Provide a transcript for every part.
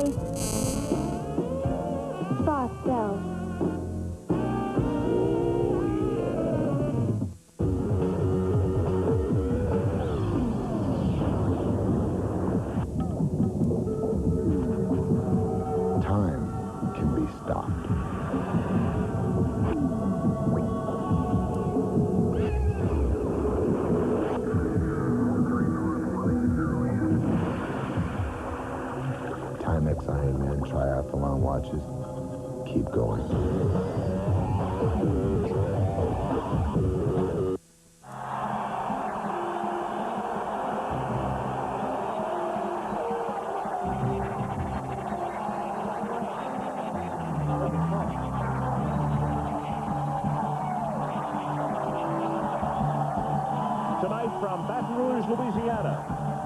Bye. Soft bells. Time can be stopped. Timex Ironman triathlon watches. Keep going. Tonight from Baton Rouge, Louisiana,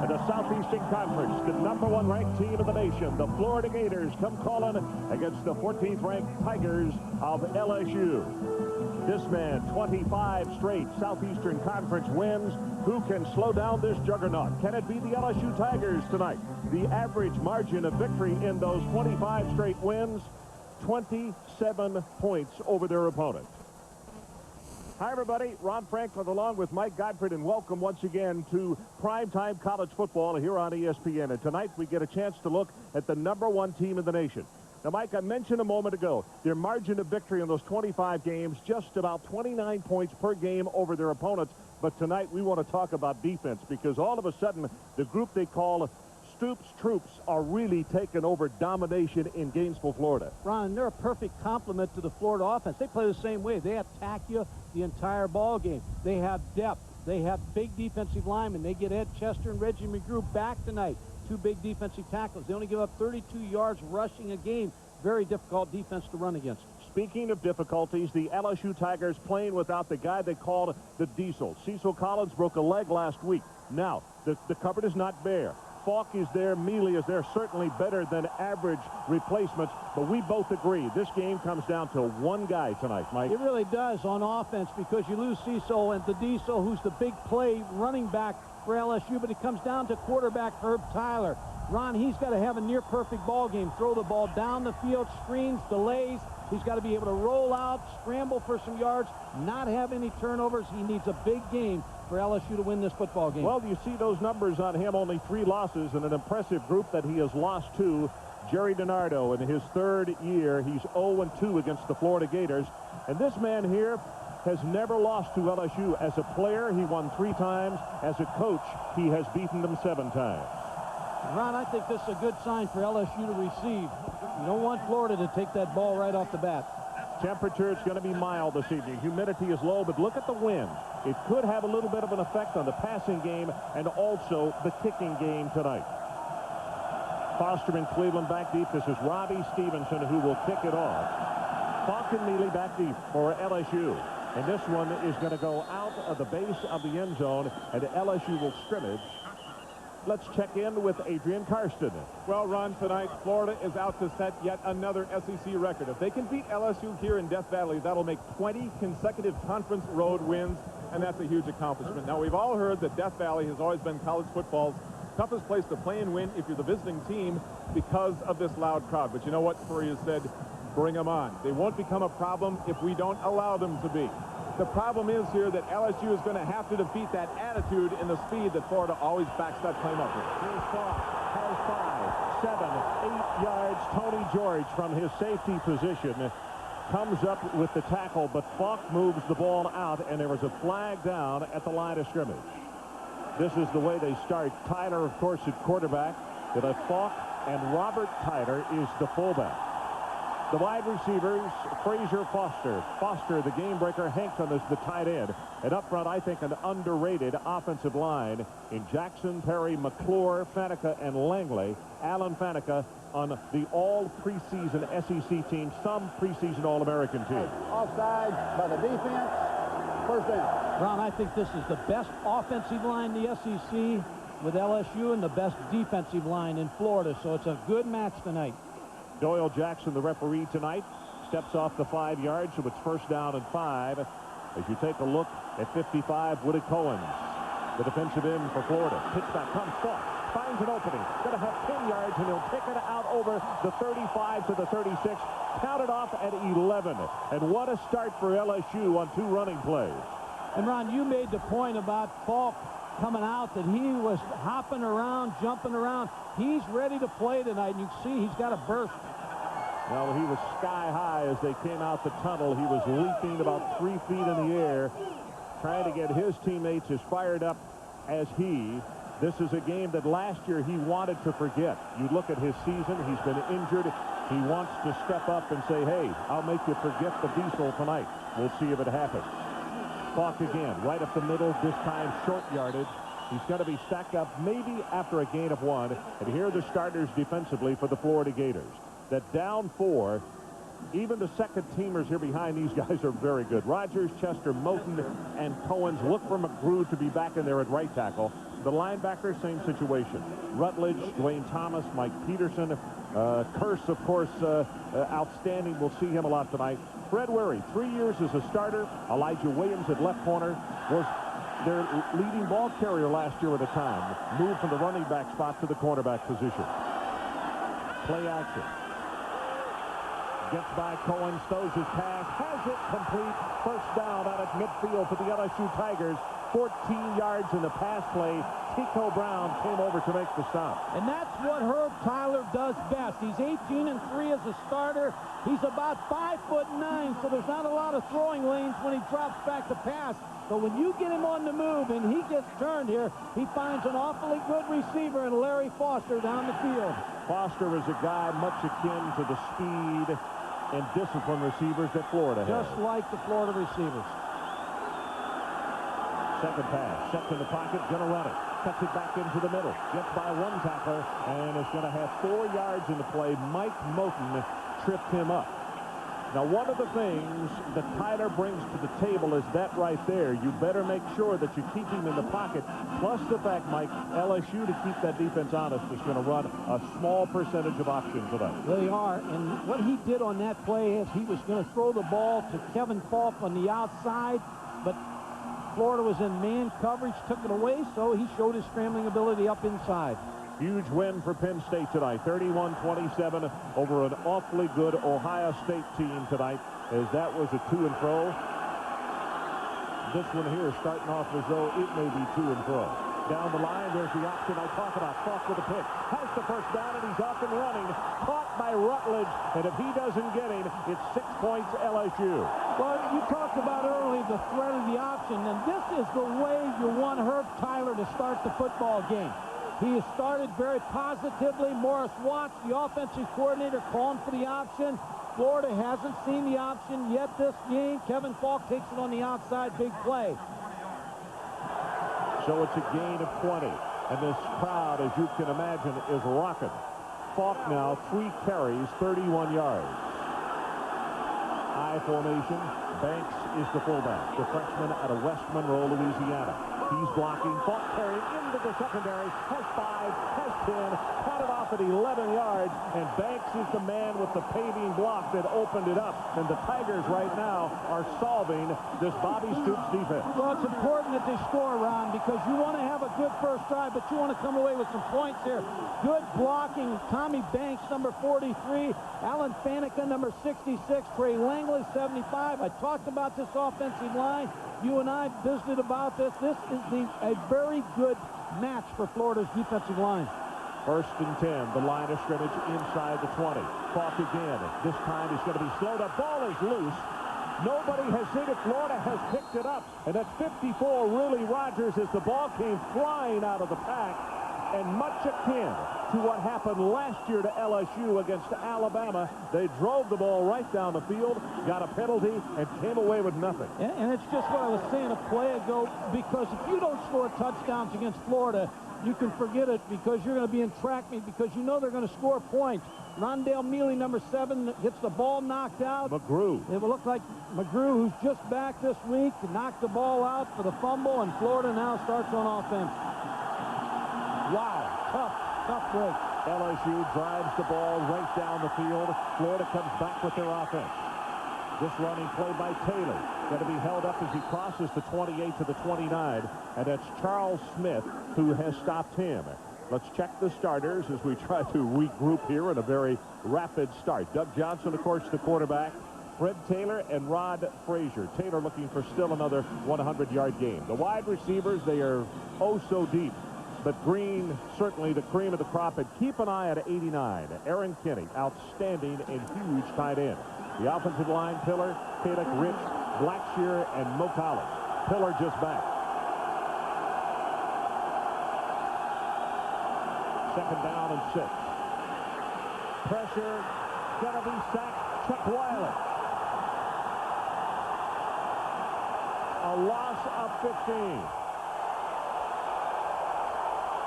in the Southeastern Conference, the #1 ranked team in the nation, the Florida Gators, come calling against the 14th ranked Tigers of LSU. This man, 25 straight Southeastern Conference wins. Who can slow down this juggernaut? Can it be the LSU Tigers tonight? The average margin of victory in those 25 straight wins, 27 points over their opponent. Hi, everybody. Ron Franklin along with Mike Godfrey, and welcome once again to primetime college football here on ESPN. And tonight we get a chance to look at the #1 team in the nation. Now, Mike, I mentioned a moment ago, their margin of victory in those 25 games, just about 29 points per game over their opponents. But tonight we want to talk about defense, because all of a sudden the group they call Stoops troops are really taking over domination in Gainesville, Florida. Ron, they're a perfect complement to the Florida offense. They play the same way. They attack you the entire ball game. They have depth. They have big defensive linemen. They get Ed Chester and Reggie McGrew back tonight. Two big defensive tackles. They only give up 32 yards rushing a game. Very difficult defense to run against. Speaking of difficulties, the LSU Tigers playing without the guy they called the Diesel. Cecil Collins broke a leg last week. Now, the cupboard is not bare. Falk is there, Mealy is there, certainly better than average replacements, but we both agree this game comes down to one guy tonight, Mike. It really does on offense, because you lose Cecil and the Diesel, who's the big play running back for LSU, but it comes down to quarterback Herb Tyler. Ron, he's got to have a near-perfect ball game, throw the ball down the field, screens, delays. He's got to be able to roll out, scramble for some yards, not have any turnovers. He needs a big game for LSU to win this football game. Well, you see those numbers on him, only 3 losses in an impressive group that he has lost to. Jerry DiNardo, in his 3rd year, he's 0-2 against the Florida Gators. And this man here has never lost to LSU. As a player, he won 3 times. As a coach, he has beaten them 7 times. Ron, I think this is a good sign for LSU to receive. You don't want Florida to take that ball right off the bat. Temperature is going to be mild this evening. Humidity is low, but look at the wind. It could have a little bit of an effect on the passing game and also the kicking game tonight. Foster and Cleveland back deep. This is Robbie Stevenson who will kick it off. Falk and Mealy back deep for LSU. And this one is going to go out of the base of the end zone, and LSU will scrimmage. Let's check in with Adrian Karsten. Well, Ron, tonight Florida is out to set yet another SEC record. If they can beat LSU here in Death Valley, that'll make 20 consecutive conference road wins, and that's a huge accomplishment. Now, we've all heard that Death Valley has always been college football's toughest place to play and win if you're the visiting team because of this loud crowd. But you know what? Furrier said, bring them on. They won't become a problem if we don't allow them to be. The problem is here that LSU is going to have to defeat that attitude and the speed that Florida always backs that claim up with. Here's Falk, has 5, 7, 8 yards. Tony George from his safety position comes up with the tackle, but Falk moves the ball out, and there was a flag down at the line of scrimmage. This is the way they start. Tyler, of course, at quarterback. With a Falk, and Robert Tyler is the fullback. The wide receivers, Frazier, Foster. Foster, the game breaker. Hankton is the tight end. And up front, I think, an underrated offensive line in Jackson, Perry, McClure, Faneca, and Langley. Alan Faneca on the all-preseason SEC team, some preseason All-American team. Offside by the defense. First down. Ron, I think this is the best offensive line in the SEC with LSU and the best defensive line in Florida. So it's a good match tonight. Doyle Jackson, the referee tonight, steps off the 5 yards, so it's first down and 5. As you take a look at 55, Woody Cohen, the defensive end for Florida. Pitch back comes Falk. finds an opening. Going to have 10 yards, and he'll take it out over the 35 to the 36. Counted off at 11. And what a start for LSU on 2 running plays. And, Ron, you made the point about Falk coming out, that he was hopping around, jumping around. He's ready to play tonight, and you can see he's got a burst. Well, he was sky high as they came out the tunnel. He was leaping about 3 feet in the air, trying to get his teammates as fired up as he. This is a game that last year he wanted to forget. You look at his season, he's been injured. He wants to step up and say, hey, I'll make you forget the diesel tonight. We'll see if it happens. Falk again, right up the middle, this time short yardage. He's going to be stacked up maybe after a gain of 1. And here are the starters defensively for the Florida Gators. That down 4, even the second teamers here behind these guys are very good. Rogers, Chester, Moten, and Cohen's look for McGrew to be back in there at right tackle. The linebacker, same situation. Rutledge, Dwayne Thomas, Mike Peterson. Curse, of course, outstanding. We'll see him a lot tonight. Fred Wary, 3 years as a starter. Elijah Williams at left corner was their leading ball carrier last year at a time. Moved from the running back spot to the cornerback position. Play action. Gets by Cohen, stows his pass, has it complete. First down out at midfield for the LSU Tigers. 14 yards in the pass play. Tico Brown came over to make the stop. And that's what Herb Tyler does best. He's 18-3 as a starter. He's about 5'9", so there's not a lot of throwing lanes when he drops back to pass. But when you get him on the move and he gets turned here, he finds an awfully good receiver in Larry Foster down the field. Foster is a guy much akin to the speed and discipline receivers that Florida has. Just like the Florida receivers. Second pass, sets in the pocket, going to run it. Cuts it back into the middle. Gets by 1 tackler, and is going to have 4 yards in the play. Mike Moten tripped him up. Now, one of the things that Tyler brings to the table is that right there. You better make sure that you keep him in the pocket. Plus the fact, Mike, LSU, to keep that defense honest, is going to run a small percentage of options tonight. They are. And what he did on that play is he was going to throw the ball to Kevin Falk on the outside, but Florida was in man coverage, took it away, so he showed his scrambling ability up inside. Huge win for Penn State tonight, 31-27 over an awfully good Ohio State team tonight, as that was a to and fro. This one here starting off as though it may be to and fro. Down the line, there's the option I talk about. Falk with a pick. Has the first down, and he's off and running. Caught by Rutledge, and if he doesn't get him, it's 6 points LSU. Well, you talked about earlier the threat of the option, and this is the way you want Herb Tyler to start the football game. He has started very positively. Morris Watts, the offensive coordinator, calling for the option. Florida hasn't seen the option yet this game. Kevin Falk takes it on the outside, big play. So it's a gain of 20. And this crowd, as you can imagine, is rocking. Falk now, 3 carries, 31 yards. I formation. Banks is the fullback. The freshman out of West Monroe, Louisiana. He's blocking. Falk carrying into the secondary. Has 5, has 10. Caught it off at 11 yards. And Banks is the man with the paving block that opened it up. And the Tigers right now are solving this Bobby Stoops defense. Well, it's important that they score, Ron, because you want to have a good first drive, but you want to come away with some points here. Good blocking. Tommy Banks, number 43. Alan Faneca, number 66. Trey Langley, 75. I talked about this offensive line. You and I visited about this. This is a very good match for Florida's defensive line. 1st and 10. The line of scrimmage inside the 20. Falk again. This time he's going to be slow. The ball is loose. Nobody has seen it. Florida has picked it up. And that's 54, Willie Rogers, as the ball came flying out of the pack. And much akin to what happened last year to LSU against Alabama. They drove the ball right down the field, got a penalty, and came away with nothing. And it's just what I was saying a play ago, because if you don't score touchdowns against Florida, you can forget it, because you're going to be in track meet, because you know they're going to score points. Rondale Mealy, number 7, gets the ball knocked out. McGrew. It will look like McGrew, who's just back this week, knocked the ball out for the fumble, and Florida now starts on offense. Wow, tough break. LSU drives the ball right down the field. Florida comes back with their offense. This running play by Taylor. Going to be held up as he crosses the 28 to the 29. And that's Charles Smith who has stopped him. Let's check the starters as we try to regroup here in a very rapid start. Doug Johnson, of course, the quarterback. Fred Taylor and Rod Frazier. Taylor looking for still another 100-yard game. The wide receivers, they are oh so deep. But Green, certainly the cream of the crop. And keep an eye at 89. Aaron Kinney, outstanding and huge tight end. The offensive line, Pillar, Kalick, Rich, Blackshear, and Mo Collins. Pillar just back. Second down and 6. Pressure, gonna be sacked. Chuck Wiley. A loss of 15.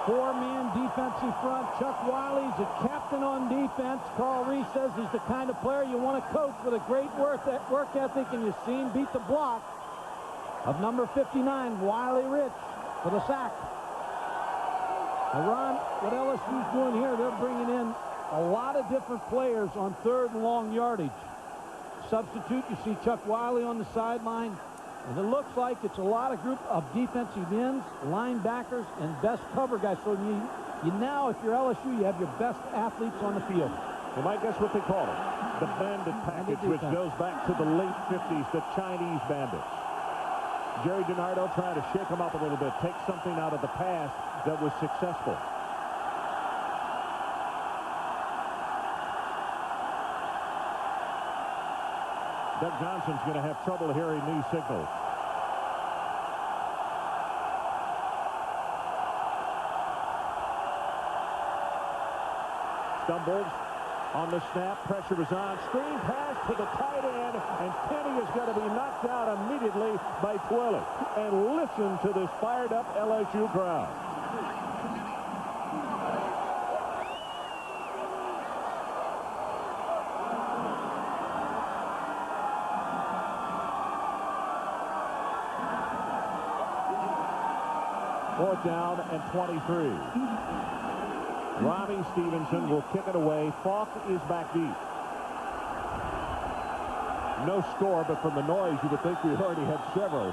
Four-man defensive front. Chuck Wiley's a captain on defense. Carl Reese says he's the kind of player you want to coach with a great work ethic, and you've seen beat the block of number 59, Wiley Rich, for the sack. Now, Ron, what LSU's doing here, they're bringing in a lot of different players on third and long yardage. Substitute, you see Chuck Wiley on the sideline. And it looks like it's a lot of group of defensive ends, linebackers, and best cover guys. So you now, if you're LSU, you have your best athletes on the field. You might guess what they call it. The bandit package, which goes back to the late 50s, the Chinese bandits. Jerry DiNardo trying to shake them up a little bit, take something out of the past that was successful. Doug Johnson's going to have trouble hearing these signals. Stumbles on the snap. Pressure is on. Screen pass to the tight end, and Kenny is going to be knocked out immediately by Twilly. And listen to this fired-up LSU crowd. Fourth down and 23. Robbie Stevenson will kick it away. Falk is back deep. No score, but from the noise, you would think we've already had several.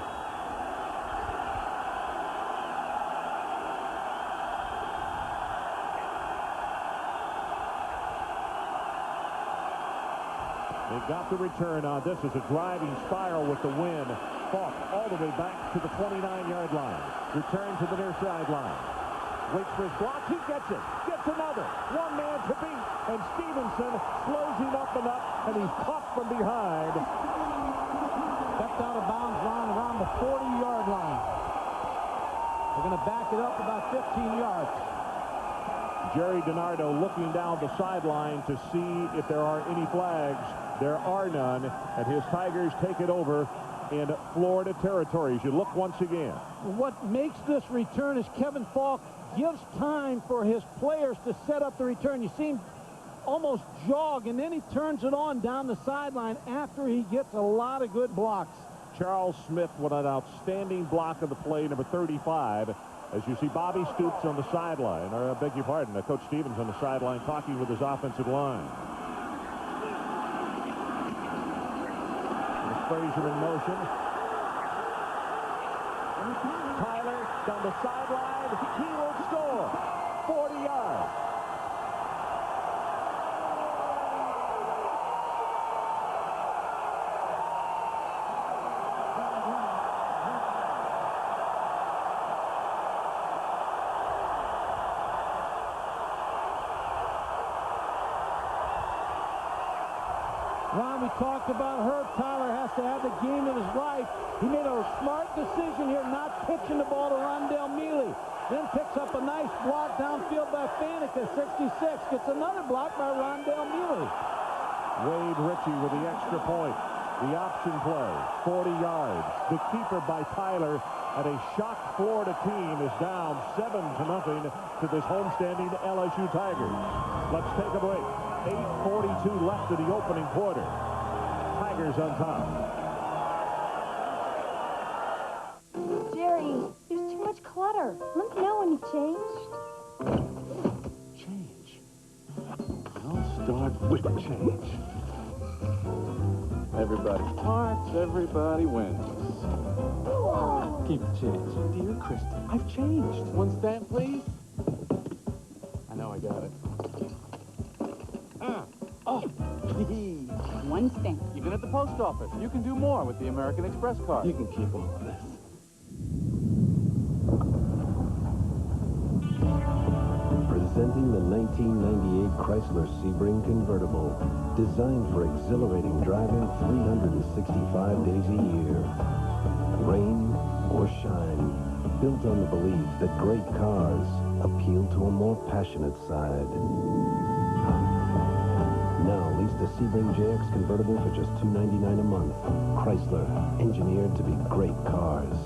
They got the return on this as a driving spiral with the win. Falk all the way back to the 29-yard line. Return to the near sideline. Waits for his block. He gets it. Gets another. One man to beat. And Stevenson slows him up, and he's caught from behind. Stepped out of bounds around the 40-yard line. They're going to back it up about 15 yards. Jerry DiNardo looking down the sideline to see if there are any flags. There are none, and his Tigers take it over in Florida territory. As you look once again. What makes this return is Kevin Falk gives time for his players to set up the return. You see him almost jog, and then he turns it on down the sideline after he gets a lot of good blocks. Charles Smith with an outstanding block of the play, number 35. As you see Bobby Stoops on the sideline, or I beg your pardon, Coach Stevens on the sideline talking with his offensive line. Frazier in motion. Tyler down the sideline. He will score. 40 yards. Ron, we talked about Herb Tyler has to have the game of his life. He made a smart decision here, not pitching the ball to Rondell Mealy. Then picks up a nice block downfield by Faneca, 66. Gets another block by Rondell Mealy. Wade Ritchie with the extra point. The option play, 40 yards. The keeper by Tyler, and a shocked Florida team is down 7-0 to this homestanding LSU Tigers. Let's take a break. 8:42 left in the opening quarter. Tigers on top. Jerry, there's too much clutter. Let me know when you've changed. Change. I'll start with change. Everybody talks, everybody wins. Whoa. Keep the change. Dear Kristen, I've changed. One stamp, please. got it. One stamp. Even at the post office, you can do more with the American Express card. You can keep all of this. Presenting the 1998 Chrysler Sebring convertible, designed for exhilarating driving 365 days a year. Rain or shine, built on the belief that great cars appeal to a more passionate side. Now lease the Sebring JX convertible for just $299 a month. Chrysler, engineered to be great cars.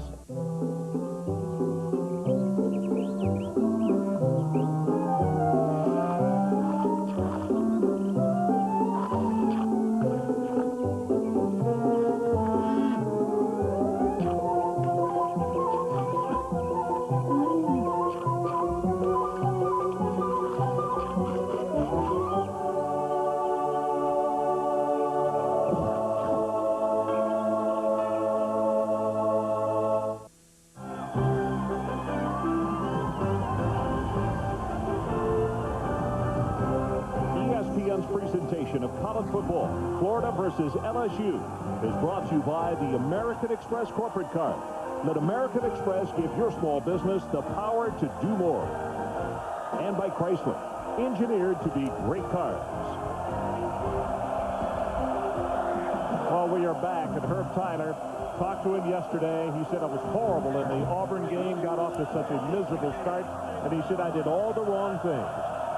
ESPN's presentation of college football, Florida versus LSU, is brought to you by the American Express corporate card. Let American Express give your small business the power to do more. And by Chrysler, engineered to be great cars. Well, we are back, and Herb Tyler talked to him yesterday. He said it was horrible in the Auburn game, got off to such a miserable start, and he said, I did all the wrong things.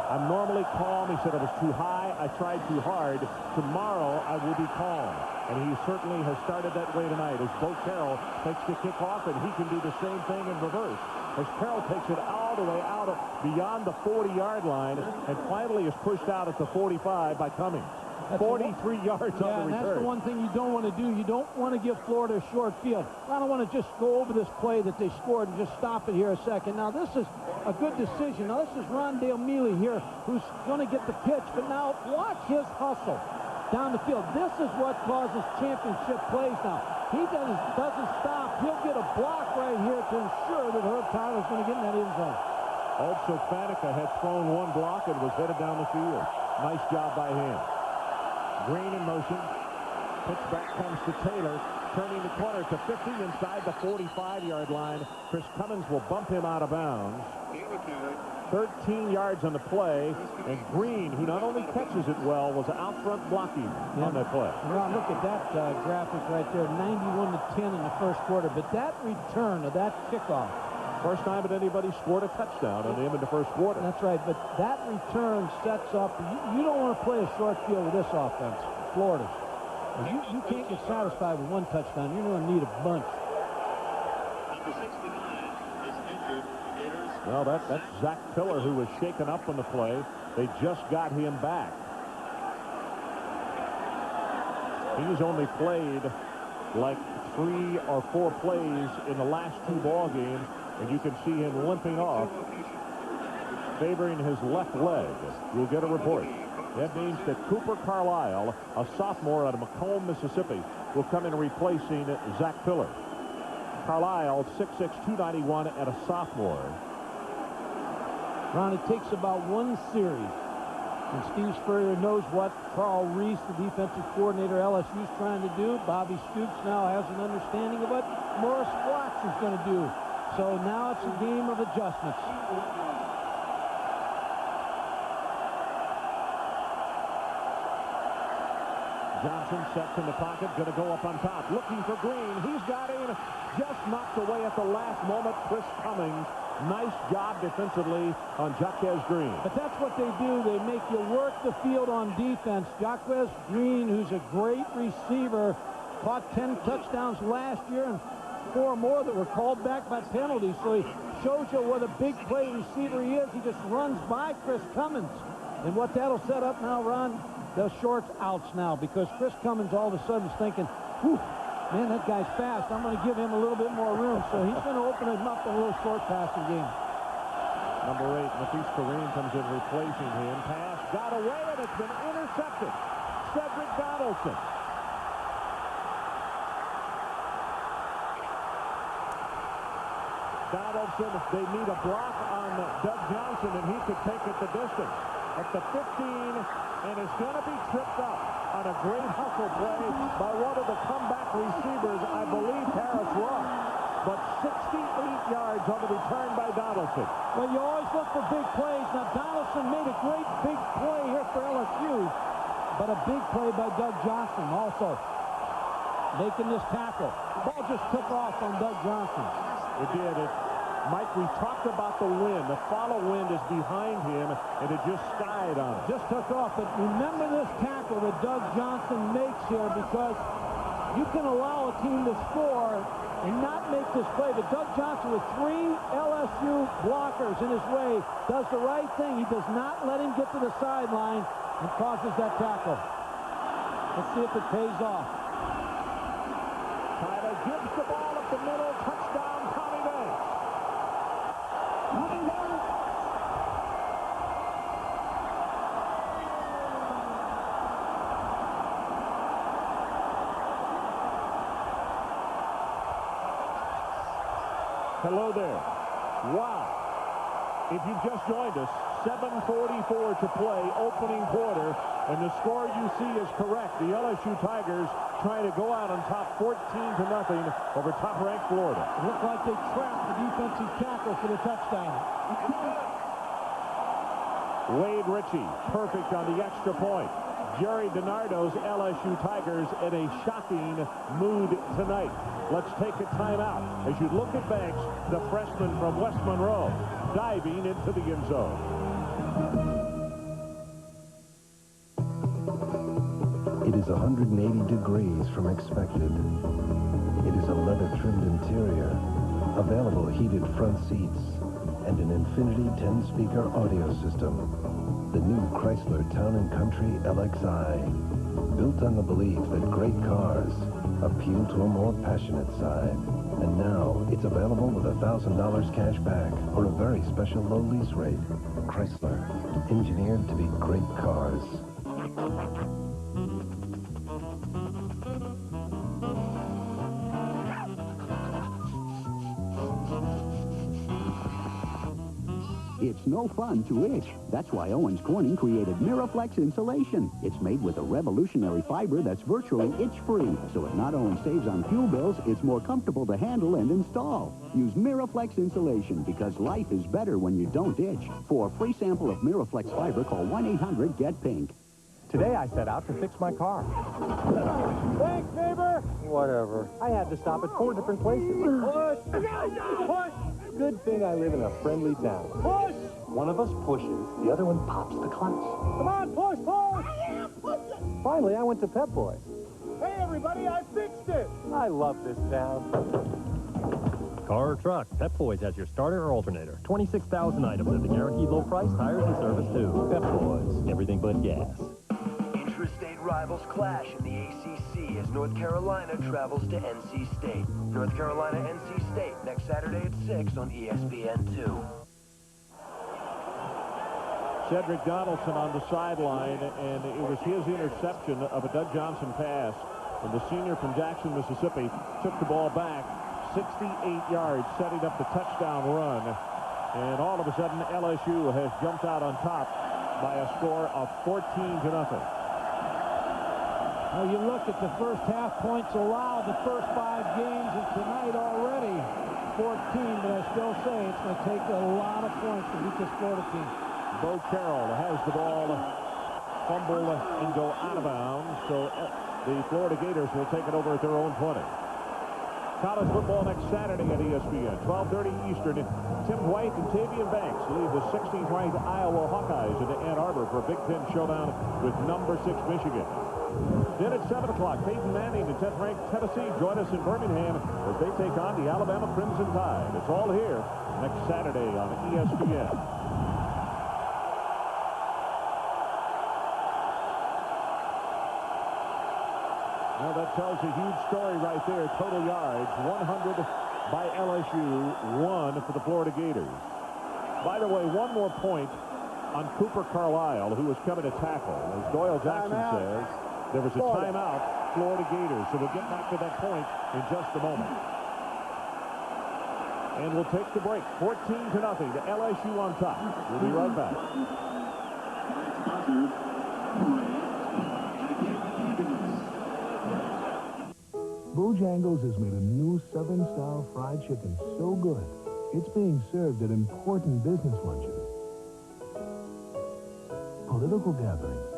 I'm normally calm. He said it was too high. I tried too hard. Tomorrow, I will be calm. And he certainly has started that way tonight as Bo Carroll takes the kickoff, and he can do the same thing in reverse. As Carroll takes it all the way out beyond the 40-yard line and finally is pushed out at the 45 by Cummings. 43 yards on the return. That's the one thing you don't want to do. You don't want to give Florida a short field. I don't want to just go over this play that they scored and just stop it here a second. Now, this is a good decision. Now, this is Rondale Mealy here who's going to get the pitch. But now, watch his hustle down the field. This is what causes championship plays now. He doesn't stop. He'll get a block right here to ensure that Herb Tyler's going to get in that end zone. Also, Faneca had thrown one block and was headed down the field. Nice job by him. Green in motion. Pitch back comes to Taylor. Turning the corner to 50 inside the 45-yard line. Chris Cummins will bump him out of bounds. 13 yards on the play. And Green, who not only catches it well, was out front blocking on that play. Now, look at that graphic right there. 91-10 in the first quarter. But that return of that kickoff. First time that anybody scored a touchdown on him in the first quarter. That's right, but that return sets up. You don't want to play a short field with this offense, Florida. You can't get satisfied with one touchdown. You're going to need a bunch. Well, that's Zach Pillar, who was shaken up on the play. They just got him back. He's only played like 3 or 4 plays in the last 2 ball games. And you can see him limping off, favoring his left leg. We'll get a report. That means that Cooper Carlisle, a sophomore out of Macomb, Mississippi, will come in replacing Zach Pillar. Carlisle, 6'6", 291, and a sophomore. Ron, it takes about one series. And Steve Spurrier knows what Carl Reese, the defensive coordinator, LSU, is trying to do. Bobby Stoops now has an understanding of what Morris Watts is going to do. So now it's a game of adjustments. Johnson sets in the pocket, going to go up on top, looking for Green. He's got him, just knocked away at the last moment. Chris Cummings, nice job defensively on Jaquez Green. But that's what they do. They make you work the field on defense. Jaquez Green, who's a great receiver, caught 10 touchdowns last year and 4 more that were called back by penalties. So he shows you what a big play receiver he is. He just runs by Chris Cummins. And what that'll set up now, Ron, the shorts outs now, because Chris Cummins all of a sudden is thinking, whew, man, that guy's fast. I'm going to give him a little bit more room. So he's going to open him up in a little short passing game. Number 8, Matisse Kareem comes in replacing him. Pass got away, and it's been intercepted. Cedric Donaldson. Donaldson Donaldson. They need a block on Doug Johnson, and he could take it the distance. At the 15, and it's going to be tripped up on a great hustle play by one of the comeback receivers, I believe Harris Ross. But 68 yards on the return by Donaldson. Well, you always look for big plays. Now, Donaldson made a great big play here for LSU, but a big play by Doug Johnson also making this tackle. The ball just took off on Doug Johnson. It did. Mike, we talked about the wind. The follow wind is behind him, and it just skied on it. Just took off. But remember this tackle that Doug Johnson makes here, because you can allow a team to score and not make this play. But Doug Johnson, with 3 LSU blockers in his way, does the right thing. He does not let him get to the sideline and causes that tackle. Let's see if it pays off. Tyler gives the ball up the middle. Touchdown, Tommy Banks. Hello there. Wow. If you've just joined us, 7:44 to play, opening quarter, and the score you see is correct. The LSU Tigers trying to go out on top 14-0 over top-ranked Florida. It looked like they trapped the defensive tackle for the touchdown. Wade Ritchie, perfect on the extra point. Jerry DiNardo's LSU Tigers in a shocking mood tonight. Let's take a timeout as you look at Banks, the freshman from West Monroe, diving into the end zone. It is 180 degrees from expected. It is a leather-trimmed interior, available heated front seats, and an Infinity 10-speaker audio system. The new Chrysler Town & Country LXI, built on the belief that great cars appeal to a more passionate side. And now it's available with $1,000 cash back or a very special low lease rate. Chrysler, engineered to be great cars. It's no fun to itch. That's why Owens Corning created Miraflex Insulation. It's made with a revolutionary fiber that's virtually itch-free. So it not only saves on fuel bills, it's more comfortable to handle and install. Use Miraflex Insulation because life is better when you don't itch. For a free sample of Miraflex fiber, call 1-800-GET-PINK. Today I set out to fix my car. Thanks, neighbor. Whatever. I had to stop at 4 different places. Push! Push! Good thing I live in a friendly town. Push! One of us pushes, the other one pops the clutch. Come on, push, push! Finally, I went to Pep Boys. Hey, everybody, I fixed it! I love this town. Car or truck, Pep Boys has your starter or alternator. 26,000 items at the guaranteed low price, tires and service too. Pep Boys, everything but gas. Intrastate rivals clash in the ACC as North Carolina travels to NC State. North Carolina, NC State, next Saturday at 6 on ESPN2. Cedric Donaldson on the sideline, and it was his interception of a Doug Johnson pass. And the senior from Jackson, Mississippi, took the ball back 68 yards, setting up the touchdown run. And all of a sudden, LSU has jumped out on top by a score of 14-0. Now you look at the first half points allowed, the first 5 games, and tonight already 14, but I still say it's going to take a lot of points to beat this Florida team. Bo Carroll has the ball, fumble, and go out of bounds, so the Florida Gators will take it over at their own 20. College football next Saturday at ESPN, 12:30 Eastern. Tim White and Tavian Banks lead the 16th-ranked Iowa Hawkeyes into Ann Arbor for a Big Ten showdown with number 6 Michigan. Then at 7 o'clock, Peyton Manning and 10th-ranked Tennessee join us in Birmingham as they take on the Alabama Crimson Tide. It's all here next Saturday on ESPN. Well, that tells a huge story right there. Total yards, 100 by LSU, 1 for the Florida Gators. By the way, one more point on Cooper Carlisle, who was coming to tackle. As Doyle Jackson says, there was a timeout, Florida Gators. So we'll get back to that point in just a moment. And we'll take the break. 14-0 to LSU on top. We'll be right back. Bojangles has made a new Southern-style fried chicken so good, it's being served at important business luncheons, political gatherings,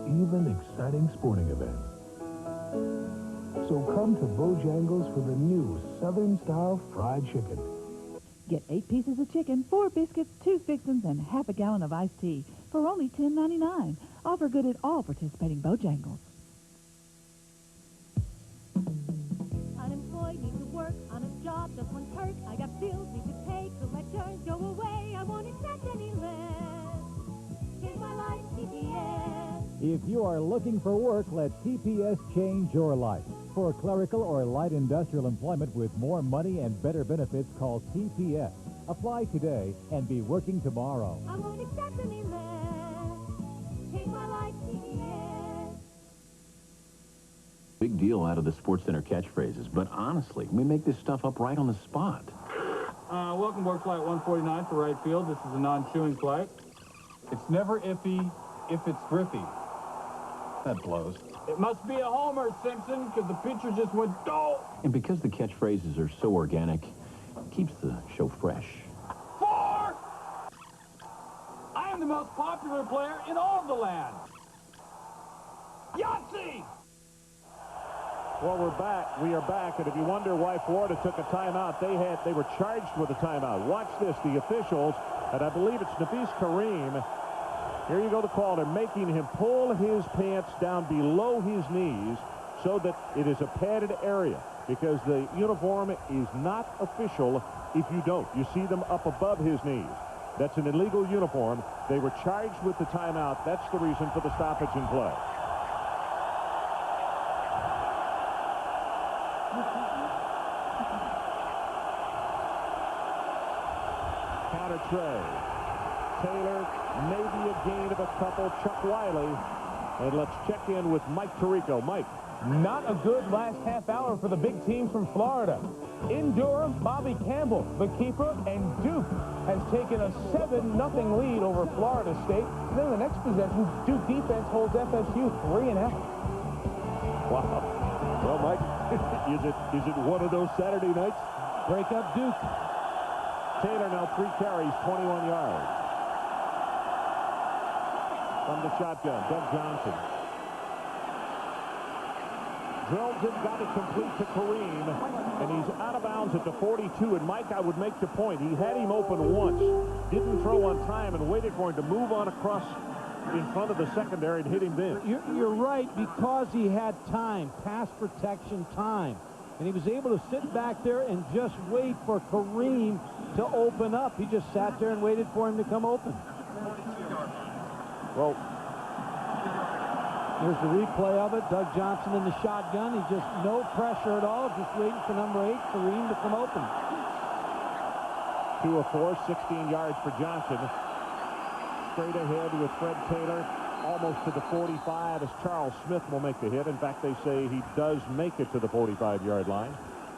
even exciting sporting events. So come to Bojangles for the new Southern-style fried chicken. Get 8 pieces of chicken, 4 biscuits, 2 fixins, and half a gallon of iced tea for only $10.99. Offer good at all participating Bojangles. Unemployed, need to work on a job, just one perk. I got bills, need to pay, collectors go away. I won't accept any less. Change my life, TPS. If you are looking for work, let TPS change your life. For clerical or light industrial employment with more money and better benefits, call TPS. Apply today and be working tomorrow. I won't accept any less. Change my life, TPS. Big deal out of the SportsCenter catchphrases, but honestly, we make this stuff up right on the spot. Welcome aboard Flight 149 for right field. This is a non-chewing flight. It's never iffy if it's griffy. That blows. It must be a homer, Simpson, because the pitcher just went dough. And because the catchphrases are so organic, it keeps the show fresh. 4! I am the most popular player in all of the land. Yahtzee! Well, we're back. We are back. And if you wonder why Florida took a timeout, they were charged with a timeout. Watch this. The officials, and I believe it's Nafis Kareem. Here you go, the call. They're making him pull his pants down below his knees so that it is a padded area, because the uniform is not official if you don't. You see them up above his knees. That's an illegal uniform. They were charged with the timeout. That's the reason for the stoppage in play. Counter tray. Taylor, maybe a gain of a couple. Chuck Wiley. And let's check in with Mike Tirico. Mike. Not a good last half hour for the big teams from Florida. In Durham, Bobby Campbell, the keeper, and Duke has taken a 7-0 lead over Florida State. And then the next possession, Duke defense holds FSU 3 and out. Wow. Well, Mike, is it one of those Saturday nights? Break up Duke. Taylor now 3 carries, 21 yards. From the shotgun, Doug Johnson. Drills it, got it complete to Kareem, and he's out of bounds at the 42. And Mike, I would make the point, he had him open once, didn't throw on time, and waited for him to move on across in front of the secondary and hit him then. You're right, because he had time, pass protection time. And he was able to sit back there and just wait for Kareem to open up. He just sat there and waited for him to come open. Well, there's the replay of it. Doug Johnson in the shotgun. He just no pressure at all, just waiting for number 8, Kareem, to come open. 2 of 4, 16 yards for Johnson. Straight ahead with Fred Taylor, almost to the 45, as Charles Smith will make the hit. In fact, they say he does make it to the 45-yard line.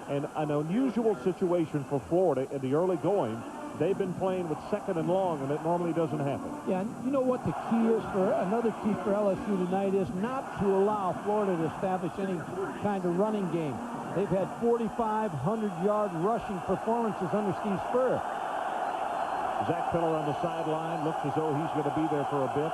And an unusual situation for Florida in the early going. They've been playing with 2nd and long, and it normally doesn't happen. Yeah, and you know what the key is for another key for LSU tonight is not to allow Florida to establish any kind of running game. They've had 4,500-yard rushing performances under Steve Spurrier. Zach Pillar on the sideline, looks as though he's going to be there for a bit.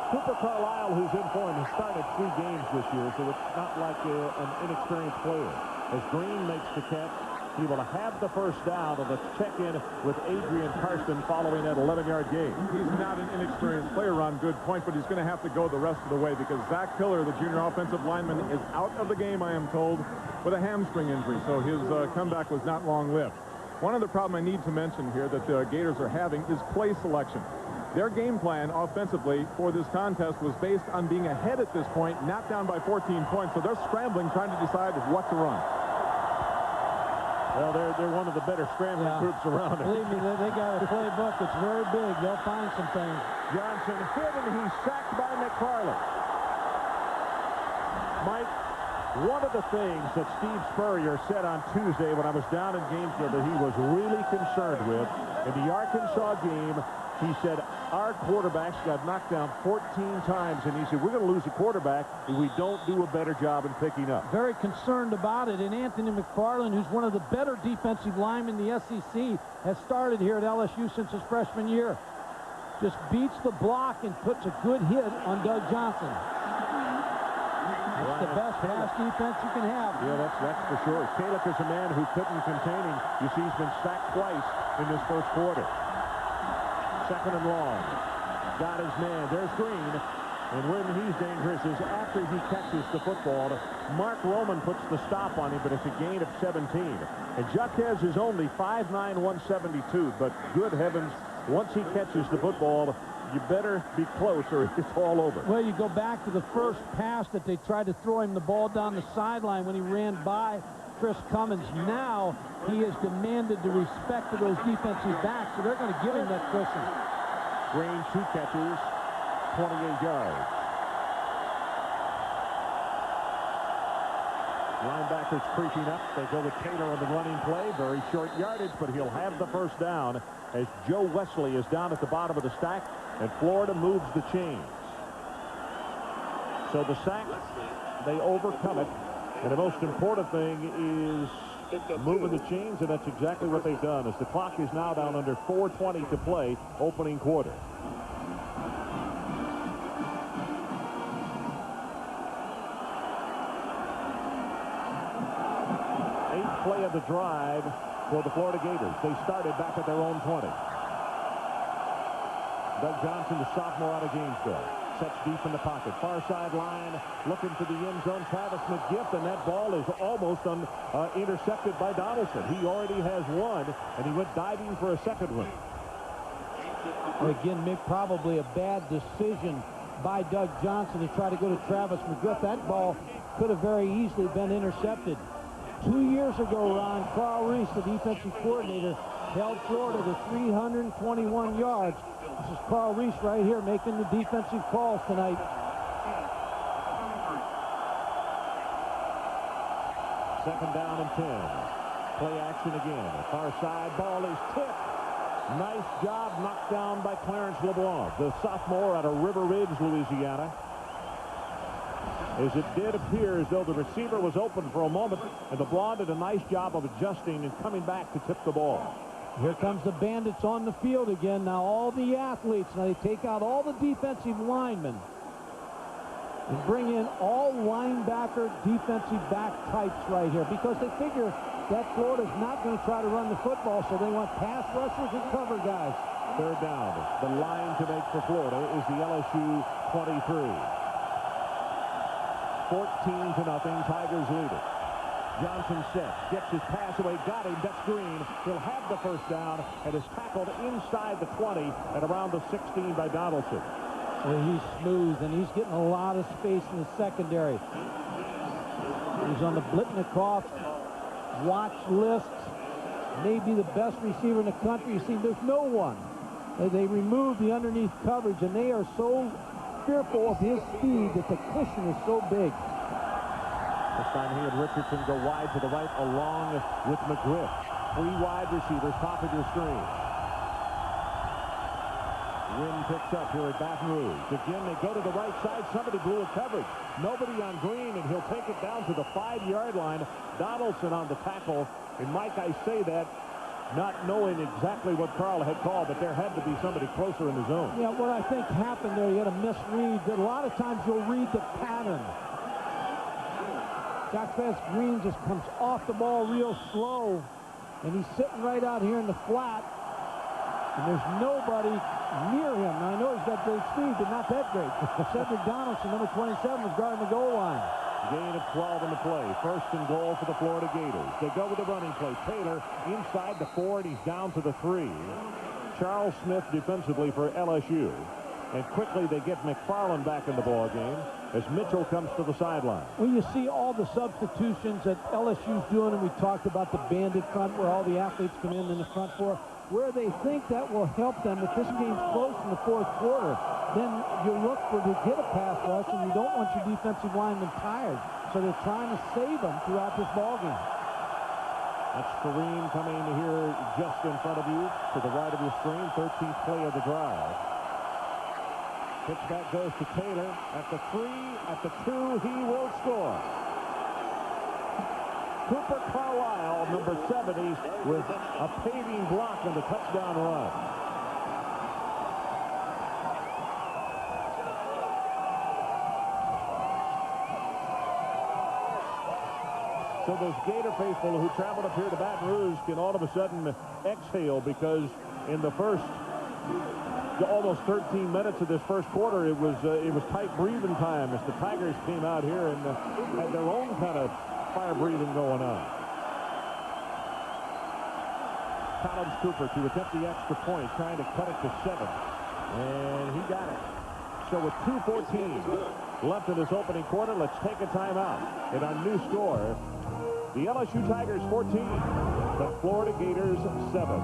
Cooper Carlisle, who's in for him, has started 3 games this year, so it's not like an inexperienced player. As Green makes the catch, he will have the first down, and let's check in with Adrian Karsten following that 11-yard gain. He's not an inexperienced player, Ron, good point, but he's going to have to go the rest of the way because Zach Pillar, the junior offensive lineman, is out of the game, I am told, with a hamstring injury, so his comeback was not long-lived. One other problem I need to mention here that the Gators are having is play selection. Their game plan offensively for this contest was based on being ahead at this point, not down by 14 points, so they're scrambling, trying to decide what to run. Well, they're one of the better scrambling groups around. Believe me, they got a playbook. It's very big. They'll find some things. Johnson hit, and he's sacked by McFarland. Mike, One of the things that Steve Spurrier said on Tuesday when I was down in Gainesville that he was really concerned with in the Arkansas game, he said, our quarterbacks got knocked down 14 times, and he said, we're going to lose a quarterback if we don't do a better job in picking up. Very concerned about it, and Anthony McFarland, who's one of the better defensive linemen in the SEC, has started here at LSU since his freshman year. Just beats the block and puts a good hit on Doug Johnson. It's the best pass defense you can have. Yeah, that's for sure. Kalick is a man who couldn't contain him. You see, he's been sacked twice in this first quarter. Second and long. Got his man. There's Green. And when he's dangerous is after he catches the football. Mark Roman puts the stop on him, but it's a gain of 17. And Jaquez is only 5'9", 172. But good heavens, once he catches the football, you better be close or it's all over. Well, you go back to the first pass that they tried to throw him the ball down the sideline when he ran by Chris Cummins. Now he has demanded the respect of those defensive backs, so they're going to give him that cushion. Green, 2 catches, 28 yards. Linebackers creeping up. They go with Taylor on the running play. Very short yardage, but he'll have the first down as Joe Wesley is down at the bottom of the stack, and Florida moves the chains. So the sack, they overcome it. And the most important thing is moving the chains, and that's exactly what they've done, as the clock is now down under 4:20 to play, opening quarter. Eighth play of the drive for the Florida Gators. They started back at their own 20. Doug Johnson, the sophomore out of Gainesville, sets deep in the pocket. Far sideline, looking for the end zone. Travis McGift, and that ball is almost intercepted by Donaldson. He already has one, and he went diving for a second one. Again, Mick, probably a bad decision by Doug Johnson to try to go to Travis McGift. That ball could have very easily been intercepted. 2 years ago, Ron, Carl Reese, the defensive coordinator, held Florida to 321 yards. This is Carl Reese right here making the defensive calls tonight. Second down and 10. Play action again. The far side ball is tipped. Nice job knocked down by Clarence LeBlanc, the sophomore out of River Ridge, Louisiana. As it did appear as though the receiver was open for a moment, and LeBlanc did a nice job of adjusting and coming back to tip the ball. Here comes the Bandits on the field again. Now all the athletes. Now they take out all the defensive linemen and bring in all linebacker, defensive back types right here, because they figure that Florida's not going to try to run the football, so they want pass rushers and cover guys. Third down. The line to make for Florida is the LSU 23. 14-0. Tigers lead it. Johnson sets, gets his pass away, got him. That's Green. He'll have the first down and is tackled inside the 20 at around the 16 by Donaldson. Well, he's smooth, and he's getting a lot of space in the secondary. He's on the Blitnikoff watch list. Maybe the best receiver in the country. You see, there's no one. They removed the underneath coverage, and they are so fearful of his speed that the cushion is so big. This time he and Richardson go wide to the right along with McGriff. 3 wide receivers, top of your screen. Wind picks up here at Baton Rouge. Again, they go to the right side. Somebody blew a coverage. Nobody on Green, and he'll take it down to the 5-yard line. Donaldson on the tackle. And Mike, I say that not knowing exactly what Carl had called, but there had to be somebody closer in the zone. Yeah, what I think happened there, you had a misread. That a lot of times you'll read the pattern. Jaquez Green just comes off the ball real slow, and he's sitting right out here in the flat, and there's nobody near him. Now, I know he's got great speed, but not that great. Cedric Donaldson, number 27, was guarding the goal line. Gain of 12 in the play. First and goal for the Florida Gators. They go with the running play. Taylor inside the 4, and he's down to the 3. Charles Smith defensively for LSU. And quickly they get McFarland back in the ball game as Mitchell comes to the sideline. Well, you see all the substitutions that LSU's doing, and we talked about the bandit front where all the athletes come in the front four. where they think that will help them if this game's close in the fourth quarter. Then you look to get a pass rush, and you don't want your defensive linemen tired. So they're trying to save them throughout this ballgame. That's Kareem coming here just in front of you to the right of your screen. 13th play of the drive. Pitch back goes to Taylor at the 3, at the 2. He will score. Cooper Carlisle, number 70, with a paving block on the touchdown run. So those Gator faithful who traveled up here to Baton Rouge can all of a sudden exhale, because in the first almost 13 minutes of this first quarter, it was tight breathing time as the Tigers came out here and had their own kind of fire breathing going on. Collins Cooper to attempt the extra point, trying to cut it to 7, and he got it. So with 2:14 left in this opening quarter, let's take a timeout. And our new score, the LSU Tigers 14, the Florida Gators 7.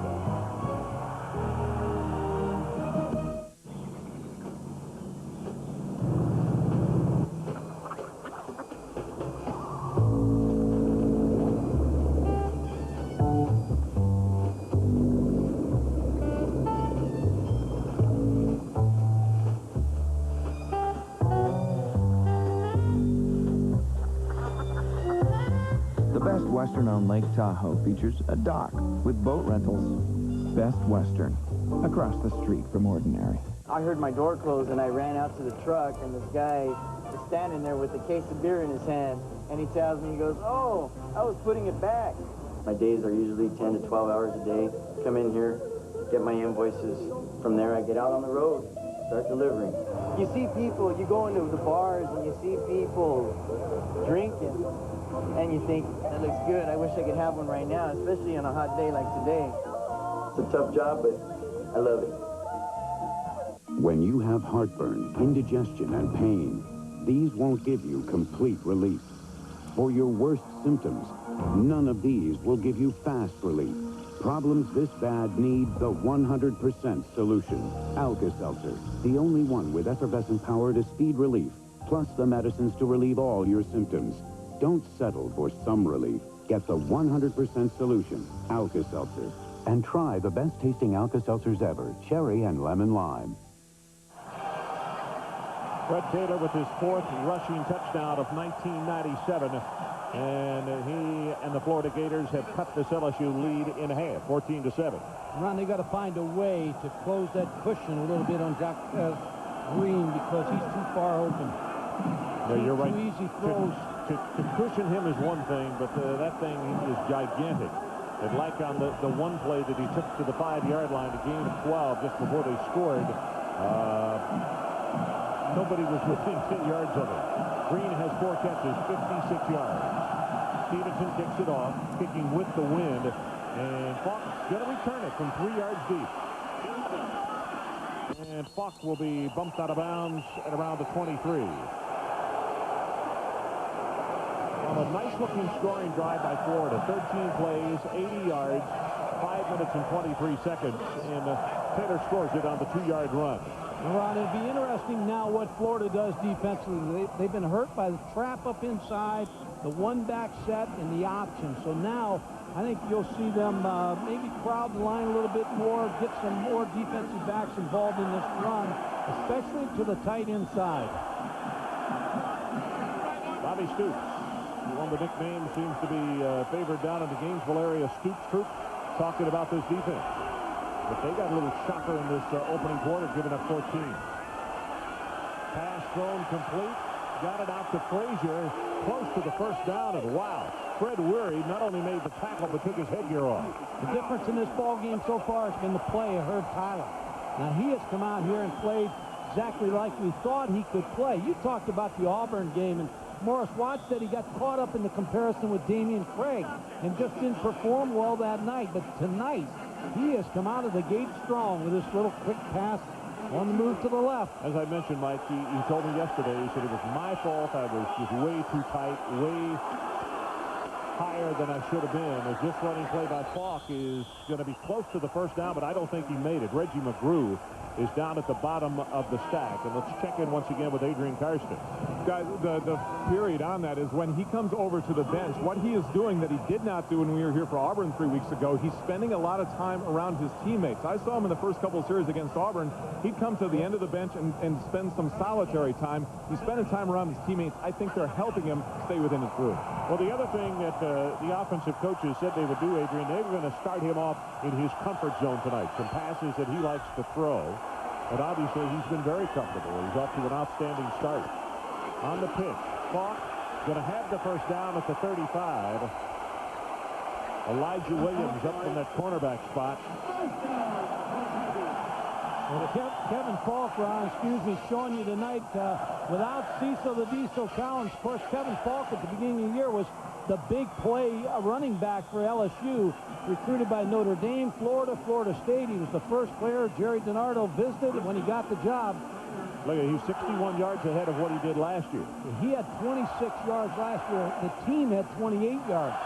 Western on Lake Tahoe features a dock with boat rentals. Best Western, across the street from Ordinary. I heard my door close and I ran out to the truck, and this guy is standing there with a case of beer in his hand, and he tells me, he goes, "Oh, I was putting it back." My days are usually 10 to 12 hours a day. Come in here, get my invoices. From there, I get out on the road, start delivering. You see people, you go into the bars and you see people drinking, and you think, that looks good. I wish I could have one right now, especially on a hot day like today. It's a tough job, but I love it. When you have heartburn, indigestion, and pain, these won't give you complete relief. For your worst symptoms, none of these will give you fast relief. Problems this bad need the 100% solution. Alka-Seltzer, the only one with effervescent power to speed relief, plus the medicines to relieve all your symptoms. Don't settle for some relief. Get the 100% solution, Alka-Seltzer. And try the best-tasting Alka-Seltzers ever, cherry and lemon lime. Fred Taylor with his 4th rushing touchdown of 1997. And he and the Florida Gators have cut this LSU lead in half, 14-7. Ron, they got to find a way to close that cushion a little bit on Jack Green, because he's too far open. No, you're right. Too easy throws. To cushion him is one thing, but that thing is gigantic. And like on the one play that he took to the 5-yard line, a gain of 12 just before they scored, nobody was within 10 yards of it. Green has 4 catches, 56 yards. Stevenson kicks it off, kicking with the wind, and Falk's going to return it from 3 yards deep. And Falk will be bumped out of bounds at around the 23. Well, a nice-looking scoring drive by Florida. 13 plays, 80 yards, 5 minutes and 23 seconds, and Taylor scores it on the 2-yard run. Ron, it'll be interesting now what Florida does defensively. They've been hurt by the trap up inside, the one-back set, and the option. So now I think you'll see them maybe crowd the line a little bit more, get some more defensive backs involved in this run, especially to the tight inside. Bobby Stoops, one of the nicknames, seems to be favored down in the Gainesville area. Stoops Troop talking about this defense. But they got a little shocker in this opening quarter, giving up 14. Pass thrown complete. Got it out to Frazier, close to the first down, and wow, Fred Weary not only made the tackle, but took his headgear off. The difference in this ball game so far has been the play of Herb Tyler. Now, he has come out here and played exactly like we thought he could play. You talked about the Auburn game, and Morris Watts said he got caught up in the comparison with Damian Craig and just didn't perform well that night. But tonight, he has come out of the gate strong with this little quick pass on the move to the left. As I mentioned, Mike, he told me yesterday, he said it was my fault. I was just way too tight, way higher than I should have been, as this running play by Falk is going to be close to the first down, but I don't think he made it. Reggie McGrew is down at the bottom of the stack. And let's check in once again with Adrian Karsten. Guys, the period on that is when he comes over to the bench, what he is doing that he did not do when we were here for Auburn 3 weeks ago, he's spending a lot of time around his teammates. I saw him in the first couple of series against Auburn. He'd come to the end of the bench and spend some solitary time. He's spending time around his teammates. I think they're helping him stay within his group. Well, the other thing that the offensive coaches said they would do, Adrian, they were going to start him off in his comfort zone tonight. Some passes that he likes to throw. But obviously, he's been very comfortable. He's off to an outstanding start. On the pitch, Falk going to have the first down at the 35. Elijah Williams up in that cornerback spot. Well, Kevin Falk, Ron, showing you tonight without Cecil the Diesel Collins. Of course, Kevin Falk at the beginning of the year was the big play running back for LSU, recruited by Notre Dame, Florida State. He was the first player Jerry DiNardo visited when he got the job. Look, he's 61 yards ahead of what he did last year. He had 26 yards last year. The team had 28 yards.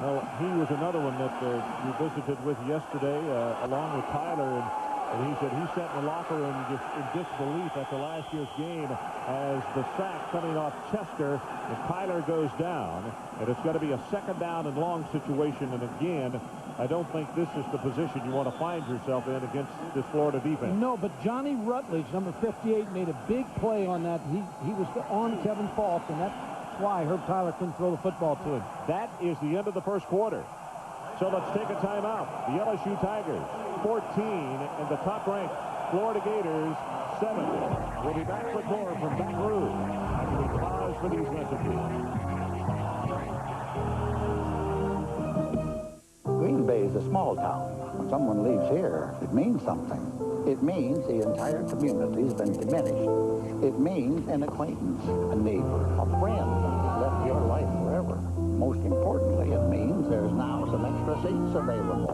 Well, he was another one that we visited with yesterday, along with Tyler, and he said he sat in the locker room just in disbelief after last year's game as the sack coming off Chester, and Tyler goes down, and it's going to be a second down and long situation. And again, I don't think this is the position you want to find yourself in against this Florida defense. No, but Johnny Rutledge, number 58, made a big play on that. He was on Kevin Falk, and that's why Herb Tyler couldn't throw the football to him. That is the end of the first quarter. So let's take a timeout. The LSU Tigers, 14, and the top-ranked Florida Gators, 7. We'll be back with more from Baton Rouge after we pause for these messages. Green Bay is a small town. When someone leaves here, it means something. It means the entire community has been diminished. It means an acquaintance, a neighbor, a friend left your life forever. Most importantly, it means there's now some extra seats available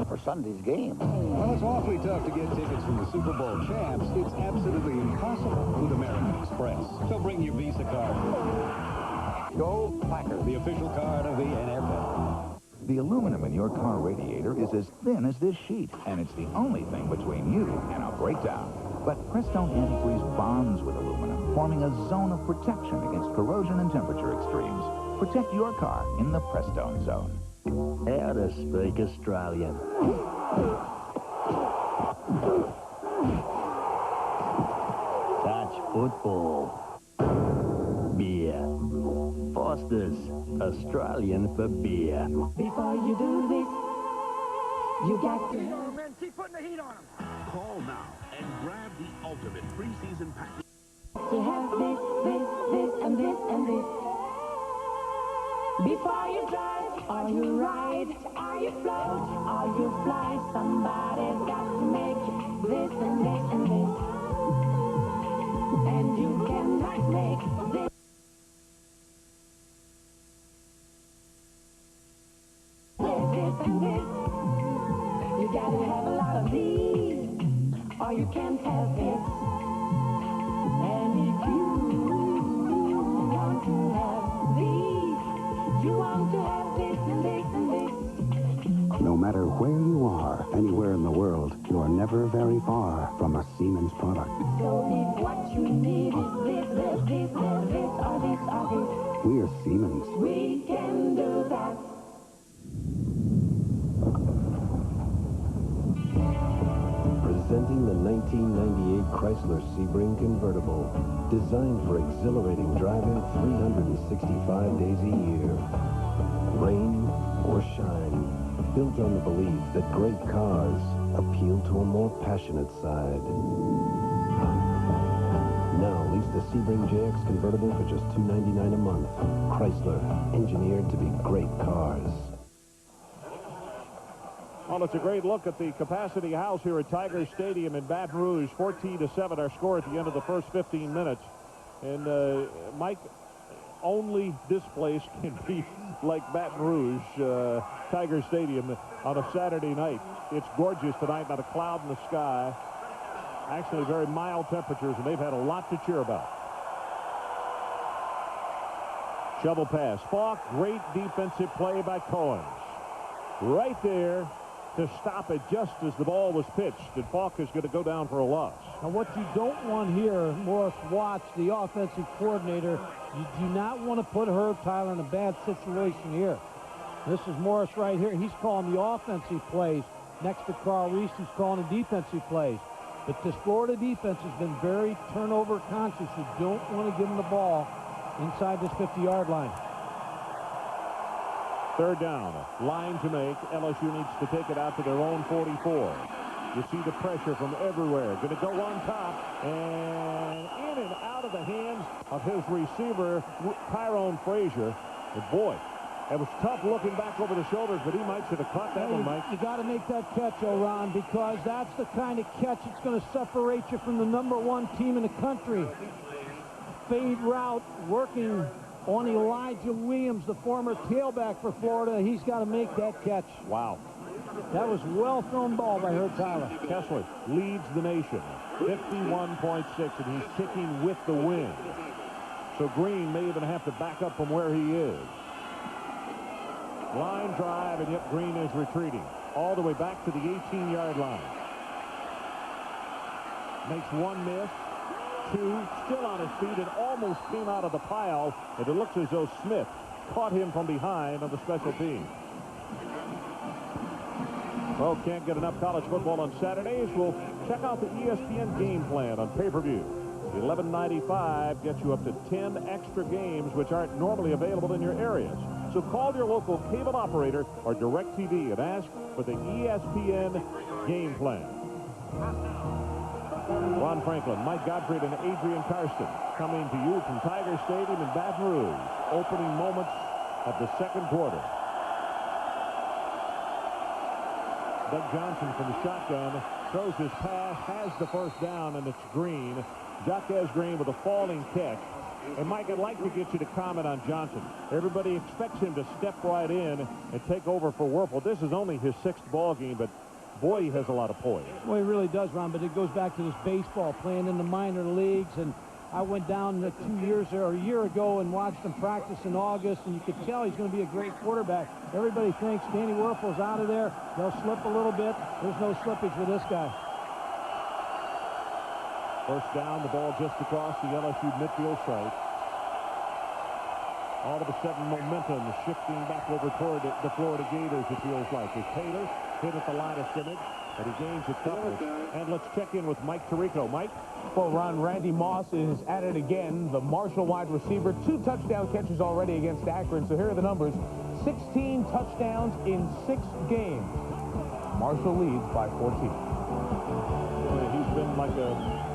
for Sunday's game. Well, it's awfully tough to get tickets from the Super Bowl champs. It's absolutely impossible with American Express. So bring your Visa card. Go Packers, the official card of the NFL. The aluminum in your car radiator is as thin as this sheet, and it's the only thing between you and a breakdown. But Prestone Antifreeze bonds with aluminum, forming a zone of protection against corrosion and temperature extremes. Protect your car in the Prestone zone. How to speak Australian. Touch football. Beer. Foster's, Australian for beer. Before you do this, you got to... Man, keep putting the heat on them. Call now and grab the ultimate preseason package. You have this, and this, and this. Before you drive, or you ride, or you float, or you fly, somebody's got to make this, and this, and this. And you cannot make this. And this, you gotta have a lot of these, or you can't have this. And if you want to have these, you want to have this and this and this. No matter where you are, anywhere in the world, you are never very far from a Siemens product. So if what you need is this, or this, or this, or this, We're Siemens. we can do that. Presenting the 1998 Chrysler Sebring convertible, designed for exhilarating driving 365 days a year. Rain or shine, built on the belief that great cars appeal to a more passionate side. Now lease the Sebring JX convertible for just $299 a month. Chrysler, engineered to be great cars. Well, it's a great look at the capacity house here at Tiger Stadium in Baton Rouge. 14-7 our score at the end of the first 15 minutes. And, Mike, only this place can be like Baton Rouge, Tiger Stadium, on a Saturday night. It's gorgeous tonight, not a cloud in the sky. Actually, very mild temperatures, and they've had a lot to cheer about. Shovel pass. Falk, great defensive play by Cohen. Right there to stop it just as the ball was pitched. And Falk is going to go down for a loss. And what you don't want here, Morris Watts, the offensive coordinator, you do not want to put Herb Tyler in a bad situation here. This is Morris right here. He's calling the offensive plays. Next to Carl Reese, who's calling the defensive plays. But this Florida defense has been very turnover conscious. You don't want to give them the ball inside this 50-yard line. Third down. Line to make. LSU needs to take it out to their own 44. You see the pressure from everywhere. Going to go on top. And in and out of the hands of his receiver, Tyrone Frazier. But boy, it was tough looking back over the shoulders, but he might should have caught that one, Mike. You got to make that catch, Ron, because that's the kind of catch that's going to separate you from the #1 team in the country. Fade route working on Elijah Williams, the former tailback for Florida. He's got to make that catch. Wow. That was well-thrown ball by Herb Tyler. Kessler leads the nation, 51.6, and he's kicking with the wind. So Green may even have to back up from where he is. Line drive, and yet Green is retreating all the way back to the 18-yard line. Makes one miss. Two, still on his feet, and almost came out of the pile. And it looks as though Smith caught him from behind on the special team. Well, can't get enough college football on Saturdays. We'll check out the ESPN game plan on pay-per-view. $11.95 gets you up to 10 extra games, which aren't normally available in your areas. So call your local cable operator or DirecTV and ask for the ESPN game plan. Ron Franklin, Mike Gottfried, and Adrian Karsten coming to you from Tiger Stadium in Baton Rouge. Opening moments of the second quarter. Doug Johnson from the shotgun throws his pass, has the first down, and it's Green. Jaquez Green with a falling kick. And Mike, I'd like to get you to comment on Johnson. Everybody expects him to step right in and take over for Werfel. This is only his 6th ball game, but boy, he has a lot of poise. Well, he really does, Ron, but it goes back to this baseball, playing in the minor leagues. And I went down 2 years or a year ago and watched him practice in August, and you could tell he's going to be a great quarterback. Everybody thinks Danny Werfel's out of there. They'll slip a little bit. There's no slippage with this guy. First down, the ball just across the LSU midfield site. All of a sudden, momentum is shifting back over toward the Florida Gators, it feels like. As Taylor hit at the line of scrimmage, and he gains a couple. And let's check in with Mike Tirico. Mike? Well, Ron, Randy Moss is at it again. The Marshall wide receiver. 2 touchdown catches already against Akron. So here are the numbers. 16 touchdowns in 6 games. Marshall leads by 14. He's been like a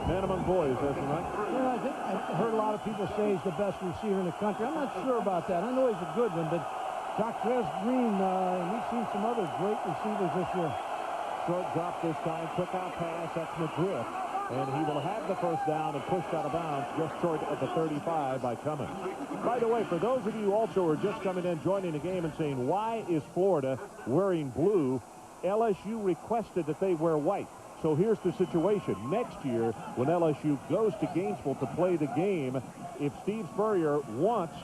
man among boys, hasn't he, Mike? Yeah, I think I heard a lot of people say he's the best receiver in the country. I'm not sure about that. I know he's a good one, but Jaquez Green, and we've seen some other great receivers this year. Short drop this time, quick out pass, that's McGriff. And he will have the first down and pushed out of bounds just short of the 35 by Cummins. By the way, for those of you also who are just coming in, joining the game and saying, why is Florida wearing blue? LSU requested that they wear white. So here's the situation. Next year, when LSU goes to Gainesville to play the game, if Steve Spurrier wants,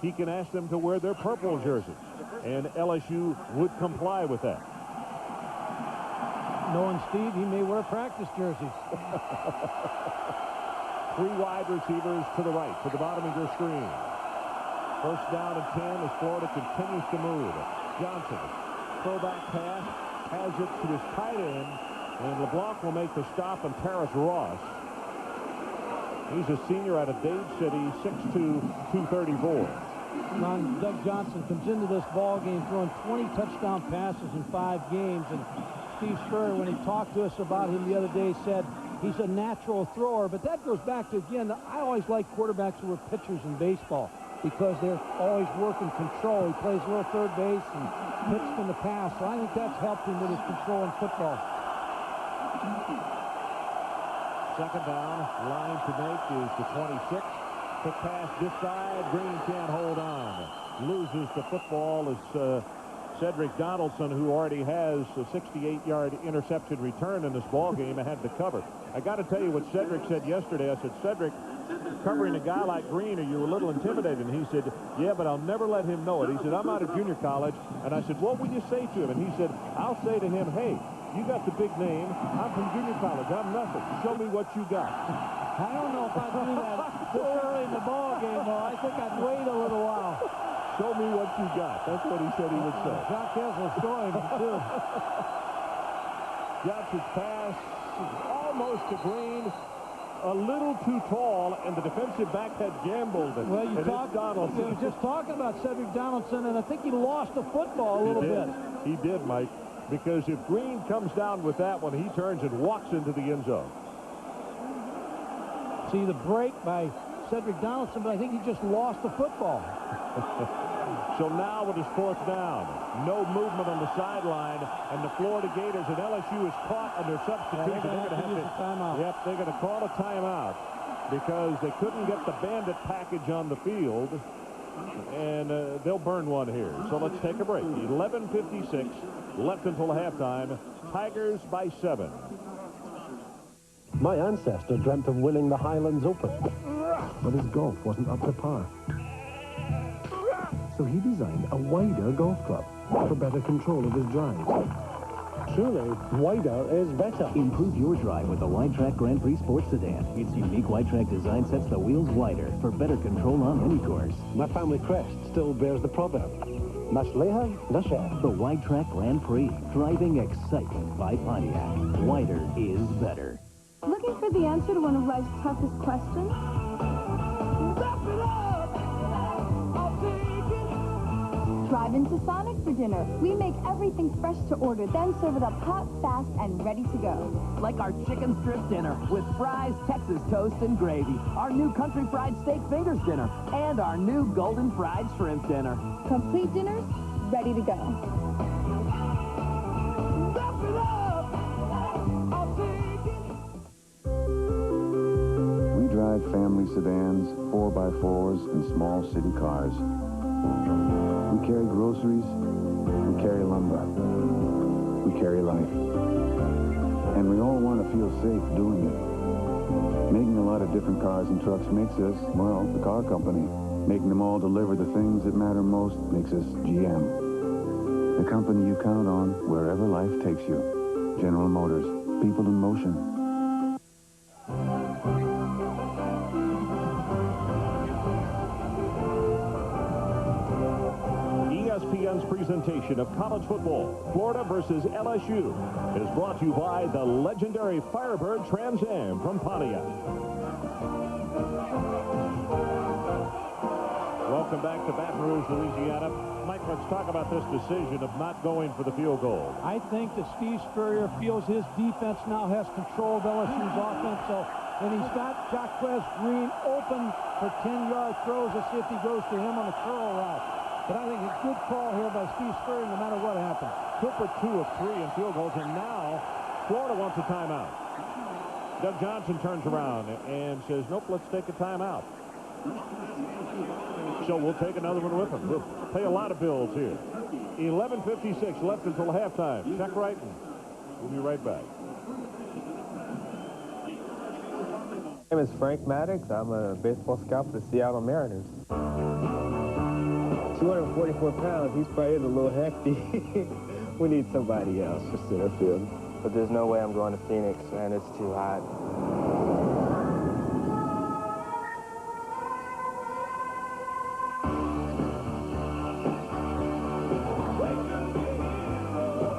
he can ask them to wear their purple jerseys. And LSU would comply with that. Knowing Steve, he may wear practice jerseys. 3 wide receivers to the right, to the bottom of your screen. First down and 10 as Florida continues to move. Johnson, throwback pass, has it to his tight end. And LeBlanc will make the stop, and Paris Ross. He's a senior out of Dade City, 6'2", 234. Ron, Doug Johnson comes into this ball game throwing 20 touchdown passes in 5 games. And Steve Spurrier, when he talked to us about him the other day, said he's a natural thrower. But that goes back to, again, I always like quarterbacks who are pitchers in baseball because they're always working control. He plays a little third base and pitched in the pass. So I think that's helped him with his control in football. Second down, line to make is the 26. Quick pass this side. Green can't hold on. Loses the football as Cedric Donaldson, who already has a 68-yard interception return in this ball game, had to cover. I got to tell you what Cedric said yesterday. I said, Cedric, covering a guy like Green, are you a little intimidated? And he said, yeah, but I'll never let him know it. He said, I'm out of junior college. And I said, what will you say to him? And he said, I'll say to him, hey, you got the big name. I'm from junior college. I'm nothing. Show me what you got. I don't know if I'd do that so early in the ball game, though. I think I'd wait a little while. Show me what you got. That's what he said he would say. Jacques will showing him, too. Johnson's pass almost to Green. A little too tall, and the defensive back had gambled. Well, you were just talking about Cedric Donaldson, and I think he lost the football a little bit. He did, Mike, because if Green comes down with that one, he turns and walks into the end zone. See the break by Cedric Donaldson, but I think he just lost the football. So now it is fourth down. No movement on the sideline, and the Florida Gators and LSU is caught under substitution. They're going to have to timeout. Yep, they're going to call a timeout because they couldn't get the bandit package on the field, and they'll burn one here. So let's take a break. 11:56 left until halftime. Tigers by 7. My ancestor dreamt of winning the Highlands Open, but his golf wasn't up to par. So he designed a wider golf club for better control of his drive. Truly, wider is better. Improve your drive with the Wide Track Grand Prix Sports Sedan. Its unique Wide Track design sets the wheels wider for better control on any course. My family crest still bears the proverb. Nashleha, Nasher. The Wide Track Grand Prix. Driving excitement by Pontiac. Wider is better. Looking for the answer to one of life's toughest questions? Drive into Sonic for dinner. We make everything fresh to order, then serve it up hot, fast, and ready to go. Like our chicken strip dinner with fries, Texas toast, and gravy. Our new country fried steak fingers dinner. And our new golden fried shrimp dinner. Complete dinners, ready to go. We drive family sedans, 4x4s, and small city cars. We carry groceries, we carry lumber, we carry life. And we all want to feel safe doing it. Making a lot of different cars and trucks makes us, well, the car company. Making them all deliver the things that matter most makes us GM. The company you count on wherever life takes you. General Motors, people in motion. ESPN's presentation of college football, Florida versus LSU, is brought to you by the legendary Firebird Trans Am from Pontiac. Welcome back to Baton Rouge, Louisiana. Mike, let's talk about this decision of not going for the field goal. I think that Steve Spurrier feels his defense now has control of LSU's offense, and he's got Jacquez Green open for 10-yard throws. Let's see if he goes to him on the curl route. But I think a good call here by Steve Spurrier no matter what happens. Cooper 2 of 3 in field goals, and now Florida wants a timeout. Doug Johnson turns around and says, nope, let's take a timeout. So we'll take another one with him. We'll pay a lot of bills here. 11:56 left until halftime. Check Wrighton. We'll be right back. My name is Frank Maddox. I'm a baseball scout for the Seattle Mariners. 244 pounds, he's probably a little hefty. We need somebody else for center field. But there's no way I'm going to Phoenix, man. It's too hot.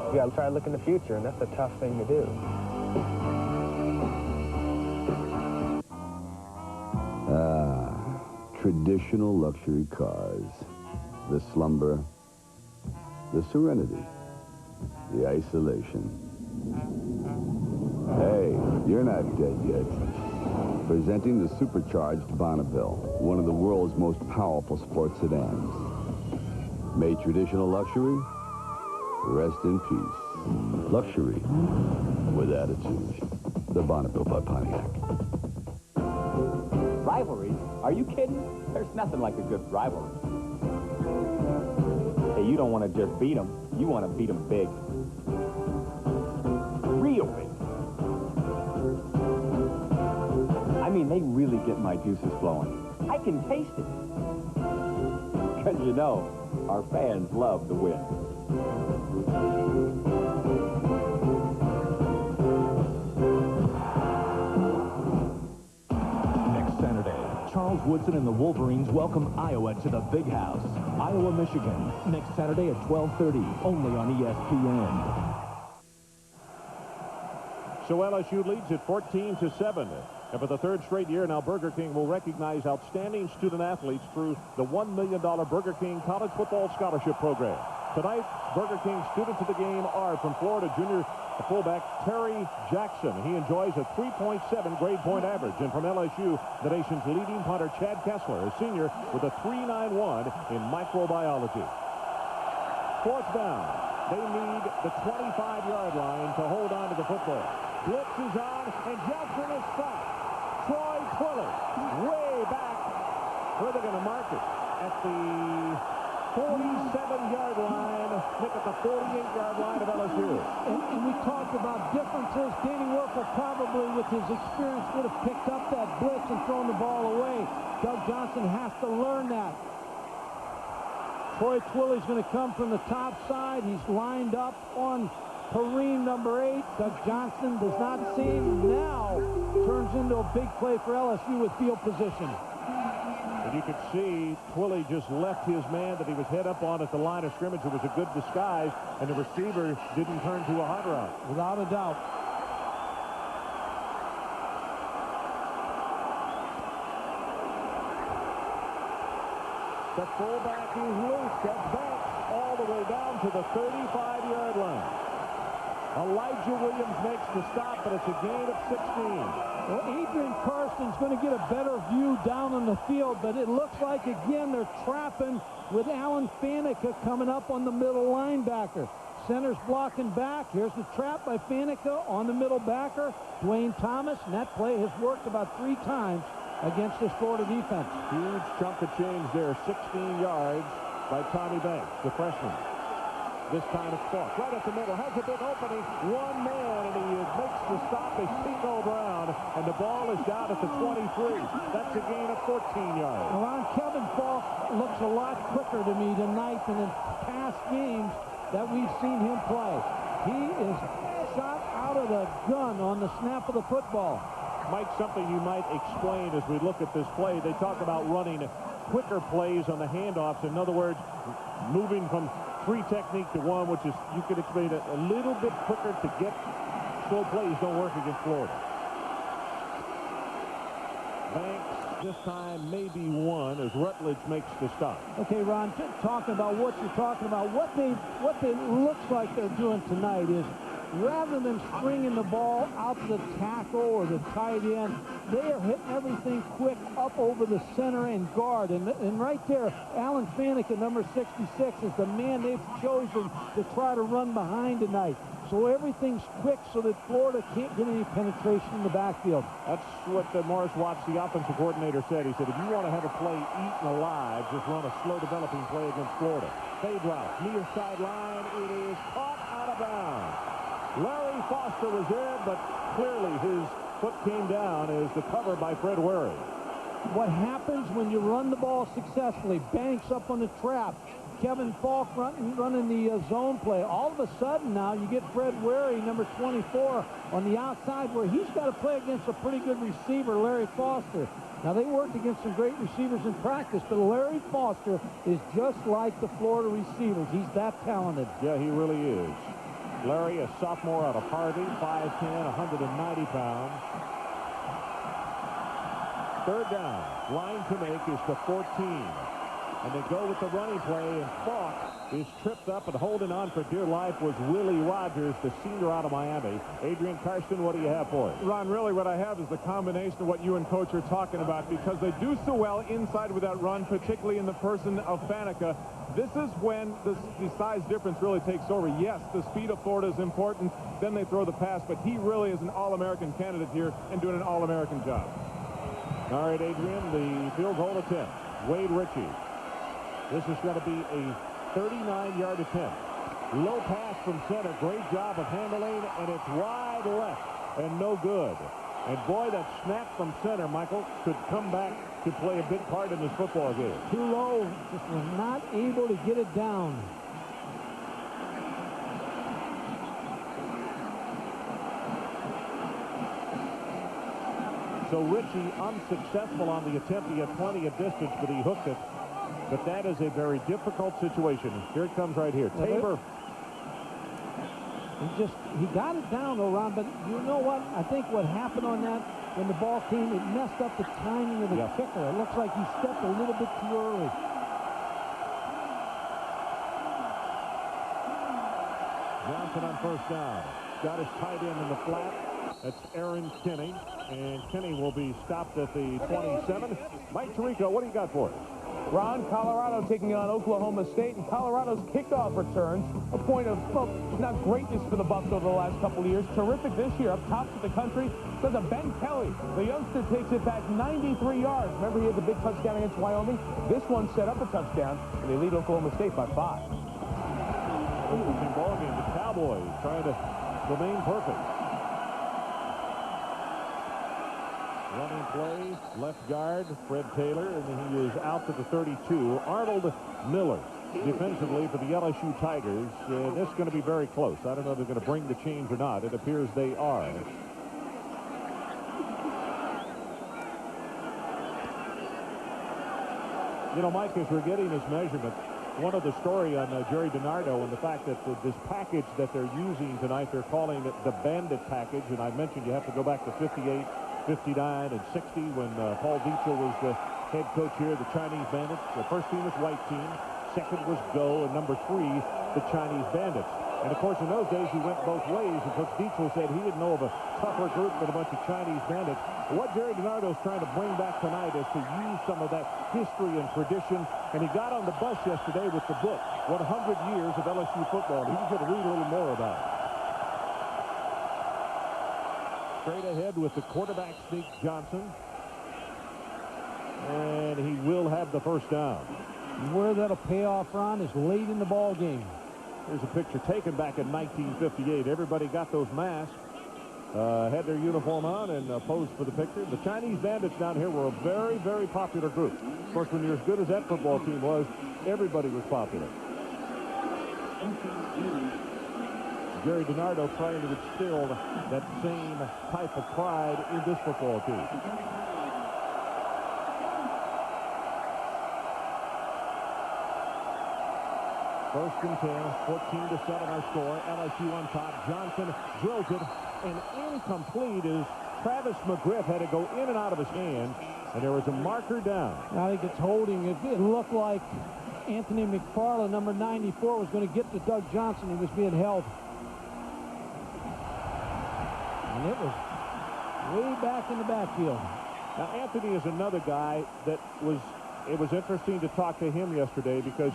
You got to try to look in the future, and that's a tough thing to do. Traditional luxury cars. The slumber, the serenity, the isolation. Hey, you're not dead yet. Presenting the supercharged Bonneville, one of the world's most powerful sports sedans. Made traditional luxury, rest in peace. Luxury with attitude. The Bonneville by Pontiac. Rivalry? Are you kidding? There's nothing like a good rivalry. Hey, you don't want to just beat them. You want to beat them big. Real big. I mean, they really get my juices flowing. I can taste it. Because, you know, our fans love the win. Next Saturday, Charles Woodson and the Wolverines welcome Iowa to the Big House. Iowa, Michigan, next Saturday at 12:30, only on ESPN. So LSU leads at 14-7. And for the third straight year now, Burger King will recognize outstanding student athletes through the $1 million Burger King College Football Scholarship Program. Tonight, Burger King students of the game are from Florida junior fullback Terry Jackson. He enjoys a 3.7 grade point average. And from LSU, the nation's leading punter Chad Kessler, a senior, with a 3.91 in microbiology. Fourth down. They need the 25-yard line to hold on to the football. Blitz is on, and Jackson is stopped. Troy Twilley, way back. Where are they going to mark it? At the 47-yard line. Nick, at the 48-yard line of LSU. And we talked about differences. Danny Werfel probably, with his experience, would have picked up that blitz and thrown the ball away. Doug Johnson has to learn that. Troy Twilley's going to come from the top side. He's lined up on Kareem, number 8. Doug Johnson does not see him. Now turns into a big play for LSU with field position. And you could see Twilley just left his man that he was head up on at the line of scrimmage. It was a good disguise, and the receiver didn't turn to a hot route. Without a doubt. The fullback is loose. That backs all the way down to the 35-yard line. Elijah Williams makes the stop, but it's a gain of 16. Well, Adrian Carson's going to get a better view down on the field, but it looks like, again, they're trapping with Alan Faneca coming up on the middle linebacker. Center's blocking back. Here's the trap by Faneca on the middle backer. Dwayne Thomas, and that play has worked about 3 times against this Florida defense. Huge chunk of change there, 16 yards by Tommy Banks, the freshman. This time it's Falk, right up the middle, has a big opening, one man, and he makes the stop as Pico Brown, and the ball is down at the 23. That's a gain of 14 yards. Well, Kevin Falk looks a lot quicker to me tonight than in past games that we've seen him play. He is shot out of the gun on the snap of the football. Mike, something you might explain as we look at this play. They talk about running quicker plays on the handoffs. In other words, moving from 3 technique to 1, which is, you could explain it a little bit quicker to get slow plays don't work against Florida. Banks this time maybe 1 as Rutledge makes the stop. Okay, Ron, talking about what you're talking about, what they looks like they're doing tonight is, rather than stringing the ball out to the tackle or the tight end, they are hitting everything quick up over the center and guard. And right there, Alan Faneca, number 66, is the man they've chosen to try to run behind tonight. So everything's quick so that Florida can't get any penetration in the backfield. That's what Morris Watts, the offensive coordinator, said. He said, if you want to have a play eaten alive, just run a slow developing play against Florida. Fade route, near sideline, it is caught out of bounds. Larry Foster was there, but clearly his foot came down as the cover by Fred Wary. What happens when you run the ball successfully? Banks up on the trap. Kevin Falk running the zone play. All of a sudden now you get Fred Wary, number 24, on the outside where he's got to play against a pretty good receiver, Larry Foster. Now, they worked against some great receivers in practice, but Larry Foster is just like the Florida receivers. He's that talented. Yeah, he really is. Larry, a sophomore out of Harvey, 5'10", 190 pounds. Third down. Line to make is the 14. And they go with the running play, and Falk is tripped up, and holding on for dear life was Willie Rogers, the senior out of Miami. Adrian Karsten, what do you have for it? Ron, really what I have is the combination of what you and Coach are talking about, because they do so well inside with that run, particularly in the person of Faneca. This is when the size difference really takes over. Yes, the speed of Florida is important. Then they throw the pass, but he really is an All-American candidate here and doing an All-American job. All right, Adrian, the field goal attempt. Wade Ritchie. This is going to be a 39-yard attempt. Low pass from center. Great job of handling, and it's wide left and no good. And boy, that snap from center, Michael, could come back to play a big part in this football game. Too low, just was not able to get it down. So Ritchie unsuccessful on the attempt. He had plenty of distance, but he hooked it. But that is a very difficult situation. Here it comes right here. Tabor. He got it down, though, Ron, but you know what? I think what happened on that, when the ball came, it messed up the timing of the kicker. It looks like he stepped a little bit too early. Johnson on first down. Got his tight end in the flat. That's Aaron Kinney. And Kinney will be stopped at the 27. Mike Tirico, what do you got for us? Ron, Colorado taking on Oklahoma State, and Colorado's kickoff returns a point of, well, not greatness for the Bucs over the last couple of years. Terrific this year, up top of the country because of Ben Kelly. The youngster takes it back 93 yards. Remember, he had the big touchdown against Wyoming? This one set up a touchdown, and they lead Oklahoma State by 5. Interesting ball game. The Cowboys trying to remain perfect. Running play, left guard, Fred Taylor, and he is out to the 32. Arnold Miller, defensively for the LSU Tigers. This is going to be very close. I don't know if they're going to bring the change or not. It appears they are. You know, Mike, as we're getting this measurement, one of the story on Jerry DiNardo and the fact that this package that they're using tonight, they're calling it the Bandit package, and I mentioned you have to go back to 58, 59, and 60 when Paul Dietzel was the head coach here, the Chinese Bandits. The first team was white team, second was Go, and number 3, the Chinese Bandits. And, of course, in those days, he went both ways, and Coach Dietzel said he didn't know of a tougher group than a bunch of Chinese bandits. What Jerry DiNardo is trying to bring back tonight is to use some of that history and tradition, and he got on the bus yesterday with the book, 100 Years of LSU Football, and he was going to read a little more about it. Straight ahead with the quarterback sneak Johnson. And he will have the first down. Where that'll pay off, Ron, is late in the ball game. Here's a picture taken back in 1958. Everybody got those masks, had their uniform on, and posed for the picture. The Chinese Bandits down here were a very, very popular group. Of course, when you're as good as that football team was, everybody was popular. Jerry DiNardo trying to instill that same type of pride in this football team. First and 10, 14-7 our score. LSU on top. Johnson drills it, and incomplete as Travis McGriff had to go in and out of his hand, and there was a marker down. I think it's holding. It looked like Anthony McFarland, number 94, was going to get to Doug Johnson. He was being held. And it was way back in the backfield. Now, Anthony is another guy that it was interesting to talk to him yesterday because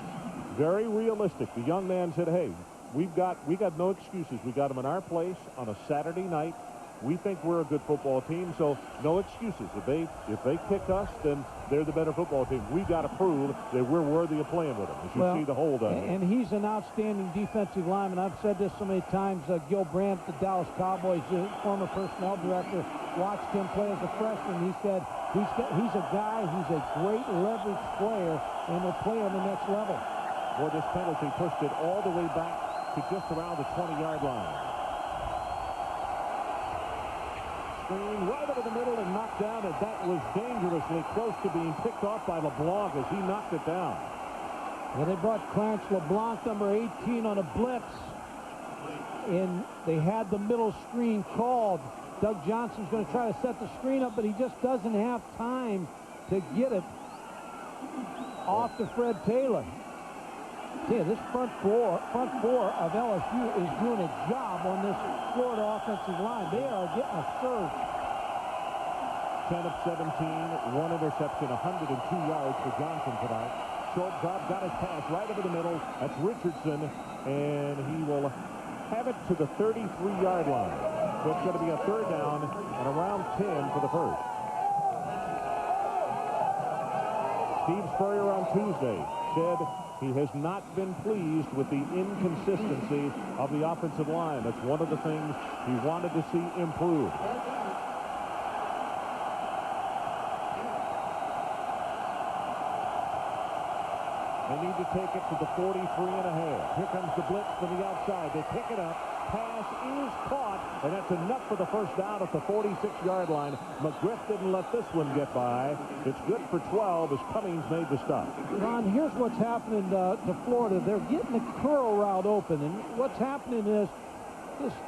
very realistic. The young man said, hey, we got no excuses. We got them in our place on a Saturday night. We think we're a good football team, so no excuses. If they kick us, then they're the better football team. We got to prove that we're worthy of playing with them. As you see the hold on it. And he's an outstanding defensive lineman. I've said this so many times. Gil Brandt, the Dallas Cowboys, former personnel director, watched him play as a freshman. He said he's a guy, he's a great leverage player, and will play on the next level. Well, this penalty pushed it all the way back to just around the 20-yard line. Screen right over the middle and knocked down, and that was dangerously close to being picked off by LeBlanc as he knocked it down. Well, they brought Clarence LeBlanc, number 18, on a blitz, and they had the middle screen called. Doug Johnson's going to try to set the screen up, but he just doesn't have time to get it off to Fred Taylor. Yeah, this front four of LSU is doing a job on this Florida offensive line. They are getting a surge. 10 of 17, one interception, 102 yards for Johnson tonight. Short drop, got his pass right over the middle. That's Richardson, and he will have it to the 33-yard line. So it's going to be a third down and around 10 for the first. Steve Spurrier on Tuesday said he has not been pleased with the inconsistency of the offensive line. That's one of the things he wanted to see improved. They need to take it to the 43.5. Here comes the blitz from the outside. They pick it up. Pass is caught, and that's enough for the first down at the 46-yard line. McGriff didn't let this one get by. It's good for 12 as Cummings made the stop. Ron, here's what's happening to Florida. They're getting the curl route open, and what's happening is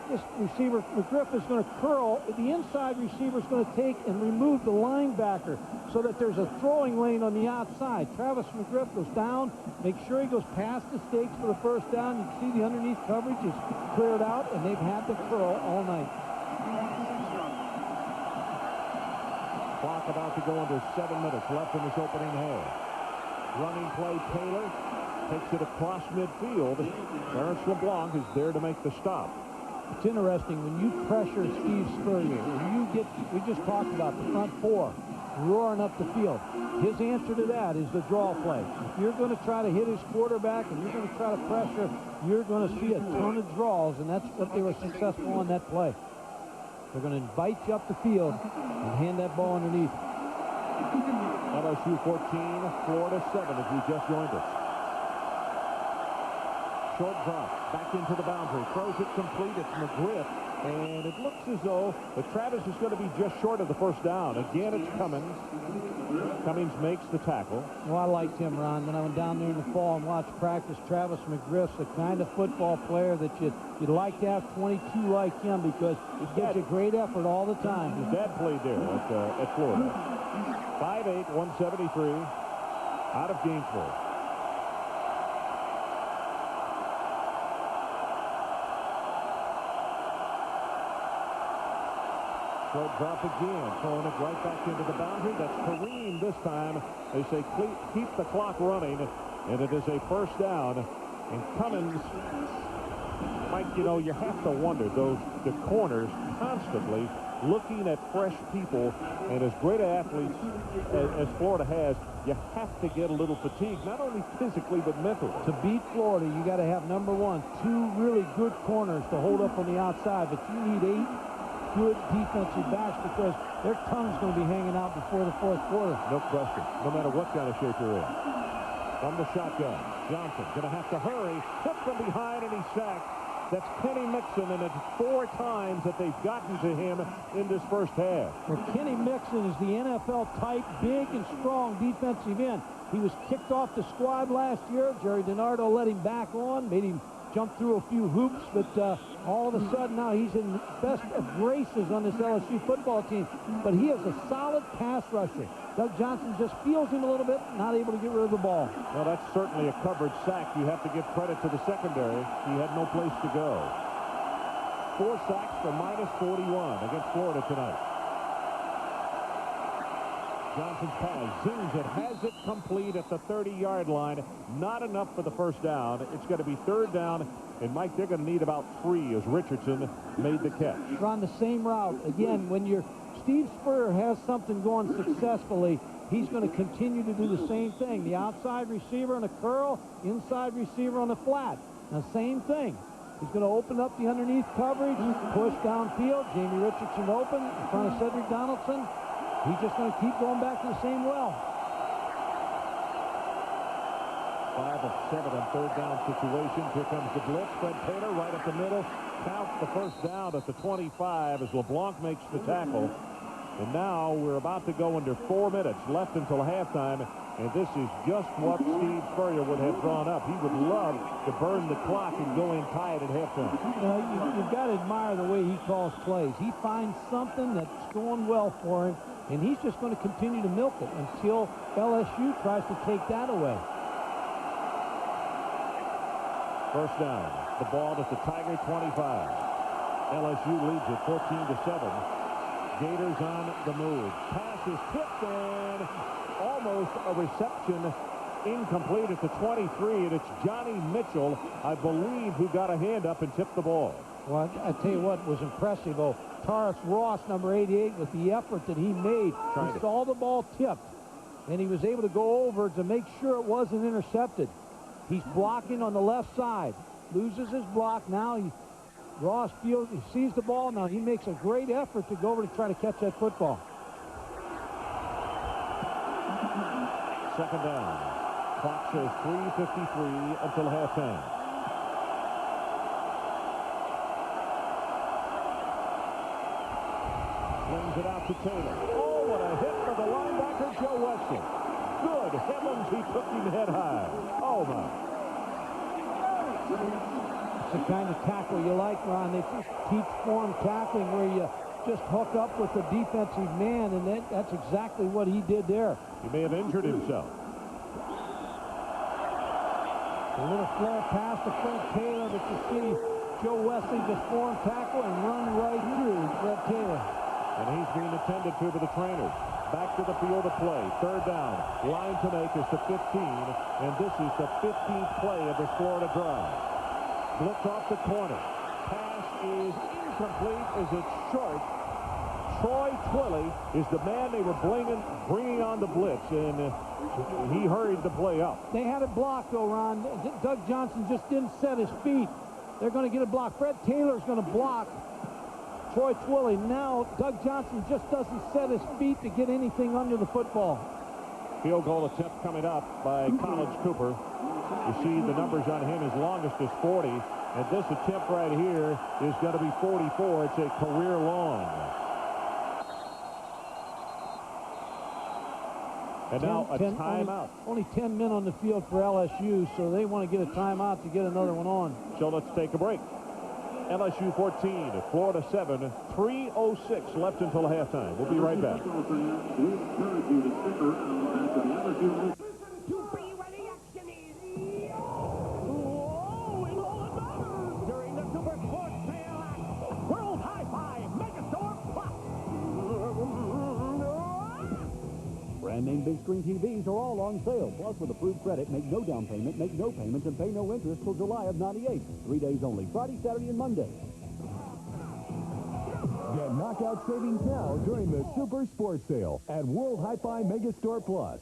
this receiver, McGriff, is going to curl. The inside receiver is going to take and remove the linebacker so that there's a throwing lane on the outside. Travis McGriff goes down, makes sure he goes past the stakes for the first down. You can see the underneath coverage is cleared out, and they've had the curl all night. Clock about to go under 7 minutes left in this opening half. Running play, Taylor takes it across midfield. Terrence LeBlanc is there to make the stop. It's interesting when you pressure Steve Spurrier, we just talked about the front four roaring up the field. His answer to that is the draw play. If you're going to try to hit his quarterback and you're going to try to pressure, you're going to see a ton of draws, and that's what they were successful on that play. They're going to invite you up the field and hand that ball underneath. LSU 14, Florida 7 as you just joined us. Short drop, back into the boundary, throws it complete. It's McGriff, and it looks as though the Travis is going to be just short of the first down. Again, it's Cummings. Cummings makes the tackle. Well, I liked him, Ron. When I went down there in the fall and watched practice, Travis McGriff's the kind of football player that you'd like to have 22 like him because he gives you great effort all the time. His dad played there at Florida. 5'8", 173, out of Gainesville. Short drop again, throwing it right back into the boundary. That's Kareem this time. They say keep the clock running, and it is a first down. And Cummings, Mike, you have to wonder, the corners constantly looking at fresh people, and as great athletes as Florida has, you have to get a little fatigued, not only physically but mentally. To beat Florida, you got to have, number one, 2 really good corners to hold up on the outside, but you need 8 good defensive backs because their tongue's going to be hanging out before the fourth quarter. No question, no matter what kind of shape you're in. From the shotgun, Johnson going to have to hurry, hit from behind, and he's sacked. That's Kenny Mixon, and it's 4 times that they've gotten to him in this first half. Well, Kenny Mixon is the NFL type, big and strong defensive end. He was kicked off the squad last year. Jerry DiNardo let him back on, made him jump through a few hoops, but all of a sudden now he's in the best of graces on this LSU football team. But he is a solid pass rusher. Doug Johnson just feels him a little bit, not able to get rid of the ball. Well, that's certainly a coverage sack. You have to give credit to the secondary. He had no place to go. 4 sacks for -41 against Florida tonight. Johnson's pass, zooms it, has it complete at the 30-yard line. Not enough for the first down. It's going to be 3rd down, and Mike, they're going to need about 3 as Richardson made the catch. Run the same route. Again, when Steve Spurrier has something going successfully, he's going to continue to do the same thing. The outside receiver on a curl, inside receiver on a flat. Now, same thing. He's going to open up the underneath coverage, push downfield. Jamie Richardson open in front of Cedric Donaldson. He's just going to keep going back to the same well. 5 of 7 on 3rd down situations. Here comes the blitz. Fred Taylor right up the middle. Counts the first down at the 25 as LeBlanc makes the tackle. And now we're about to go under 4 minutes left until halftime. And this is just what Steve Spurrier would have drawn up. He would love to burn the clock and go in tied at halftime. You've got to admire the way he calls plays. He finds something that's going well for him, and he's just going to continue to milk it until LSU tries to take that away. First down. The ball at the Tiger 25. LSU leads it 14-7. Gators on the move. Pass is tipped and almost a reception incomplete at the 23, and it's Johnny Mitchell, I believe, who got a hand up and tipped the ball. Well, I tell you what was impressive, though. Taurus Ross, number 88, with the effort that he made. He saw the ball tipped, and he was able to go over to make sure it wasn't intercepted. He's blocking on the left side. Loses his block. Now Ross feels, he sees the ball. Now he makes a great effort to go over to try to catch that football. 2nd down. Clock says 3:53 until halftime. Swings it out to Taylor. Oh, what a hit for the linebacker, Joe Weston. Good heavens, he took him head high. Oh, my. It's the kind of tackle you like, Ron. They just teach form tackling where you just hook up with the defensive man, and that's exactly what he did there. He may have injured himself. A little flare pass to Fred Taylor, but you see Joe Wesley just form tackle and run right through Fred Taylor. And he's being attended to by the trainers. Back to the field of play. Third down. Line to make is to 15. And this is the 15th play of this Florida drive. Blitz off the corner. Pass is incomplete as it's short. Troy Twilley is the man they were bringing on the blitz, and he hurried the play up. They had it blocked, though, Ron. Doug Johnson just didn't set his feet. They're going to get it blocked. Fred Taylor's going to block Troy Twilley. Now, Doug Johnson just doesn't set his feet to get anything under the football. Field goal attempt coming up by Collins Cooper. You see the numbers on him, his longest is 40. And this attempt right here is going to be 44. It's a career long. And now a timeout. Only 10 men on the field for LSU, so they want to get a timeout to get another one on. So let's take a break. LSU 14, Florida 7, 3:06 left until halftime. We'll be right back. During the Super Sports Sale at World Hi-Fi Megastore Plus. Brand name big screen TVs are all on sale. Plus, with approved credit, make no down payment, make no payments, and pay no interest till July of '98. 3 days only. Friday, Saturday, and Monday. Get knockout savings now during the Super Sports Sale at World Hi-Fi Megastore Plus.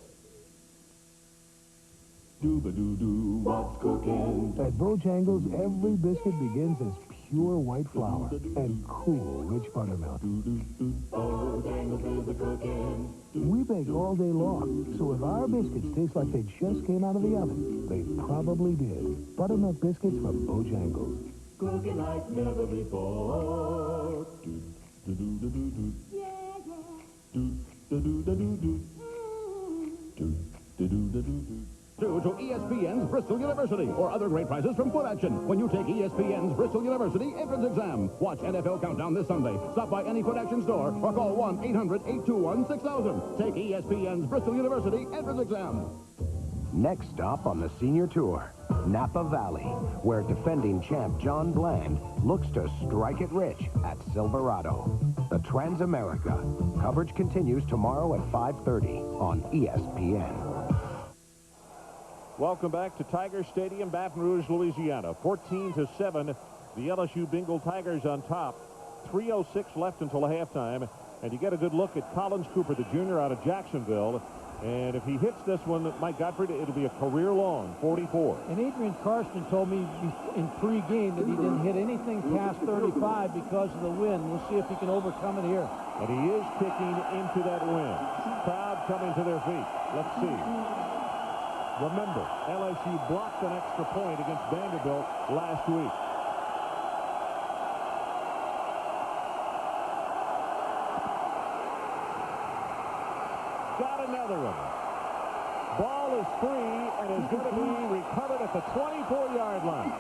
Doo-ba-doo-doo, what's cooking? At Bojangles, every biscuit begins as pure white flour and cool, rich buttermilk. Bojangles is the cooking. We bake all day long, so if our biscuits taste like they just came out of the oven, they probably did. Buttermilk biscuits from Bojangles. Cooking like never before. Do-do-do-do-do. Do-do-do-do-do. Do-do-do-do-do. Due to ESPN's Bristol University or other great prizes from Foot Action when you take ESPN's Bristol University entrance exam. Watch NFL Countdown this Sunday. Stop by any Foot Action store or call 1-800-821-6000. Take ESPN's Bristol University entrance exam. Next stop on the senior tour, Napa Valley, where defending champ John Bland looks to strike it rich at Silverado. The Transamerica. Coverage continues tomorrow at 5:30 on ESPN. Welcome back to Tiger Stadium, Baton Rouge, Louisiana. 14-7, the LSU Bengal Tigers on top. 3:06 left until halftime. And you get a good look at Collins Cooper, the junior out of Jacksonville. And if he hits this one, Mike Gottfried, it'll be a career-long 44. And Adrian Karsten told me in pre-game that he didn't hit anything past 35 because of the wind. We'll see if he can overcome it here. And he is kicking into that wind. Crowd coming to their feet. Let's see. Remember, LSU blocked an extra point against Vanderbilt last week. Got another one. Ball is free and is going to be recovered at the 24-yard line.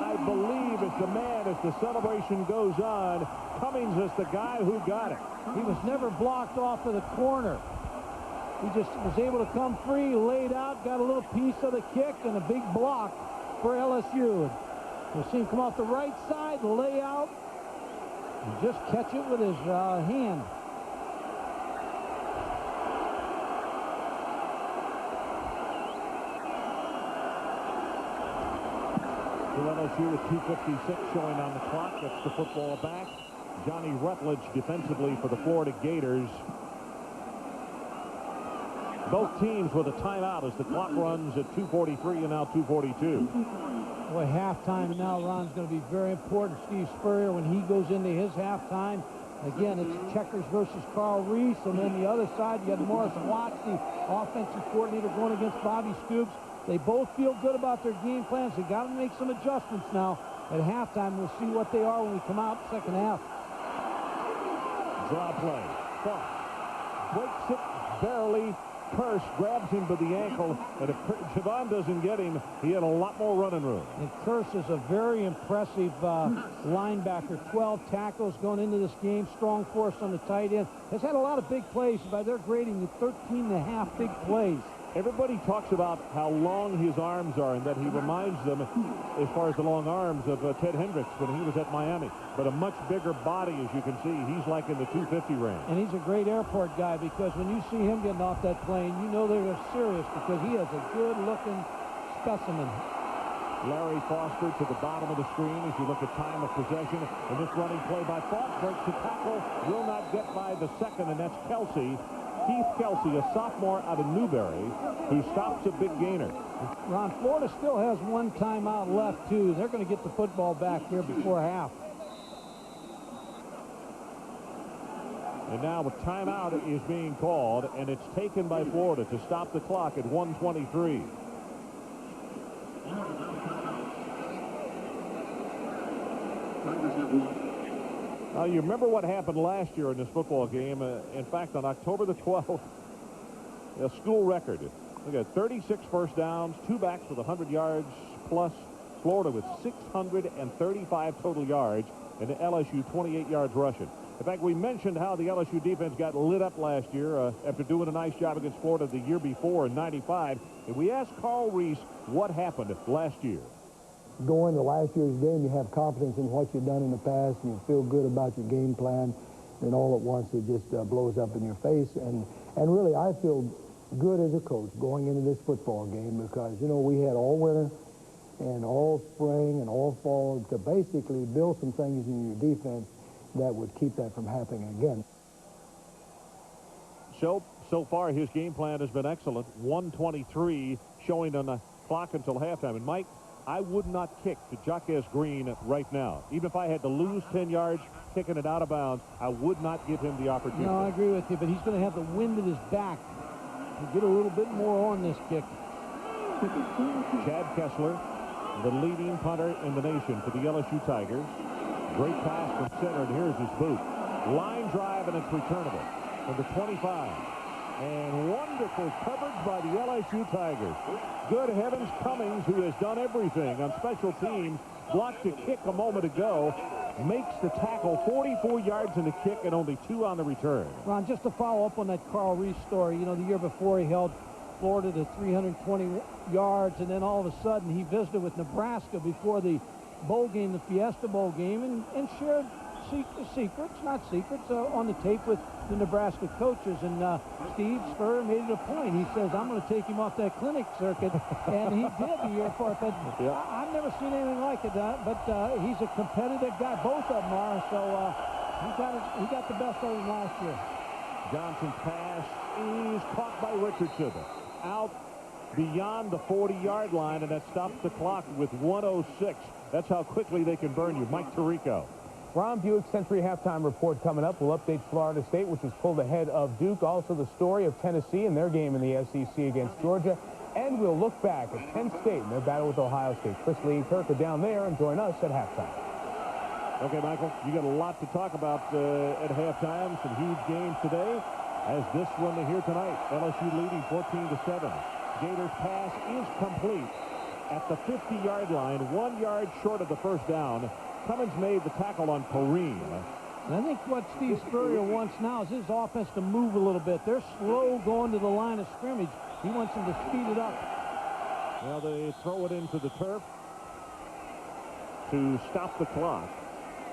I believe is the man as the celebration goes on. Cummings is the guy who got it. He was never blocked off of the corner. He just was able to come free, laid out, got a little piece of the kick, and a big block for LSU. We'll see him come off the right side, lay out, and just catch it with his hand. LSU with 2:56 showing on the clock. Gets the football back. Johnny Rutledge defensively for the Florida Gators. Both teams with a timeout as the clock runs at 2:43 and now 2:42. Boy, halftime now, Ron's going to be very important. Steve Spurrier, when he goes into his halftime, again, it's Checkers versus Carl Reese, and then the other side, you got Morris Watts, the offensive coordinator, going against Bobby Stoops. They both feel good about their game plans. They got to make some adjustments now. At halftime, we'll see what they are when we come out second half. Draw play. Clark breaks it barely. Curse grabs him by the ankle, and if Javon doesn't get him, he had a lot more running room. And Curse is a very impressive linebacker. 12 tackles going into this game. Strong force on the tight end. Has had a lot of big plays. By their grading, 13.5 big plays. Everybody talks about how long his arms are and that he reminds them, as far as the long arms, of Ted Hendricks when he was at Miami. But a much bigger body, as you can see. He's like in the 250 range. And he's a great airport guy, because when you see him getting off that plane, you know they're serious, because he has a good-looking specimen. Larry Foster to the bottom of the screen as you look at time of possession. And this running play by Fox breaks the tackle, will not get by the second, and that's Kelsey. Keith Kelsey, a sophomore out of Newberry, who stops a big gainer. Ron, Florida still has one timeout left, too. They're going to get the football back here before half. And now a timeout is being called, and it's taken by Florida to stop the clock at 1:23. You remember what happened last year in this football game. In fact, on October the 12th, a school record. We got 36 first downs, 2 backs with 100 yards, plus Florida with 635 total yards, and the LSU 28 yards rushing. In fact, we mentioned how the LSU defense got lit up last year after doing a nice job against Florida the year before in '95. And we asked Carl Reese what happened last year. Going to last year's game, you have confidence in what you've done in the past, and you feel good about your game plan, and all at once it just blows up in your face. And really, I feel good as a coach going into this football game, because, you know, we had all winter and all spring and all fall to basically build some things in your defense that would keep that from happening again. So far, his game plan has been excellent. 1:23 showing on the clock until halftime. And, Mike, I would not kick to Jaquez Green right now. Even if I had to lose 10 yards kicking it out of bounds, I would not give him the opportunity. No, I agree with you, but he's going to have the wind at his back to get a little bit more on this kick. Chad Kessler, the leading punter in the nation for the LSU Tigers. Great pass from center, and here's his boot. Line drive, and it's returnable from the 25. And wonderful coverage by the LSU Tigers. Good heavens, Cummings, who has done everything on special teams, blocked a kick a moment ago, makes the tackle, 44 yards in the kick and only 2 on the return. Ron, just to follow up on that Carl Reese story, you know, the year before he held Florida to 320 yards, and then all of a sudden he visited with Nebraska before the bowl game, the Fiesta Bowl game, and shared secrets, not secrets, on the tape with the Nebraska coaches. And Steve Spurrier made it a point. He says, I'm going to take him off that clinic circuit. And he did the year before. But I've never seen anything like it. But he's a competitive guy. Both of them are. So he got the best of him last year. Johnson's pass is caught by Richardson. Out beyond the 40-yard line, and that stops the clock with 1:06. That's how quickly they can burn you. Mike Tirico. Ron Buick's Century Halftime Report coming up. We'll update Florida State, which is pulled ahead of Duke. Also the story of Tennessee and their game in the SEC against Georgia. And we'll look back at Penn State and their battle with Ohio State. Chris Lee and Kirk are down there, and join us at halftime. Okay, Michael, you got a lot to talk about at halftime. Some huge games today, as this one here tonight. LSU leading 14-7. Gators pass is complete at the 50-yard line, 1 yard short of the first down. Cummins made the tackle on Kareem. And I think what Steve Spurrier wants now is his offense to move a little bit. They're slow going to the line of scrimmage. He wants them to speed it up. Well, they throw it into the turf to stop the clock,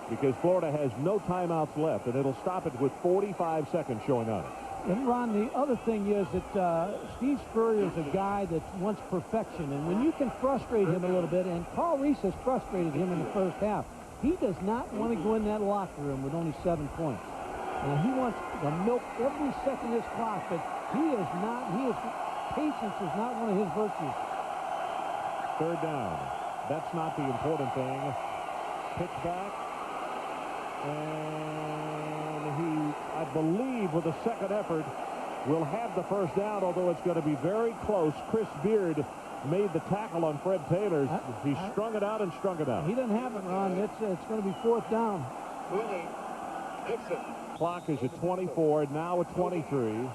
because Florida has no timeouts left, and it'll stop it with 45 seconds showing on it. And, Ron, the other thing is that Steve Spurrier is a guy that wants perfection. And when you can frustrate him a little bit, and Carl Reese has frustrated him in the first half, he does not want to go in that locker room with only 7 points. And he wants to milk every second of this clock, but patience is not one of his virtues. Third down. That's not the important thing. Pitch back. And he, I believe, with a second effort, will have the first down, although it's going to be very close. Chris Beard made the tackle on Fred Taylor. He strung it out and strung it out. He doesn't have it, Ron. It's going to be fourth down. Clock is at 24, now at 23.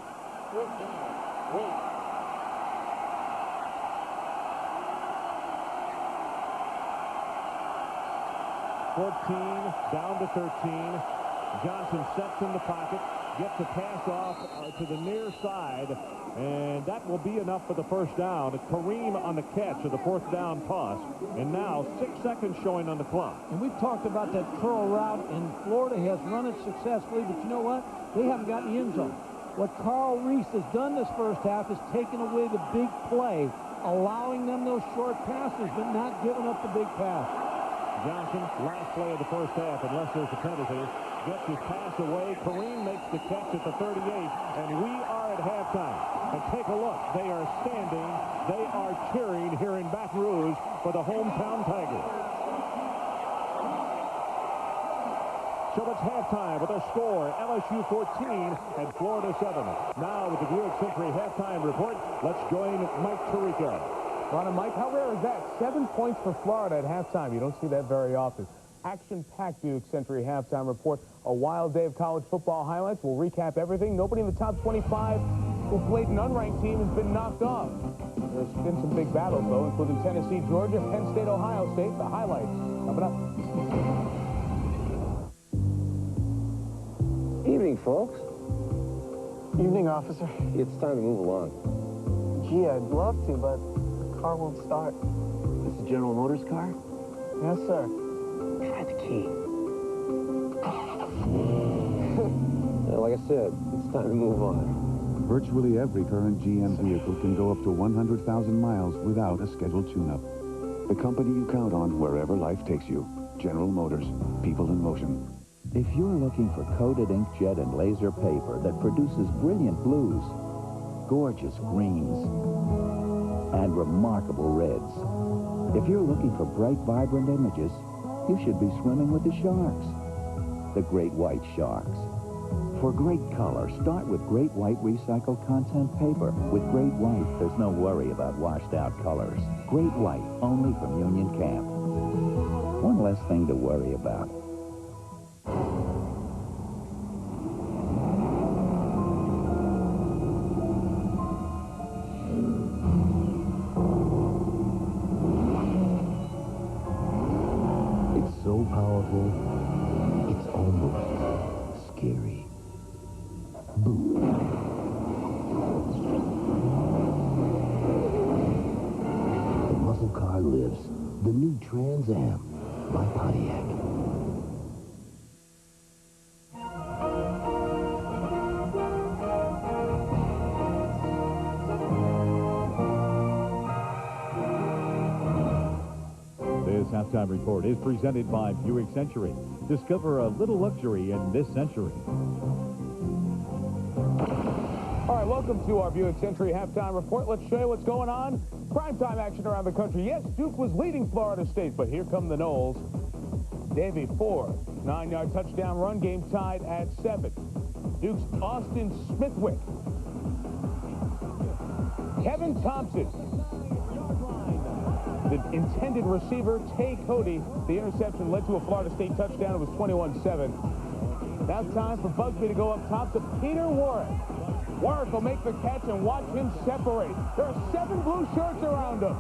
14 down to 13. Johnson sets in the pocket, gets a pass off to the near side, and that will be enough for the first down. Kareem on the catch of the fourth down toss, and now 6 seconds showing on the clock. And we've talked about that curl route, and Florida has run it successfully, but you know what? They haven't gotten the end zone. What Carl Reese has done this first half is taken away the big play, allowing them those short passes, but not giving up the big pass. Johnson, last play of the first half, unless there's a penalty, gets his pass away. Kareem makes the catch at the 38, and we are at halftime. And take a look. They are standing. They are cheering here in Baton Rouge for the hometown Tigers. So it's halftime with a score, LSU 14 and Florida 7. Now with the Buick Century halftime report, let's join Mike Tirico. Ron and Mike, how rare is that? 7 points for Florida at halftime. You don't see that very often. Action-packed Buick Century halftime report. A wild day of college football highlights. We'll recap everything. Nobody in the top 25 who played an unranked team has been knocked off. There's been some big battles, though, including Tennessee, Georgia, Penn State, Ohio State. The highlights coming up. Evening, folks. Evening, officer. It's time to move along. Gee, I'd love to, but the car won't start. This is General Motors' car? Yes, sir. Try the key. Like I said, it's time to move on. Virtually every current GM vehicle can go up to 100,000 miles without a scheduled tune-up. The company you count on wherever life takes you. General Motors. People in motion. If you're looking for coated inkjet and laser paper that produces brilliant blues, gorgeous greens, and remarkable reds, if you're looking for bright, vibrant images, you should be swimming with the sharks, the great white sharks. For great color, start with Great White recycled content paper. With Great White, there's no worry about washed out colors. Great White, only from Union Camp. One less thing to worry about. It's so powerful, it's almost scary. Boom. The muscle car lives. The new Trans Am by Pontiac. This halftime report is presented by Buick Century. Discover a little luxury in this century. All right, welcome to our Buick Century halftime report. Let's show you what's going on. Primetime action around the country. Yes, Duke was leading Florida State, but here come the Noles. Davey Ford, 9-yard touchdown run, game tied at 7. Duke's Austin Smithwick. Kevin Thompson. The intended receiver, Tay Cody. The interception led to a Florida State touchdown. It was 21-7. Now time for Busby to go up top to Peter Warwick. Warwick will make the catch and watch him separate. There are 7 blue shirts around him.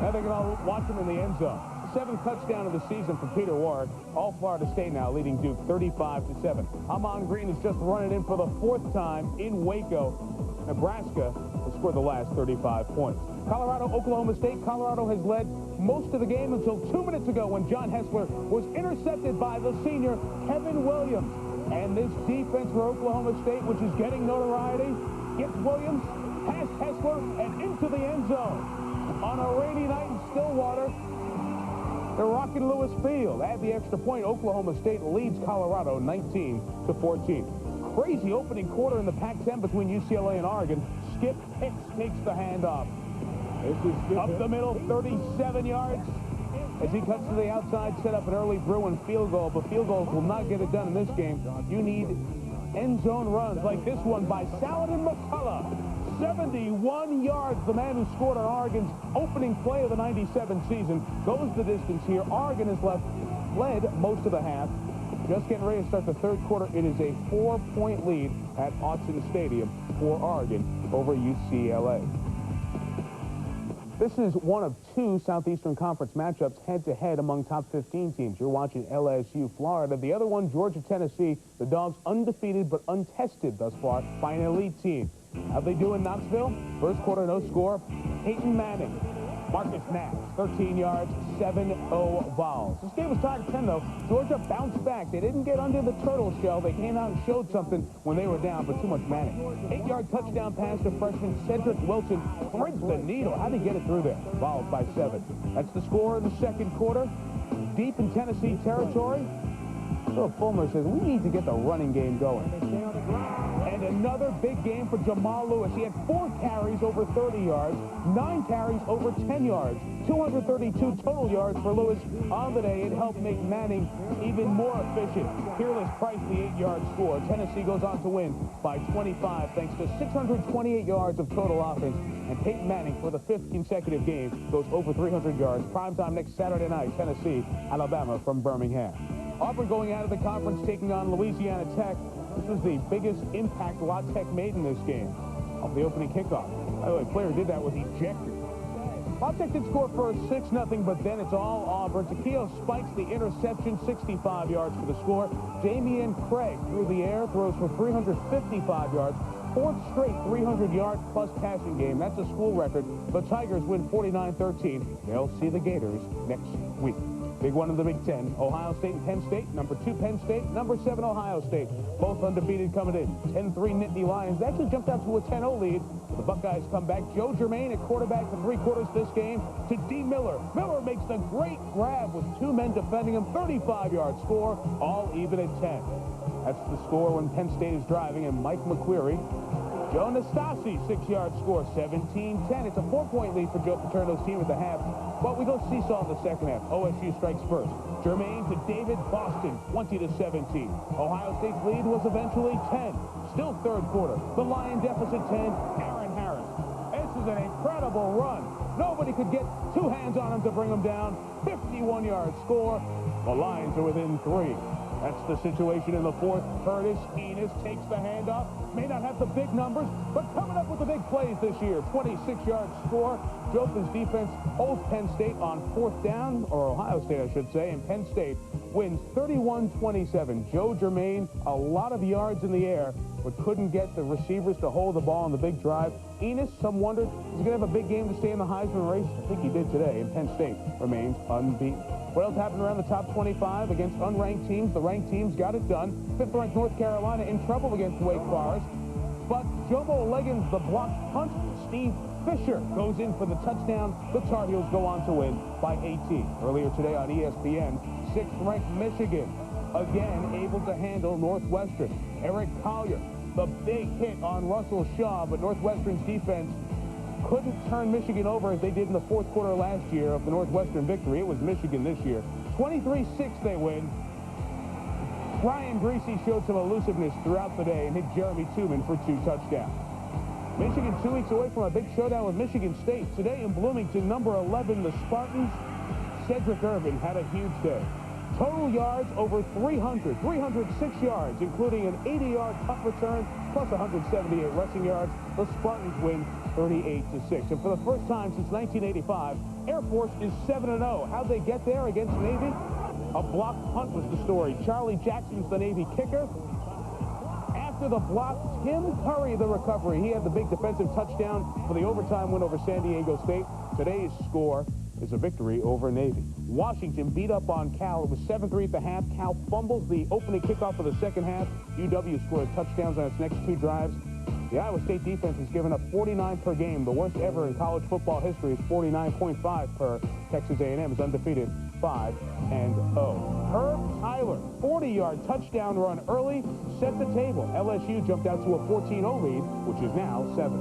Now they're going to watch him in the end zone. 7th touchdown of the season for Peter Warwick. All Florida State now leading Duke 35-7. Amon Green is just running in for the 4th time in Waco. Nebraska has scored the last 35 points. Colorado, Oklahoma State. Colorado has led most of the game until 2 minutes ago when John Hessler was intercepted by the senior Kevin Williams. And this defense for Oklahoma State, which is getting notoriety, gets Williams past Hessler and into the end zone. On a rainy night in Stillwater, They're rocking Lewis Field. Add the extra point. Oklahoma State leads Colorado 19-14. Crazy opening quarter in the Pac-10 between UCLA and Oregon. Skip Hicks takes the handoff. Up the middle, 37 yards. As he cuts to the outside, set up an early Bruin field goal, but field goals will not get it done in this game. You need end zone runs like this one by Saladin McCullough. 71 yards, the man who scored on Oregon's opening play of the 97 season, goes the distance here. Oregon has led most of the half. Just getting ready to start the third quarter. It is a 4-point lead at Autzen Stadium for Oregon over UCLA. This is one of two Southeastern Conference matchups head-to-head among top 15 teams. You're watching LSU, Florida. The other one, Georgia, Tennessee. The Dogs undefeated but untested thus far by an elite team. How'd they do in Knoxville? First quarter, no score. Peyton Manning. Marcus Nash, 13 yards, 7-0 Vols. This game was tied at 10, though. Georgia bounced back. They didn't get under the turtle shell. They came out and showed something when they were down, but too much Manning. 8-yard touchdown pass to freshman Cedric Wilson. Threads the needle. How'd he get it through there? Vols by 7. That's the score in the second quarter. Deep in Tennessee territory. Phil Fulmer says, we need to get the running game going. And another big game for Jamal Lewis. He had 4 carries over 30 yards, 9 carries over 10 yards, 232 total yards for Lewis on the day. It helped make Manning even more efficient. Peerless Price, the 8-yard score. Tennessee goes on to win by 25 thanks to 628 yards of total offense. And Peyton Manning, for the 5th consecutive game, goes over 300 yards. Primetime next Saturday night, Tennessee, Alabama from Birmingham. Auburn going out of the conference, taking on Louisiana Tech. This was the biggest impact La Tech made in this game off the opening kickoff. By the way, player did that with ejected. La Tech did score first 6-0, but then it's all Auburn. Takeo spikes the interception, 65 yards for the score. Damian Craig through the air, throws for 355 yards. 4th straight 300-yard plus passing game. That's a school record. The Tigers win 49-13. They'll see the Gators next week. Big one in the Big Ten. Ohio State and Penn State. Number 2, Penn State. Number 7, Ohio State. Both undefeated coming in. 10-3 Nittany Lions. They actually jumped out to a 10-0 lead. The Buckeyes come back. Joe Germain at quarterback for 3 quarters this game to D. Miller. Miller makes the great grab with 2 men defending him. 35-yard score. All even at 10. That's the score when Penn State is driving. And Mike McQuarrie. Joe Nastasi, 6-yard score, 17-10. It's a 4-point lead for Joe Paterno's team at the half. But we go seesaw in the second half. OSU strikes first. Germain to David Boston, 20-17. Ohio State's lead was eventually 10. Still third quarter. The Lion deficit 10. Aaron Harris. This is an incredible run. Nobody could get 2 hands on him to bring him down. 51-yard score. The Lions are within 3. That's the situation in the 4th. Curtis Enos takes the handoff. May not have the big numbers, but coming up with the big plays this year. 26-yard score. Jopa's defense holds Penn State on 4th down, or Ohio State, I should say, and Penn State wins 31-27. Joe Germain, a lot of yards in the air, but couldn't get the receivers to hold the ball on the big drive. Enos, some wondered, is he going to have a big game to stay in the Heisman race? I think he did today, and Penn State remains unbeaten. What else happened around the top 25 against unranked teams? The ranked teams got it done. 5th-ranked North Carolina in trouble against Wake Forest. But Jomo Leggins, the blocked punt. Steve Fisher goes in for the touchdown. The Tar Heels go on to win by 18. Earlier today on ESPN, 6th-ranked Michigan, again able to handle Northwestern. Eric Collier, the big hit on Russell Shaw, but Northwestern's defense couldn't turn Michigan over as they did in the 4th quarter last year of the Northwestern victory. It was Michigan this year. 23-6 they win. Ryan Greasy showed some elusiveness throughout the day and hit Jeremy Tooman for 2 touchdowns. Michigan 2 weeks away from a big showdown with Michigan State. Today in Bloomington, number 11, the Spartans. Cedric Irvin had a huge day. Total yards over 300, 306 yards, including an 80-yard punt return, plus 178 rushing yards. The Spartans win 38-6. And for the first time since 1985, Air Force is 7-0. How'd they get there against Navy? A blocked punt was the story. Charlie Jackson's the Navy kicker. After the block, Tim Curry, the recovery. He had the big defensive touchdown for the overtime win over San Diego State. Today's score is a victory over Navy. Washington beat up on Cal. It was 7-3 at the half. Cal fumbles the opening kickoff of the second half. UW scores touchdowns on its next 2 drives. The Iowa State defense has given up 49 per game. The worst ever in college football history is 49.5 per. Texas A&M is undefeated 5-0. Herb Tyler, 40-yard touchdown run early, set the table. LSU jumped out to a 14-0 lead, which is now 7.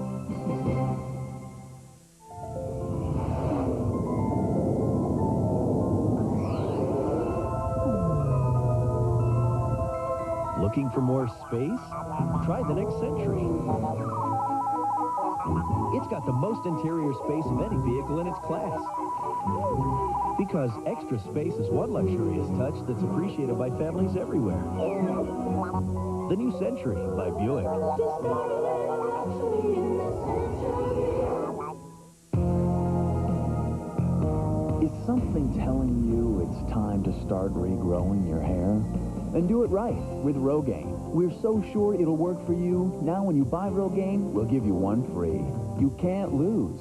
Looking for more space? Try the next Century. It's got the most interior space of any vehicle in its class. Because extra space is one luxurious touch that's appreciated by families everywhere. The new Century by Buick. Is something telling you it's time to start regrowing your hair? Then do it right with Rogaine. We're so sure it'll work for you. Now when you buy Rogaine, we'll give you one free. You can't lose.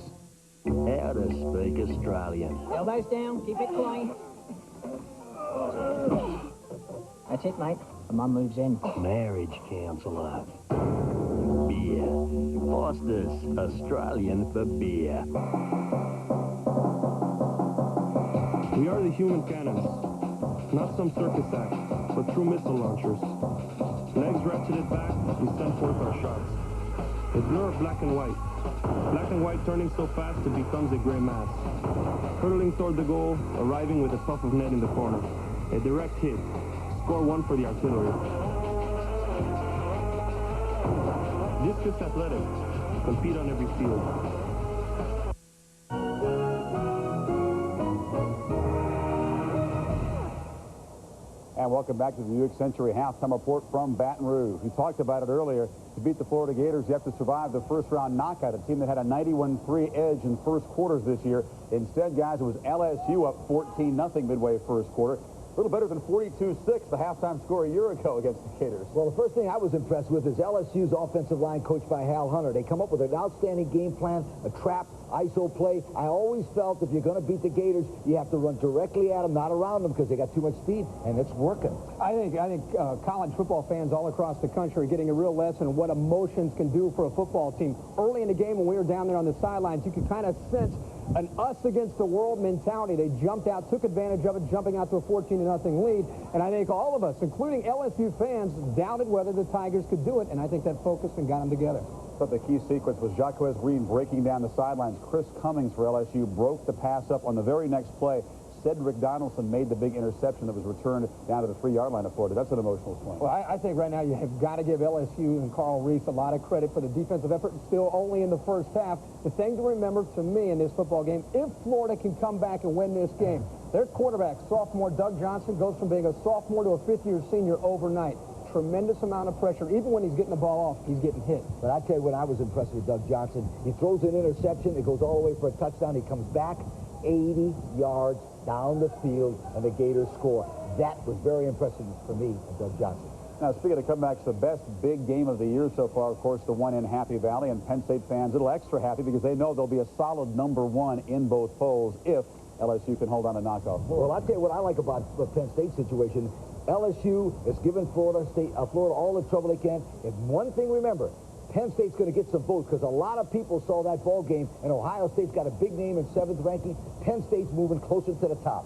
How to speak Australian. Elbows down, keep it clean. That's it, mate. The mum moves in. Marriage counsellor. Beer. Foster's Australian for beer. We are the human cannons. Not some circus act, but true missile launchers. Legs ratcheted back, we send forth our shots. A blur of black and white. Black and white turning so fast it becomes a gray mass. Hurtling toward the goal, arriving with a puff of net in the corner. A direct hit. Score 1 for the artillery. Discus athletics. Compete on every field. And welcome back to the Buick Century halftime report from Baton Rouge. We talked about it earlier. To beat the Florida Gators, you have to survive the first-round knockout, a team that had a 91-3 edge in first quarters this year. Instead, guys, it was LSU up 14-0 midway first quarter. A little better than 42-6, the halftime score a year ago against the Gators. Well, the first thing I was impressed with is LSU's offensive line coached by Hal Hunter. They come up with an outstanding game plan, a trap, ISO play. I always felt if you're going to beat the Gators, you have to run directly at them, not around them, because they got too much speed, and it's working. I think college football fans all across the country are getting a real lesson of what emotions can do for a football team. Early in the game, when we were down there on the sidelines, you could kind of sense an us-against-the-world mentality. They jumped out, took advantage of it, jumping out to a 14-0 lead. And I think all of us, including LSU fans, doubted whether the Tigers could do it, and I think that focused and got them together. But the key sequence was Jacquez Green breaking down the sidelines. Chris Cummings for LSU broke the pass up on the very next play. Cedric Donaldson made the big interception that was returned down to the 3-yard line of Florida. That's an emotional swing. Well, I think right now you have got to give LSU and Carl Reese a lot of credit for the defensive effort. Still only in the first half. The thing to remember to me in this football game, if Florida can come back and win this game, their quarterback, sophomore Doug Johnson, goes from being a sophomore to a fifth-year senior overnight. Tremendous amount of pressure. Even when he's getting the ball off, he's getting hit. But I tell you what, I was impressed with Doug Johnson. He throws an interception. It goes all the way for a touchdown. He comes back 80 yards down the field, and the Gators score. That was very impressive for me, Doug Johnson. Now, speaking of comebacks, the best big game of the year so far, of course, the one in Happy Valley, and Penn State fans a little extra happy because they know they'll be a solid #1 in both polls if LSU can hold on to knockout. Well, I'll tell you what I like about the Penn State situation. LSU has given Florida all the trouble they can. And one thing, remember, Penn State's going to get some votes because a lot of people saw that ball game, and Ohio State's got a big name in 7th ranking. Penn State's moving closer to the top.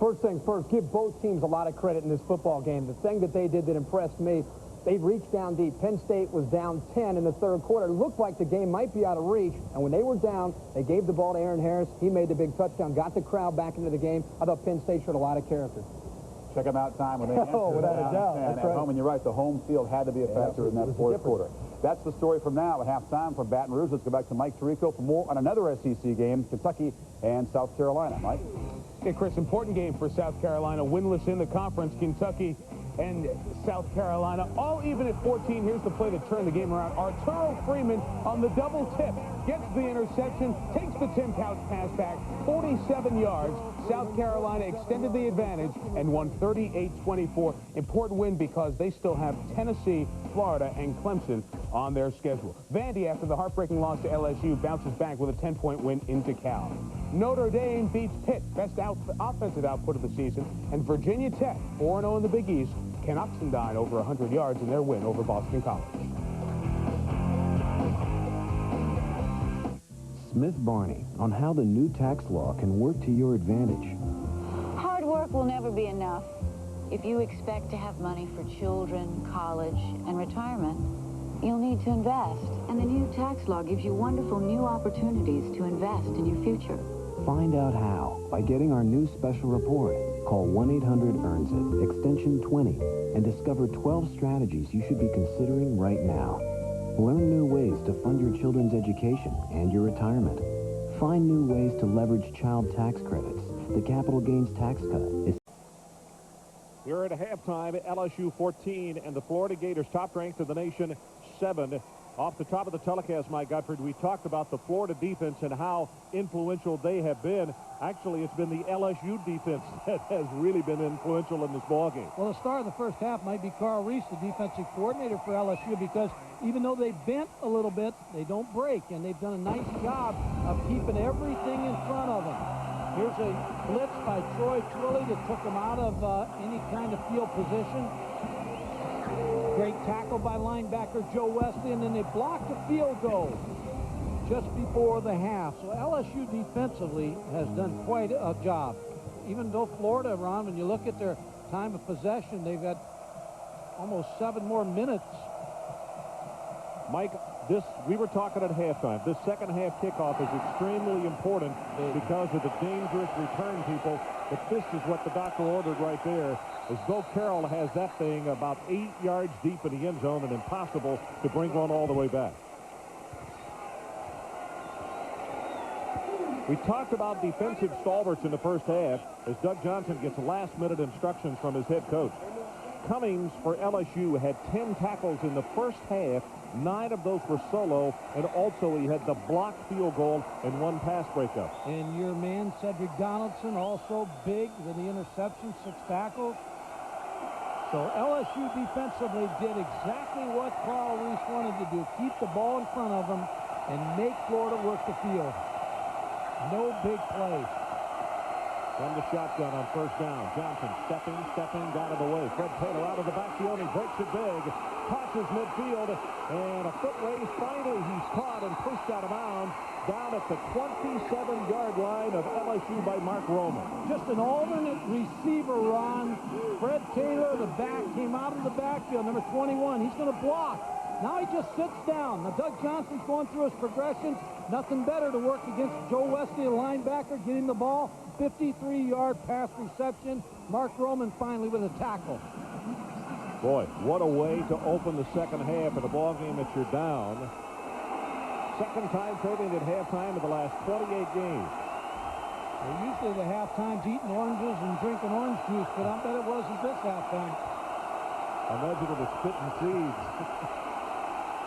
First things first, give both teams a lot of credit in this football game. The thing that they did that impressed me, they reached down deep. Penn State was down 10 in the third quarter. It looked like the game might be out of reach, and when they were down, they gave the ball to Aaron Harris. He made the big touchdown, got the crowd back into the game. I thought Penn State showed a lot of character. Check them out time when they Oh, without a doubt. At home, and you're right, the home field had to be a factor in that fourth quarter. That's the story from now at halftime from Baton Rouge. Let's go back to Mike Tirico for more on another SEC game, Kentucky and South Carolina. Mike? Hey, Chris, important game for South Carolina. Winless in the conference, Kentucky and South Carolina, all even at 14. Here's the play that turned the game around. Arturo Freeman on the double tip, gets the interception, takes the Tim Couch pass back, 47 yards. South Carolina extended the advantage and won 38-24. Important win because they still have Tennessee, Florida, and Clemson on their schedule. Vandy, after the heartbreaking loss to LSU, bounces back with a 10-point win into Cal. Notre Dame beats Pitt, best offensive output of the season, and Virginia Tech, 4-0 in the Big East, Ken Oxendine over 100 yards in their win over Boston College. Smith Barney on how the new tax law can work to your advantage. Hard Work will never be enough. If you expect to have money for children, college, and retirement, you'll need to invest. And the new tax law gives you wonderful new opportunities to invest in your future. Find out how by getting our new special report. Call 1-800-EARNS-IT, extension 20, and discover 12 strategies you should be considering right now. Learn new ways to fund your children's education and your retirement. Find new ways to leverage child tax credits. The capital gains tax cut is... We're at halftime, LSU 14, and the Florida Gators, top ranked in the nation, 7. Off the top of the telecast, Mike Gutford, we talked about the Florida defense and how influential they have been. Actually, it's been the LSU defense that has really been influential in this ballgame. Well, the star of the first half might be Carl Reese, the defensive coordinator for LSU, because even though they bent a little bit, they don't break, and they've done a nice job of keeping everything in front of them. Here's a blitz by Troy Twilley that took him out of any kind of field position. Great tackle by linebacker Joe Wesley, and then they blocked a field goal just before the half. So LSU defensively has done quite a job. Even though Florida, Ron, when you look at their time of possession, they've had almost 7 more minutes. Mike, we were talking at halftime. This second half kickoff is extremely important because of the dangerous return people. But this is what the doctor ordered right there, as Bill Carroll has that thing about 8 yards deep in the end zone and impossible to bring one all the way back. We talked about defensive stalwarts in the first half as Doug Johnson gets last-minute instructions from his head coach. Cummings for LSU had 10 tackles in the first half. 9 of those were solo, and also he had the blocked field goal and 1 pass breakup. And your man, Cedric Donaldson, also big with the interception, 6 tackles. So LSU defensively did exactly what Carl Reese wanted to do, keep the ball in front of them and make Florida work the field. No big plays. From the shotgun on first down. Johnson stepping, got it away. Fred Taylor out of the backfield. He breaks it big. Tosses midfield. And a foot race. Finally, he's caught and pushed out of bounds down at the 27-yard line of LSU by Mark Roman. Just an alternate receiver, Ron. Fred Taylor, the back, came out of the backfield. Number 21. He's going to block. Now he just sits down. Now Doug Johnson's going through his progressions. Nothing better to work against Joe Wesley, a linebacker, getting the ball. 53-yard pass reception. Mark Roman finally with a tackle. Boy, what a way to open the second half of a ball game that you're down. Second time trailing at halftime of the last 28 games. Well, usually the halftime's eating oranges and drinking orange juice, but I bet it wasn't this halftime. Imagine it was spitting seeds.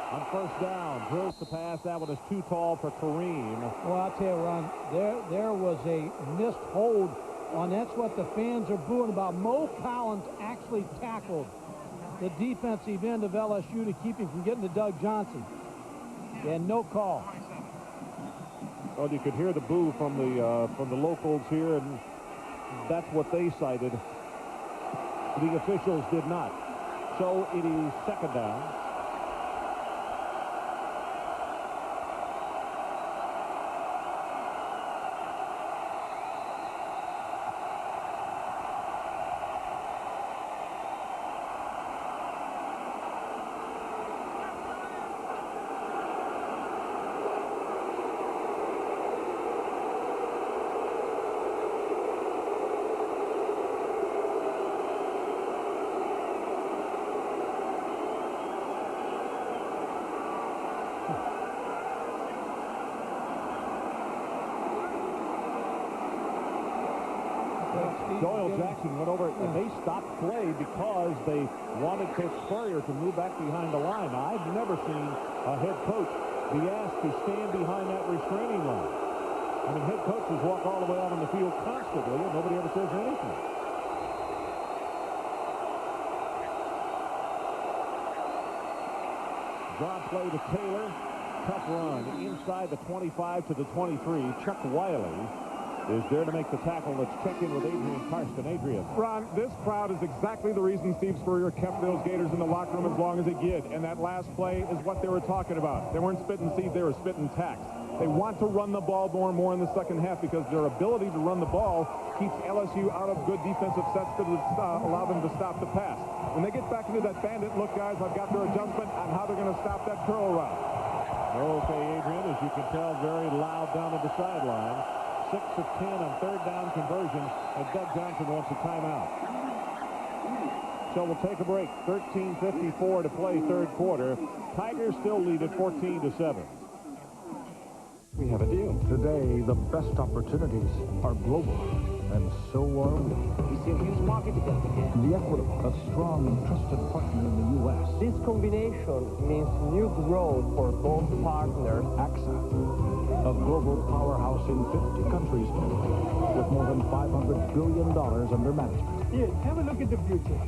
On first down, drills the pass. That one is too tall for Kareem. Well, I'll tell you, Ron, there was a missed hold on. That's what the fans are booing about. Mo Collins actually tackled the defensive end of LSU to keep him from getting to Doug Johnson. And no call. Well, you could hear the boo from the locals here, and that's what they cited. The officials did not. So it is second down. Doyle Jackson went over and they stopped play because they wanted Coach Spurrier to move back behind the line. Now, I've never seen a head coach be asked to stand behind that restraining line. I mean, head coaches walk all the way out on the field constantly and nobody ever says anything. Draw play to Taylor. Tough run inside the 25 to the 23. Chuck Wiley is there to make the tackle. Let's check in with Adrian Karsten. Adrian. Ron, this crowd is exactly the reason Steve Spurrier kept those Gators in the locker room as long as he did. And that last play is what they were talking about. They weren't spitting seeds, they were spitting tacks. They want to run the ball more and more in the second half because their ability to run the ball keeps LSU out of good defensive sets that would allow them to stop the pass. When they get back into that bandit look, guys, I've got their adjustment on how they're going to stop that curl route. Okay, Adrian, as you can tell, very loud down at the sideline. 6 of 10 on third down conversion, and Doug Johnson wants a timeout. So we'll take a break. 13:54 to play third quarter. Tigers still lead at 14-7. We have a deal. Today, the best opportunities are global, and so are we. We see a huge market together. The Equitable, a strong and trusted partner in the U.S. This combination means new growth for both partners. AXA, a global powerhouse in 50 countries with more than $500 billion under management. Here, have a look at the future.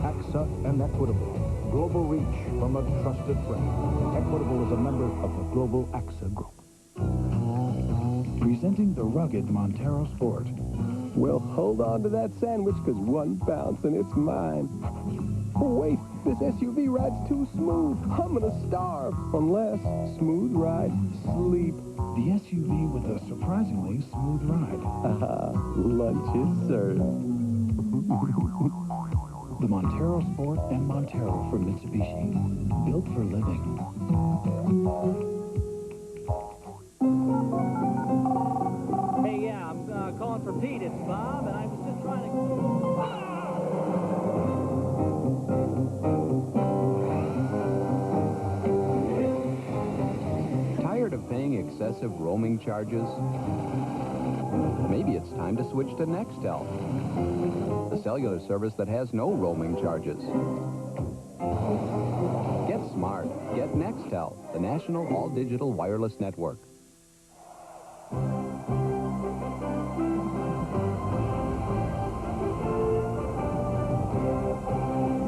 AXA and Equitable, global reach from a trusted friend. Equitable is a member of the Global AXA Group. Presenting the rugged Montero Sport. Well, hold on to that sandwich, because one bounce and it's mine. Oh, wait, this SUV ride's too smooth. I'm gonna starve. Unless, smooth ride, sleep. The SUV with a surprisingly smooth ride. Lunch is served. The Montero Sport and Montero from Mitsubishi. Built for living. Hey, yeah, I'm calling for Pete. It's Bob, and I was just trying to... Tired of paying excessive roaming charges? Maybe it's time to switch to Nextel, the cellular service that has no roaming charges. Get smart. Get Nextel, the national all-digital wireless network.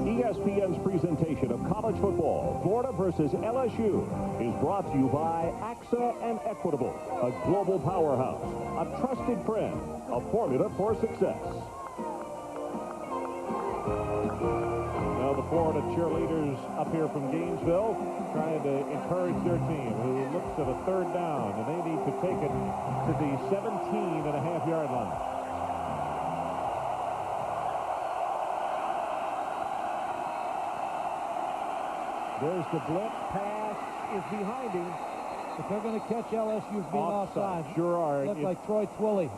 ESPN's presentation of college football, Florida versus LSU, is brought to you by AXA and Equitable, a global powerhouse, a trusted friend, a formula for success. Now the Florida cheerleaders up here from Gainesville trying to encourage their team, who looks at a third down, and they need to take it to the 17.5-yard line. There's the blitz. Pass is behind him. But they're going to catch LSU being offside. Sure are. Looks like Troy Twilley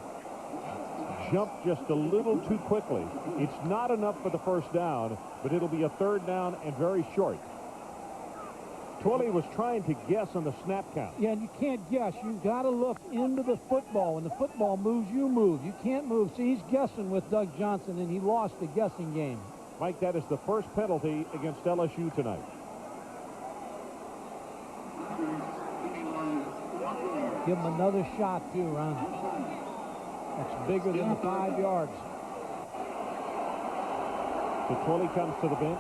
jumped just a little too quickly. It's not enough for the first down, but it'll be a third down and very short. Twilley was trying to guess on the snap count. Yeah, and you can't guess. You've got to look into the football. When the football moves, you move. You can't move. See, he's guessing with Doug Johnson, and he lost the guessing game. Mike, that is the first penalty against LSU tonight. Give him another shot, too, Ron. That's bigger than the 5 yards. So Twilley comes to the bench.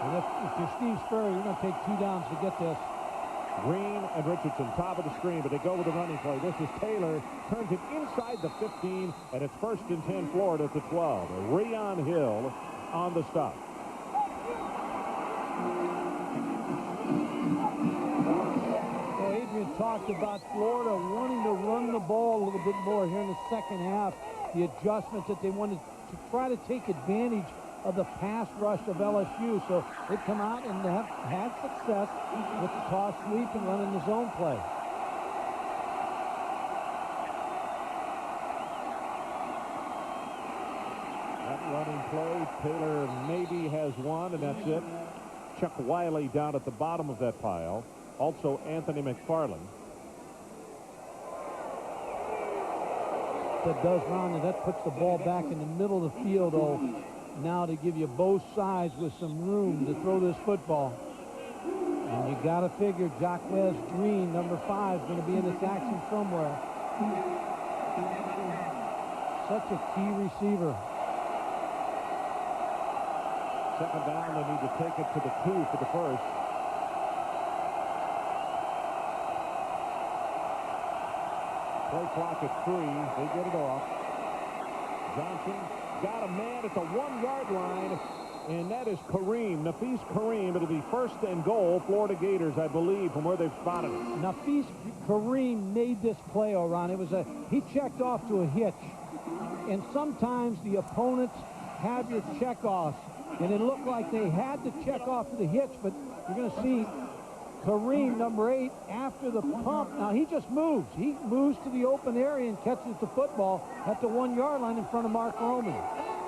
And if you're Steve Spurrier, you're going to take 2 downs to get this. Green and Richardson, top of the screen, but they go with the running play. This is Taylor, turns it inside the 15, and it's 1st and 10, Florida at the 12. Rion Hill on the stop. Talked about Florida wanting to run the ball a little bit more here in the second half. The adjustments that they wanted to try to take advantage of the pass rush of LSU. So they've come out and have had success with the toss sweep and running the zone play. That running play, Taylor maybe has one, and that's it. Chuck Wiley down at the bottom of that pile. Also, Anthony McFarland. That does round, and that puts the ball back in the middle of the field, though, now to give you both sides with some room to throw this football. And you got to figure Jacquez Green, number 5, is going to be in this action somewhere. Such a key receiver. Second down, they need to take it to the 2 for the first. Play clock at 3. They get it off. Johnson got a man at the 1-yard line. and that is Kareem, Nafis Kareem. It'll be 1st and goal, Florida Gators, I believe, from where they've spotted it. Nafis Kareem made this play, Ron. It was he checked off to a hitch. And sometimes the opponents have your check-offs, and it looked like they had to check off to the hitch, but you're going to see Kareem, number 8, after the pump. Now, he just moves. He moves to the open area and catches the football at the 1-yard line in front of Mark Roman.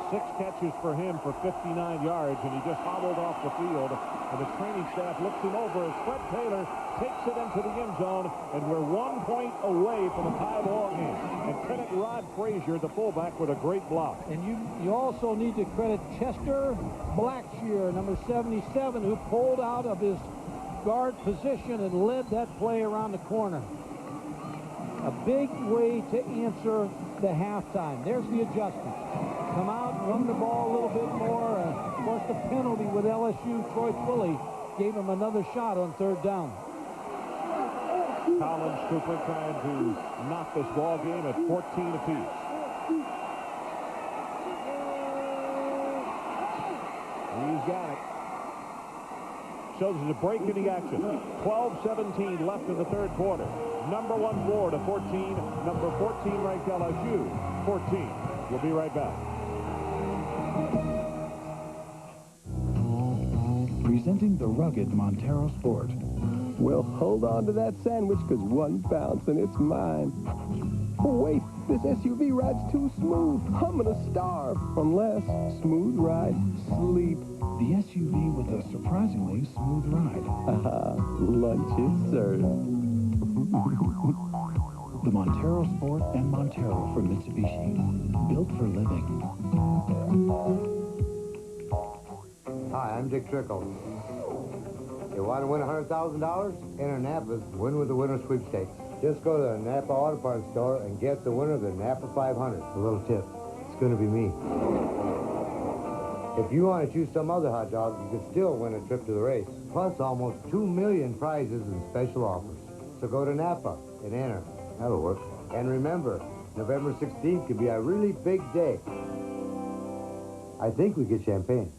6 catches for him for 59 yards, and he just hobbled off the field. And the training staff looks him over as Fred Taylor takes it into the end zone, and we're 1 point away from a tie ball game. And credit Rod Frazier, the fullback, with a great block. And you also need to credit Chester Blackshear, number 77, who pulled out of his guard position and led that play around the corner. A big way to answer the halftime. There's the adjustment. Come out, run the ball a little bit more. Of course, the penalty with LSU, Troy Twilley, gave him another shot on 3rd down. Collins Cooper trying to knock this ball game at 14 apiece. He's got it. Shows us a break in the action. 12-17 left in the 3rd quarter. Number 1 Florida 14, number 14 ranked LSU 14. We'll be right back. Presenting the rugged Montero Sport. Well, hold on to that sandwich, because one bounce and it's mine. Oh, wait, this SUV ride's too smooth. I'm gonna starve. Unless smooth ride, sleep. The SUV with a surprisingly smooth ride. Lunch is served. The Montero Sport and Montero from Mitsubishi. Built for living. Hi, I'm Dick Trickle. You want to win $100,000? Enter Napa's Win with the Winner sweepstakes. Just go to the Napa Auto Parts store and get the winner of the Napa 500. A little tip. It's going to be me. If you want to choose some other hot dog, you can still win a trip to the race. Plus almost 2 million prizes and special offers. So go to Napa and enter. That'll work. And remember, November 16th could be a really big day. I think we get champagne.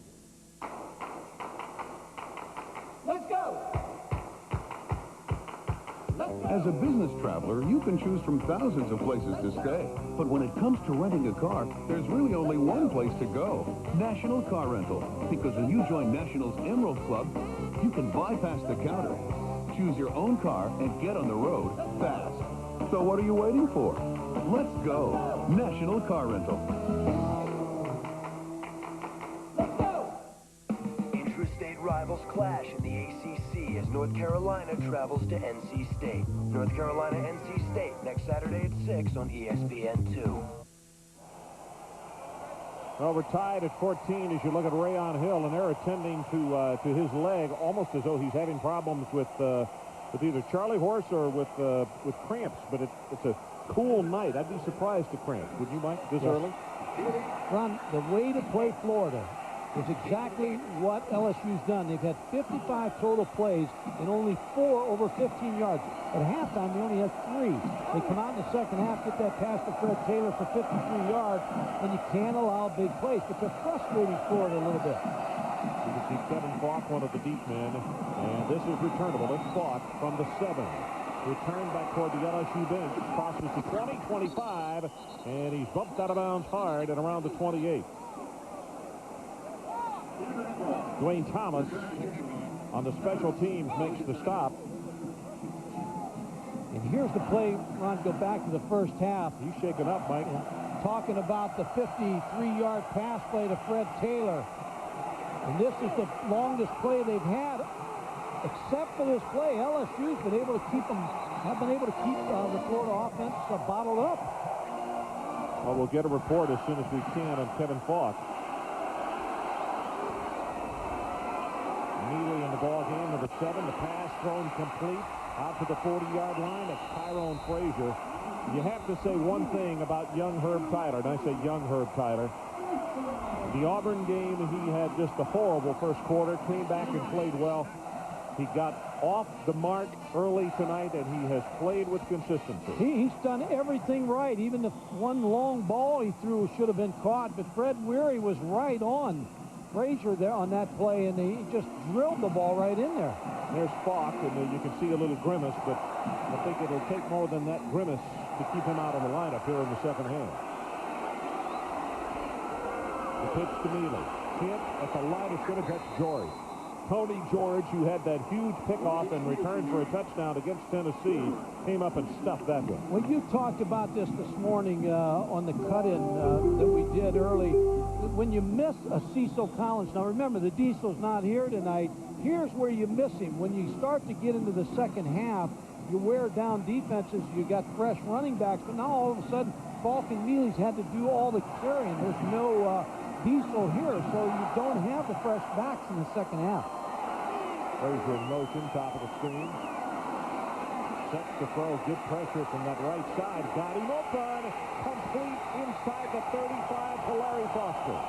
As a business traveler, you can choose from thousands of places to stay. But when it comes to renting a car, there's really only one place to go. National Car Rental. Because when you join National's Emerald Club, you can bypass the counter, choose your own car, and get on the road fast. So what are you waiting for? Let's go. National Car Rental. Intrastate rivals clash in the ACC as North Carolina travels to NC State. North Carolina, NC State, next Saturday at 6 on ESPN2. Well, we're tied at 14 as you look at Rayon Hill, and they're attending to his leg almost as though he's having problems with either Charlie horse or with cramps. But it's a cool night. I'd be surprised to cramps. Would you, Mike, this early? Ron, the way to play Florida is exactly what LSU's done. They've had 55 total plays and only 4 over 15 yards. At halftime, they only had 3. They come out in the second half, get that pass to Fred Taylor for 53 yards, and you can't allow big plays. But they're frustrating Florida a little bit. You can see Kevin Falk, one of the deep men, and this is returnable. It's Falk from the 7. Returned back toward the LSU bench. Crosses to 20, 25, and he's bumped out of bounds hard at around the 28. Dwayne Thomas on the special teams makes the stop. And here's the play, Ron, go back to the first half. He's shaking up, Mike. Talking about the 53-yard pass play to Fred Taylor. And this is the longest play they've had. Except for this play, LSU's been able to keep the Florida offense bottled up. Well, we'll get a report as soon as we can on Kevin Falk. Immediately in the ball game, number 7, the pass thrown complete out to the 40-yard line. That's Tyrone Frazier. You have to say one thing about young Herb Tyler, and I say young Herb Tyler. The Auburn game, he had just a horrible first quarter, came back and played well. He got off the mark early tonight, and he has played with consistency. He's done everything right. Even the one long ball he threw should have been caught, but Fred Weary was right on. Frazier there on that play, and he just drilled the ball right in there. There's Falk, and you can see a little grimace, but I think it'll take more than that grimace to keep him out of the lineup here in the second half. The pitch to Neely. Hit at the line of scrimmage. That's George. Tony George, who had that huge pickoff and returned for a touchdown against Tennessee, came up and stuffed that one. Well, you talked about this morning on the cut-in that we did early. When you miss a Cecil Collins, now remember, the Diesel's not here tonight. Here's where you miss him. When you start to get into the second half, you wear down defenses. You got fresh running backs, but now all of a sudden, Falk and Mealy's had to do all the carrying. There's no Diesel here, so you don't have the fresh backs in the second half. Frazier in motion, top of the screen. Sets the throw, good pressure from that right side. Got him open. Complete inside the 35 to Larry Foster.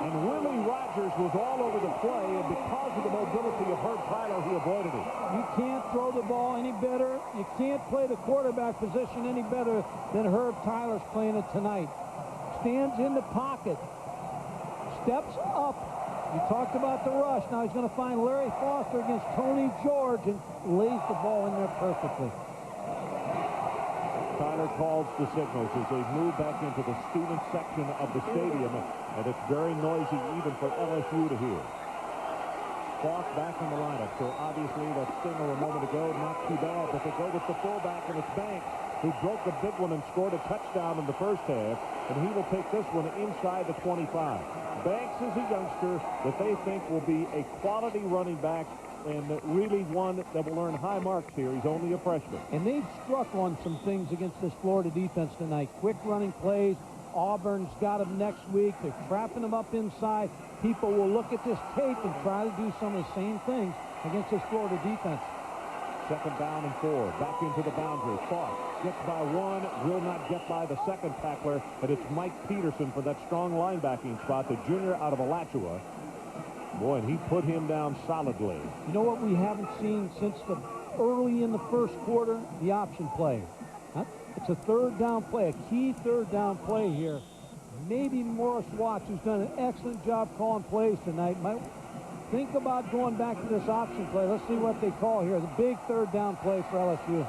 And Willie Rogers was all over the play, and because of the mobility of Herb Tyler, he avoided it. You can't throw the ball any better. You can't play the quarterback position any better than Herb Tyler's playing it tonight. Stands in the pocket. Steps up. You talked about the rush. Now he's going to find Larry Foster against Tony George and lays the ball in there perfectly. Tyler calls the signals as they move back into the student section of the stadium, and it's very noisy even for LSU to hear. Falk back in the lineup, so obviously that stinger a moment ago, not too bad, but they go with the fullback, and it's Banks, who broke a big one and scored a touchdown in the first half, and he will take this one inside the 25. Banks is a youngster that they think will be a quality running back and really one that will earn high marks here. He's only a freshman. And they've struck on some things against this Florida defense tonight. Quick running plays. Auburn's got them next week. They're trapping them up inside. People will look at this tape and try to do some of the same things against this Florida defense. Second down and 4. Back into the boundary. Falk gets by one, will not get by the second tackler, and it's Mike Peterson for that strong linebacking spot, the junior out of Alachua. Boy, and he put him down solidly. You know what we haven't seen since the early in the first quarter? The option play. It's a third down play, a key third down play here. Maybe Morris Watts, who's done an excellent job calling plays tonight, might think about going back to this option play. Let's see what they call here. The big third down play for LSU.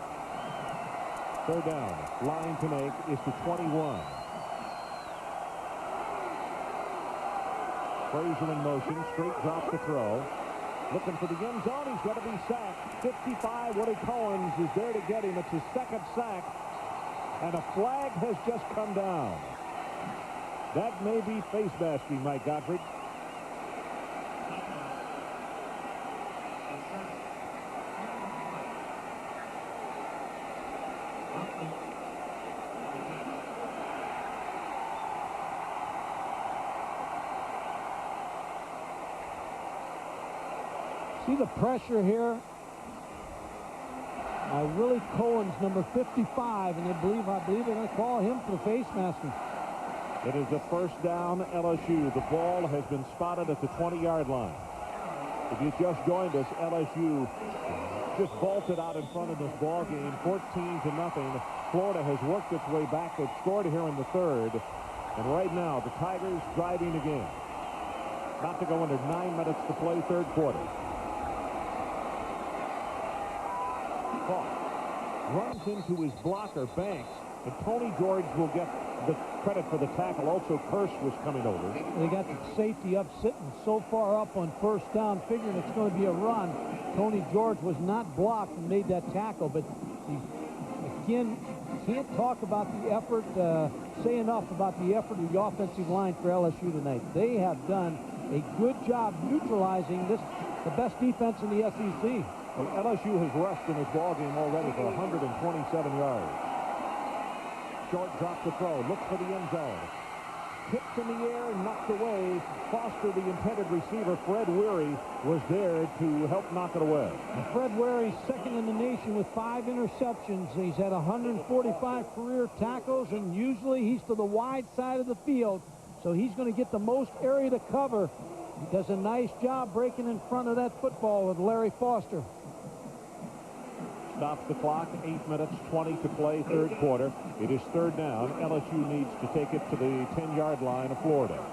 Third down. Line to make is to 21. Frazier in motion. Straight drop to throw. Looking for the end zone. He's going to be sacked. 55, Woody Cohens is there to get him. It's his second sack. And a flag has just come down. That may be face masking, Mike Gottfried. See the pressure here? Willie Cohen's number 55, and I believe they're going to call him for face masking. It is a first down, LSU. The ball has been spotted at the 20-yard line. If you just joined us, LSU just vaulted out in front of this ball game, 14-0. Florida has worked its way back. They've scored here in the third. And right now, the Tigers driving again. About to go under 9 minutes to play third quarter. Falk runs into his blocker, Banks, and Tony George will get the credit for the tackle. Also, Kirsch was coming over. They got the safety up, sitting so far up on first down, figuring it's going to be a run. Tony George was not blocked and made that tackle, but again, can't talk about the effort, say enough about the effort of the offensive line for LSU tonight. They have done a good job neutralizing the best defense in the SEC. Well, LSU has rushed in this ballgame already for 127 yards. Short drop to throw. Looks for the end zone. Tipped in the air, knocked away. Foster, the intended receiver, Fred Weary, was there to help knock it away. And Fred Weary, second in the nation with 5 interceptions. He's had 145 career tackles, and usually he's to the wide side of the field, so he's going to get the most area to cover. He does a nice job breaking in front of that football with Larry Foster. stops the clock. 8 minutes, 20 to play, third quarter. It is third down. LSU needs to take it to the 10-yard line of Florida.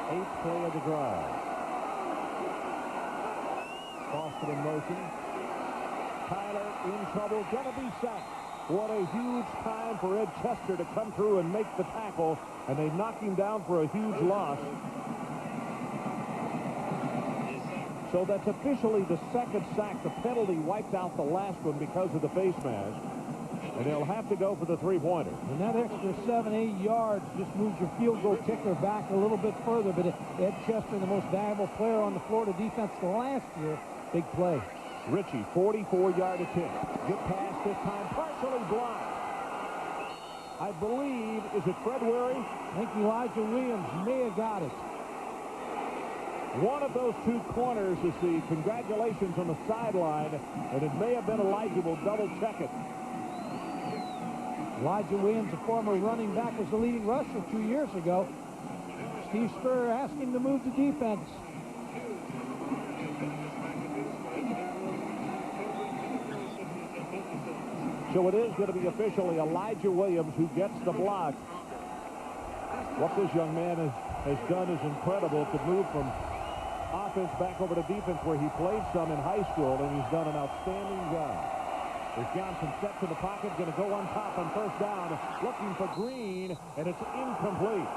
Eighth play of the drive. Boston in motion. Tyler in trouble, gonna be sacked. What a huge time for Ed Chester to come through and make the tackle, and they knock him down for a huge loss. So that's officially the second sack. The penalty wiped out the last one because of the face mask. And they'll have to go for the three-pointer. And that extra 7-8 yards just moves your field goal kicker back a little bit further. But Ed Chester, the most valuable player on the Florida defense last year, big play. Ritchie, 44-yard attempt. Good pass this time, partially blocked. I believe, is it Fred Weary? I think Elijah Williams may have got it. One of those two corners is the congratulations on the sideline, and it may have been Elijah. We'll double-check it. Elijah Williams, a former running back, was the leading rusher 2 years ago. Steve Spurrier asked him to move to defense. So it is going to be officially Elijah Williams who gets the block. What this young man has done is incredible, to move from offense back over to defense, where he played some in high school, and he's done an outstanding job. There's Johnson set to the pocket, going to go on top on first down, looking for Green, and it's incomplete.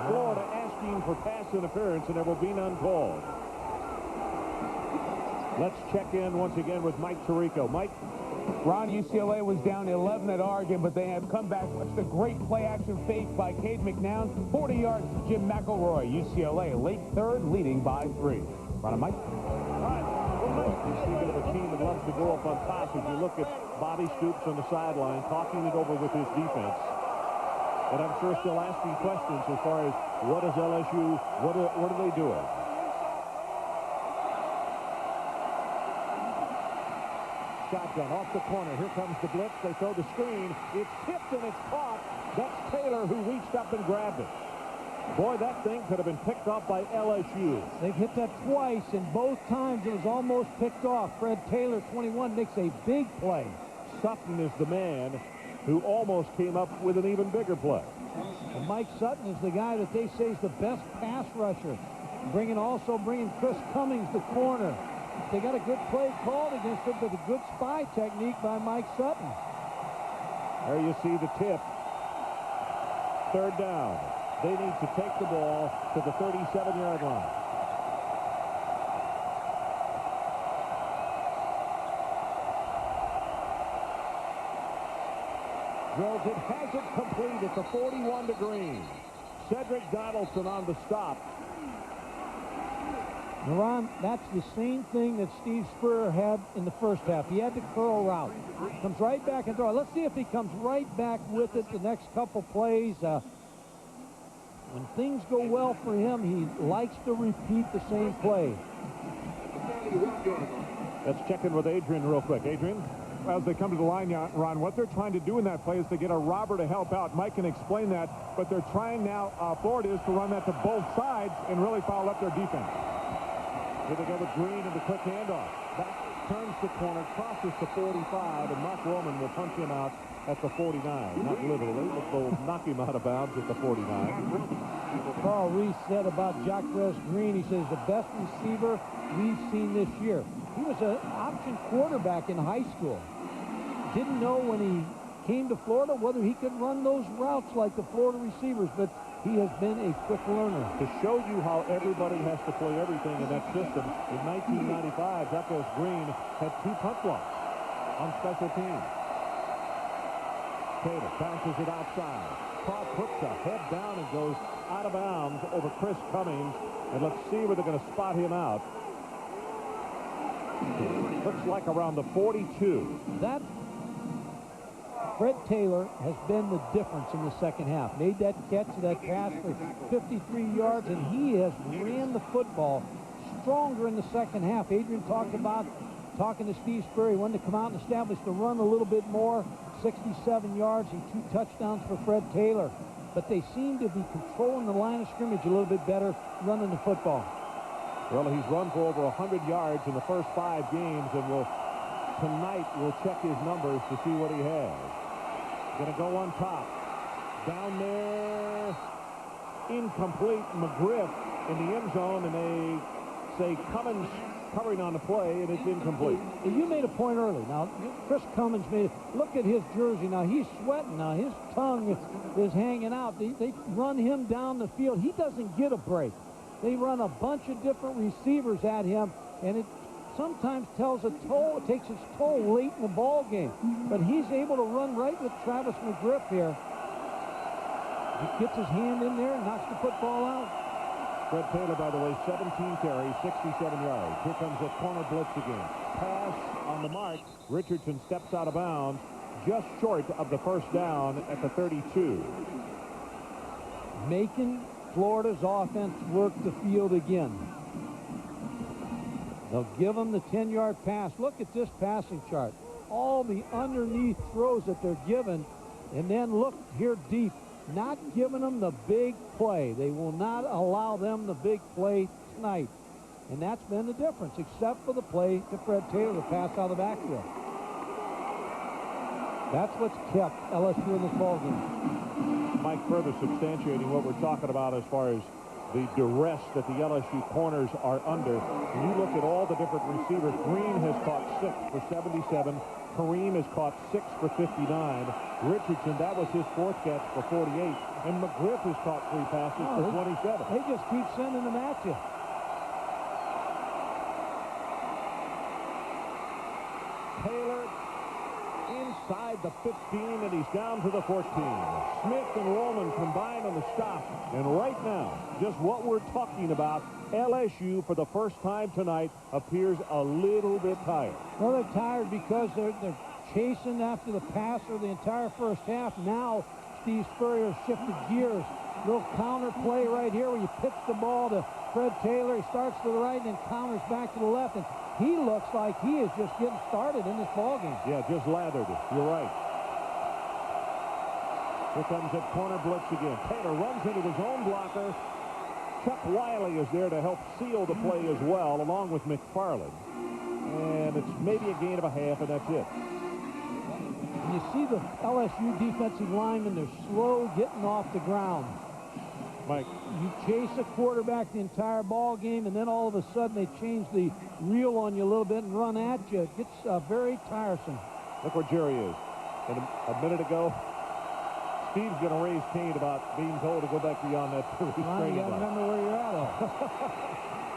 Florida asking for pass interference, and there will be none called. Let's check in once again with Mike Tirico. Mike? Ron, UCLA was down 11 at Oregon, but they have come back. Watch the great play-action fake by Cade McNown. 40 yards to Jim McElroy. UCLA late third, leading by 3. Ron and Mike. All right. Speaking of a team that loves to go up on top, if you look at Bobby Stoops on the sideline, talking it over with his defense, and I'm sure still asking questions as far as what is LSU, what are they doing? Shotgun off the corner. Here comes the blitz. They throw the screen. It's tipped and it's caught. That's Taylor who reached up and grabbed it. Boy, that thing could have been picked off by LSU. They've hit that twice, and both times it was almost picked off. Fred Taylor, 21, makes a big play. Sutton is the man who almost came up with an even bigger play. And Mike Sutton is the guy that they say is the best pass rusher. Also bringing Chris Cummings, the corner. They got a good play called against it, but a good spy technique by Mike Sutton. There you see the tip. Third down. They need to take the ball to the 37-yard line. Drills it, has it complete. It's a 41 to Green. Cedric Donaldson on the stop. Ron, that's the same thing that Steve Spurrier had in the first half. He had the curl route. Comes right back and throw. Let's see if he comes right back with it the next couple plays. When things go well for him, he likes to repeat the same play. Let's check in with Adrian real quick. Adrian? As they come to the line, Ron, what they're trying to do in that play is to get a robber to help out. Mike can explain that, but they're trying now, Florida is to run that to both sides and really foul up their defense. Here they go with Green and the quick handoff. Back turns the corner, crosses to 45, and Mark Roman will punch him out at the 49. Not literally, but they'll knock him out of bounds at the 49. Carl Reese said about Jacquez Green, he says the best receiver we've seen this year. He was an option quarterback in high school. Didn't know when he came to Florida whether he could run those routes like the Florida receivers, but he has been a quick learner. To show you how everybody has to play everything in that system, in 1995, Jacquez Green had 2 punt blocks on special teams. Taylor bounces it outside. Paul puts a head down and goes out of bounds over Chris Cummings. And let's see where they're going to spot him out. Looks like around the 42. That Fred Taylor has been the difference in the second half. Made that catch, that pass for 53 yards, and he has ran the football stronger in the second half. Adrian talked about talking to Steve Spurrier. He wanted to come out and establish the run a little bit more. 67 yards and 2 touchdowns for Fred Taylor. But they seem to be controlling the line of scrimmage a little bit better, running the football. Well, he's run for over 100 yards in the first 5 games, and tonight we'll check his numbers to see what he has. Going to go on top. Down there, incomplete. McGriff in the end zone, and they say Cummins covering on the play, and it's incomplete. You made a point early. Now, Chris Cummins look at his jersey. Now, he's sweating now. His tongue is hanging out. They run him down the field. He doesn't get a break. They run a bunch of different receivers at him, and it sometimes takes its toll late in the ball game. But he's able to run right with Travis McGriff here. He gets his hand in there and knocks the football out. Fred Taylor, by the way, 17 carries, 67 yards. Here comes a corner blitz again. Pass on the mark. Richardson steps out of bounds just short of the first down at the 32. Making Florida's offense work the field again. They'll give them the 10-yard pass. Look at this passing chart. All the underneath throws that they're given. And then look here deep. Not giving them the big play. They will not allow them the big play tonight. And that's been the difference, except for the play to Fred Taylor, the pass out of the backfield. That's what's kept LSU in this ballgame. Mike, further substantiating what we're talking about as far as the duress that the LSU corners are under. When you look at all the different receivers, Green has caught 6 for 77. Kareem has caught 6 for 59. Richardson, that was his 4th catch for 48. And McGriff has caught 3 passes for 27. They just keep sending them at you. Taylor inside the 15, and he's down to the 14. Smith and Roman combined on the stop. And right now, just what we're talking about, LSU for the first time tonight appears a little bit tired. Well, they're tired because they're chasing after the passer the entire first half. Now Steve Spurrier shifted gears. Little counter play right here where you pitch the ball to Fred Taylor. He starts to the right and then counters back to the left. And he looks like he is just getting started in this ballgame. Yeah, just lathered. You're right. Here comes that corner blitz again. Taylor runs into his own blocker. Chuck Wiley is there to help seal the play as well, along with McFarland. And it's maybe a gain of a half, and that's it. And you see the LSU defensive linemen, they're slow getting off the ground. Mike. You chase a quarterback the entire ball game, and then all of a sudden they change the reel on you a little bit and run at you. It gets very tiresome. Look where Jerry is. And a minute ago, Steve's going to raise Cain about being told to go back beyond that restraining line. You got to remember where you're at.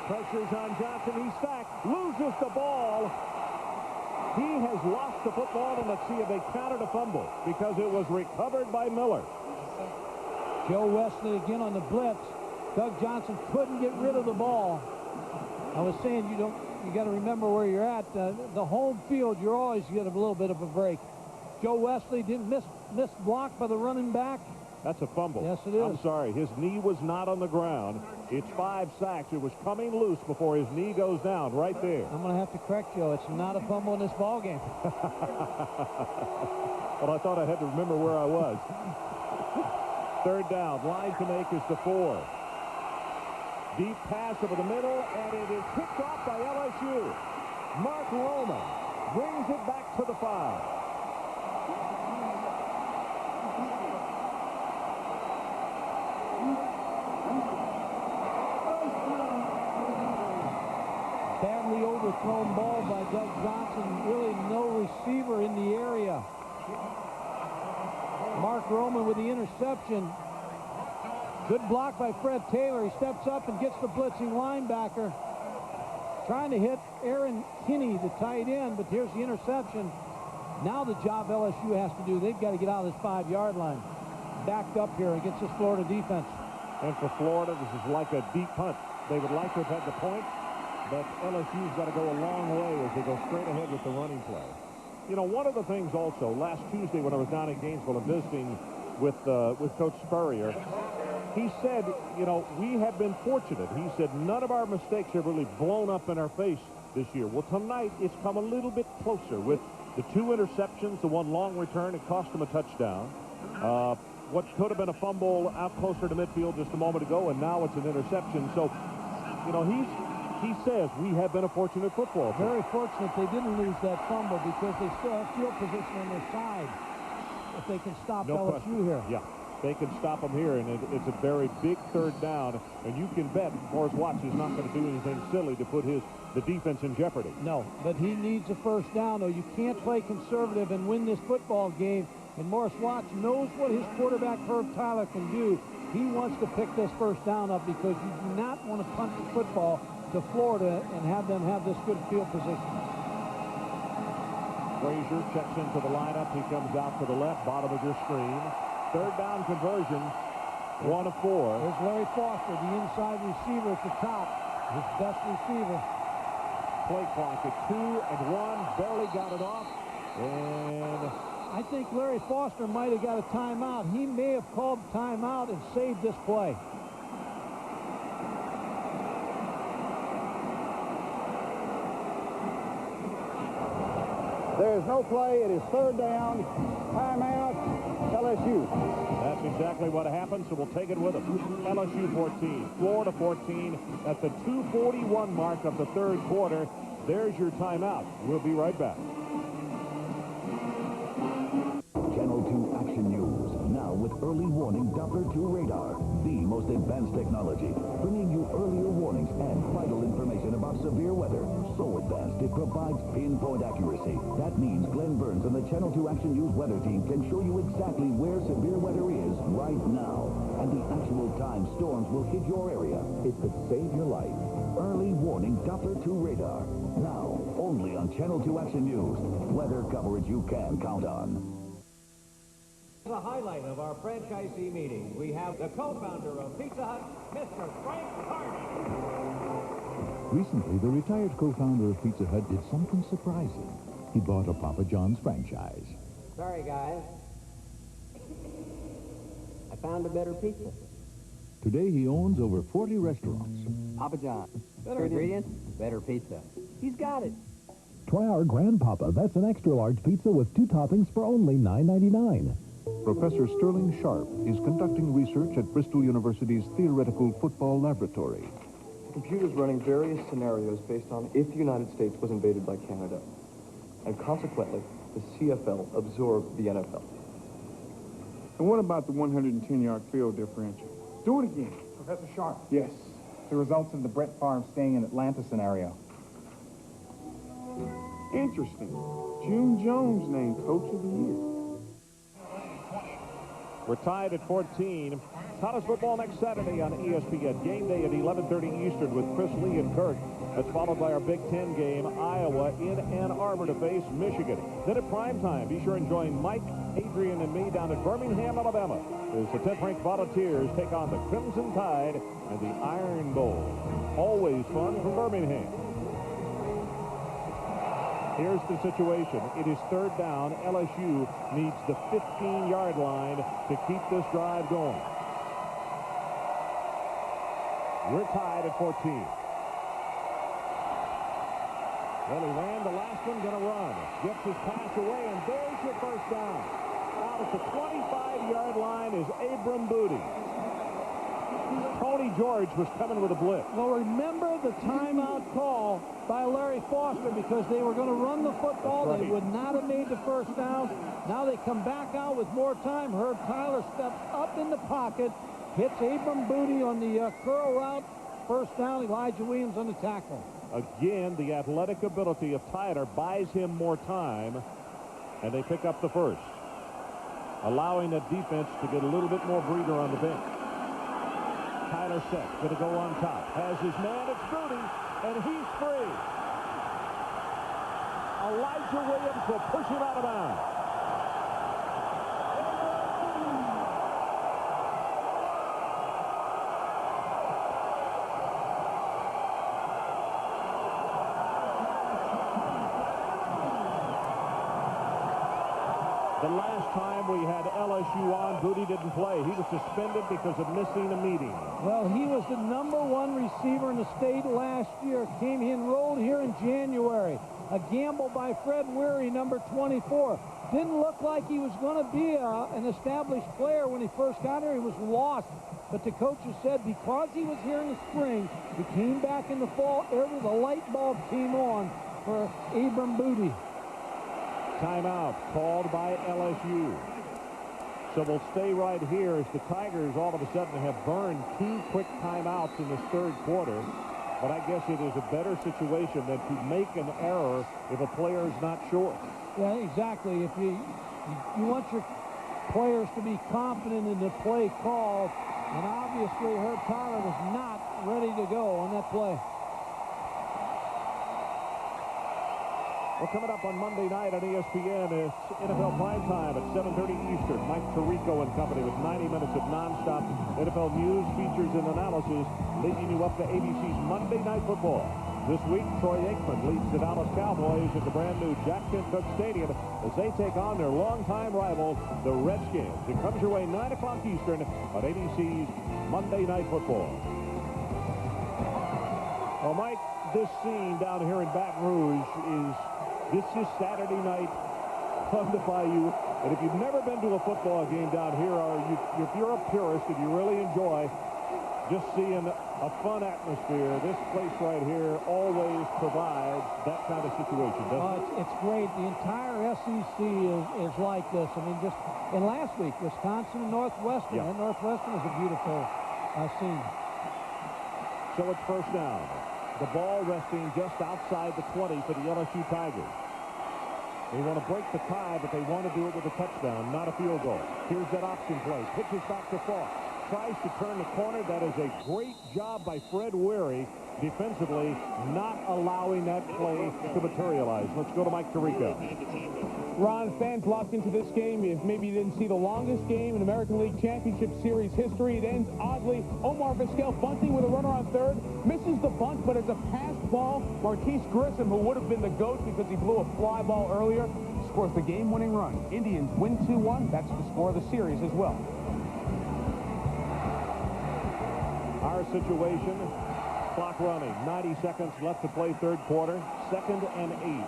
Pressure's on Johnson. He's sacked. Loses the ball. He has lost the football, and let's see if they counted a fumble because it was recovered by Miller. Joe Wesley again on the blitz. Doug Johnson couldn't get rid of the ball. I was saying you got to remember where you're at. The home field, you're always get a little bit of a break. Joe Wesley didn't miss block by the running back. That's a fumble. Yes, it is. I'm sorry. His knee was not on the ground. It's 5 sacks. It was coming loose before his knee goes down right there. I'm going to have to correct you. It's not a fumble in this ball game. Well, I thought I had to remember where I was. 3rd down. Line to make is the 4. Deep pass over the middle, and it is picked off by LSU. Mark Roman brings it back to the 5. Badly overthrown ball by Doug Johnson. Really no receiver in the area. Mark Roman with the interception. Good block by Fred Taylor. He steps up and gets the blitzing linebacker. Trying to hit Aaron Kinney, the tight end, but here's the interception. Now the job LSU has to do, they've got to get out of this 5-yard line. Backed up here against this Florida defense. And for Florida, this is like a deep punt. They would like to have had the point, but LSU's got to go a long way as they go straight ahead with the running play. You know, one of the things also, last Tuesday when I was down in Gainesville and visiting with Coach Spurrier, he said, you know, we have been fortunate. He said none of our mistakes have really blown up in our face this year. Well, tonight it's come a little bit closer with the 2 interceptions, the 1 long return. It cost them a touchdown. What could have been a fumble out closer to midfield just a moment ago, and now it's an interception. So, you know, he's he says, we have been a fortunate football team. Very fortunate they didn't lose that fumble because they still have field position on their side. If they can stop LSU here. Yeah, they can stop them here, and it's a very big third down. And you can bet Morris Watts is not going to do anything silly to put the defense in jeopardy. No, but he needs a first down, though. You can't play conservative and win this football game. And Morris Watts knows what his quarterback, Herb Tyler, can do. He wants to pick this first down up because you do not want to punt the football to Florida and have them have this good field position. Frazier checks into the lineup. He comes out to the left, bottom of your screen. Third down conversion, 1 of 4. There's Larry Foster, the inside receiver at the top, his best receiver. Play clock at 2 and 1, barely got it off. And I think Larry Foster might have got a timeout. He may have called timeout and saved this play. There's no play. It is third down. Timeout. LSU. That's exactly what happened, so we'll take it with them. LSU 14, Florida 14 at the 2:41 mark of the third quarter. There's your timeout. We'll be right back. Channel 2 Action News, now with early warning Doppler 2 radar, the most advanced technology, bringing you earlier warnings and vital information about severe weather. So advanced, it provides pinpoint accuracy. That means Glenn Burns and the Channel 2 Action News weather team can show you exactly where severe weather is right now, and the actual time storms will hit your area. It could save your life. Early warning Doppler 2 radar, now only on Channel 2 Action News. Weather coverage you can count on. The highlight of our franchisee meeting, we have the co-founder of Pizza Hut, Mr. Frank Carney. Recently, the retired co-founder of Pizza Hut did something surprising. He bought a Papa John's franchise. Sorry, guys. I found a better pizza. Today, he owns over 40 restaurants. Papa John's. Better ingredients, better pizza. He's got it. Try our Grandpapa. That's an extra-large pizza with 2 toppings for only $9.99. Professor Sterling Sharp is conducting research at Bristol University's Theoretical Football Laboratory. The computer's running various scenarios based on if the United States was invaded by Canada. And consequently, the CFL absorbed the NFL. And what about the 110-yard field differential? Do it again. Professor Sharp. Yes. The results of the Brett Favre staying in Atlanta scenario. Interesting. June Jones named Coach of the Year. We're tied at 14. College football next Saturday on ESPN. Game day at 11:30 Eastern with Chris Lee and Kirk. That's followed by our Big Ten game, Iowa in Ann Arbor to face Michigan. Then at prime time, be sure and join Mike, Adrian, and me down at Birmingham, Alabama, as the 10th-ranked Volunteers take on the Crimson Tide and the Iron Bowl. Always fun from Birmingham. Here's the situation. It is third down. LSU needs the 15-yard line to keep this drive going. We're tied at 14. Well, he ran the last one, going to run. Gets his pass away, and there's your first down. Out at the 25-yard line is Abram Booty. Tony George was coming with a blitz. Well, remember the timeout call by Larry Foster because they were going to run the football. Right. They would not have made the first down. Now they come back out with more time. Herb Tyler steps up in the pocket, hits Abram Booty on the curl route. First down, Elijah Williams on the tackle. Again, the athletic ability of Tyler buys him more time, and they pick up the first, allowing the defense to get a little bit more breather on the bench. Tyler set, going to go on top. Has his man, it's Booty, and he's free. Elijah Williams will push him out of bounds. The last time we had LSU on, Booty didn't play. He was suspended because of missing a meeting. Well, he was the #1 receiver in the state last year. Came enrolled here in January. A gamble by Fred Weary, number 24. Didn't look like he was going to be an established player when he first got here. He was lost. But the coaches said because he was here in the spring, he came back in the fall, the light bulb came on for Abram Booty. Timeout called by LSU. So we'll stay right here as the Tigers all of a sudden have burned 2 quick timeouts in this third quarter. But I guess it is a better situation than to make an error if a player is not sure. Yeah, exactly. If you want your players to be confident in the play call, and obviously Herb Tyler was not ready to go on that play. Well, coming up on Monday night on ESPN, it's NFL Primetime at 7:30 Eastern. Mike Tirico and company with 90 minutes of nonstop NFL news, features, and analysis, leading you up to ABC's Monday Night Football. This week, Troy Aikman leads the Dallas Cowboys at the brand-new Jack Kent Cooke Stadium as they take on their longtime rivals, the Redskins. It comes your way 9 o'clock Eastern on ABC's Monday Night Football. Well, Mike, this scene down here in Baton Rouge this is Saturday night fun to Bayou. And if you've never been to a football game down here, or if you're a purist and you really enjoy just seeing a fun atmosphere, this place right here always provides that kind of situation, doesn't it? It's great. The entire SEC is like this. I mean, and last week, Wisconsin and Northwestern. Yeah. And Northwestern was a beautiful scene. So it's first down. The ball resting just outside the 20 for the LSU Tigers. They want to break the tie, but they want to do it with a touchdown, not a field goal. Here's that option play. Pitches back to Falk. Tries to turn the corner. That is a great job by Fred Weary defensively, not allowing that play to materialize. Let's go to Mike Tirico. Ron, fans locked into this game. If maybe you didn't see the longest game in American League Championship Series history, it ends oddly. Omar Vizquel bunting with a runner on third. Misses the bunt, but it's a passed ball. Marquise Grissom, who would have been the GOAT because he blew a fly ball earlier, scores the game-winning run. Indians win 2-1. That's the score of the series as well. Our situation, clock running. 90 seconds left to play third quarter. 2nd and 8.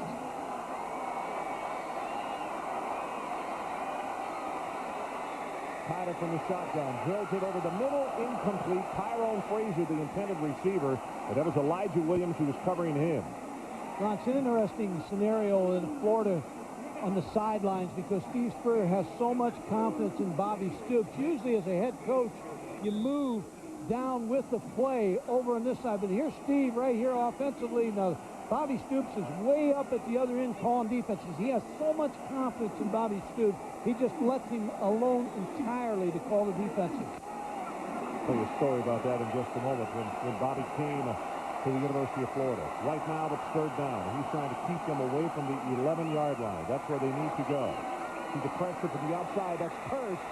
Tyler from the shotgun, drills it over the middle, incomplete. Tyrone Frazier, the intended receiver, but that was Elijah Williams who was covering him. Ron, it's an interesting scenario in Florida on the sidelines because Steve Spurrier has so much confidence in Bobby Stoops. Usually as a head coach, you move down with the play over on this side, but here's Steve right here offensively. Now, Bobby Stoops is way up at the other end calling defenses. He has so much confidence in Bobby Stoops, he just lets him alone entirely to call the defenses. I'll tell you a story about that in just a moment when Bobby came to the University of Florida. Right now, it's third down. He's trying to keep them away from the 11-yard line. That's where they need to go. See the pressure from the outside. That's Curse.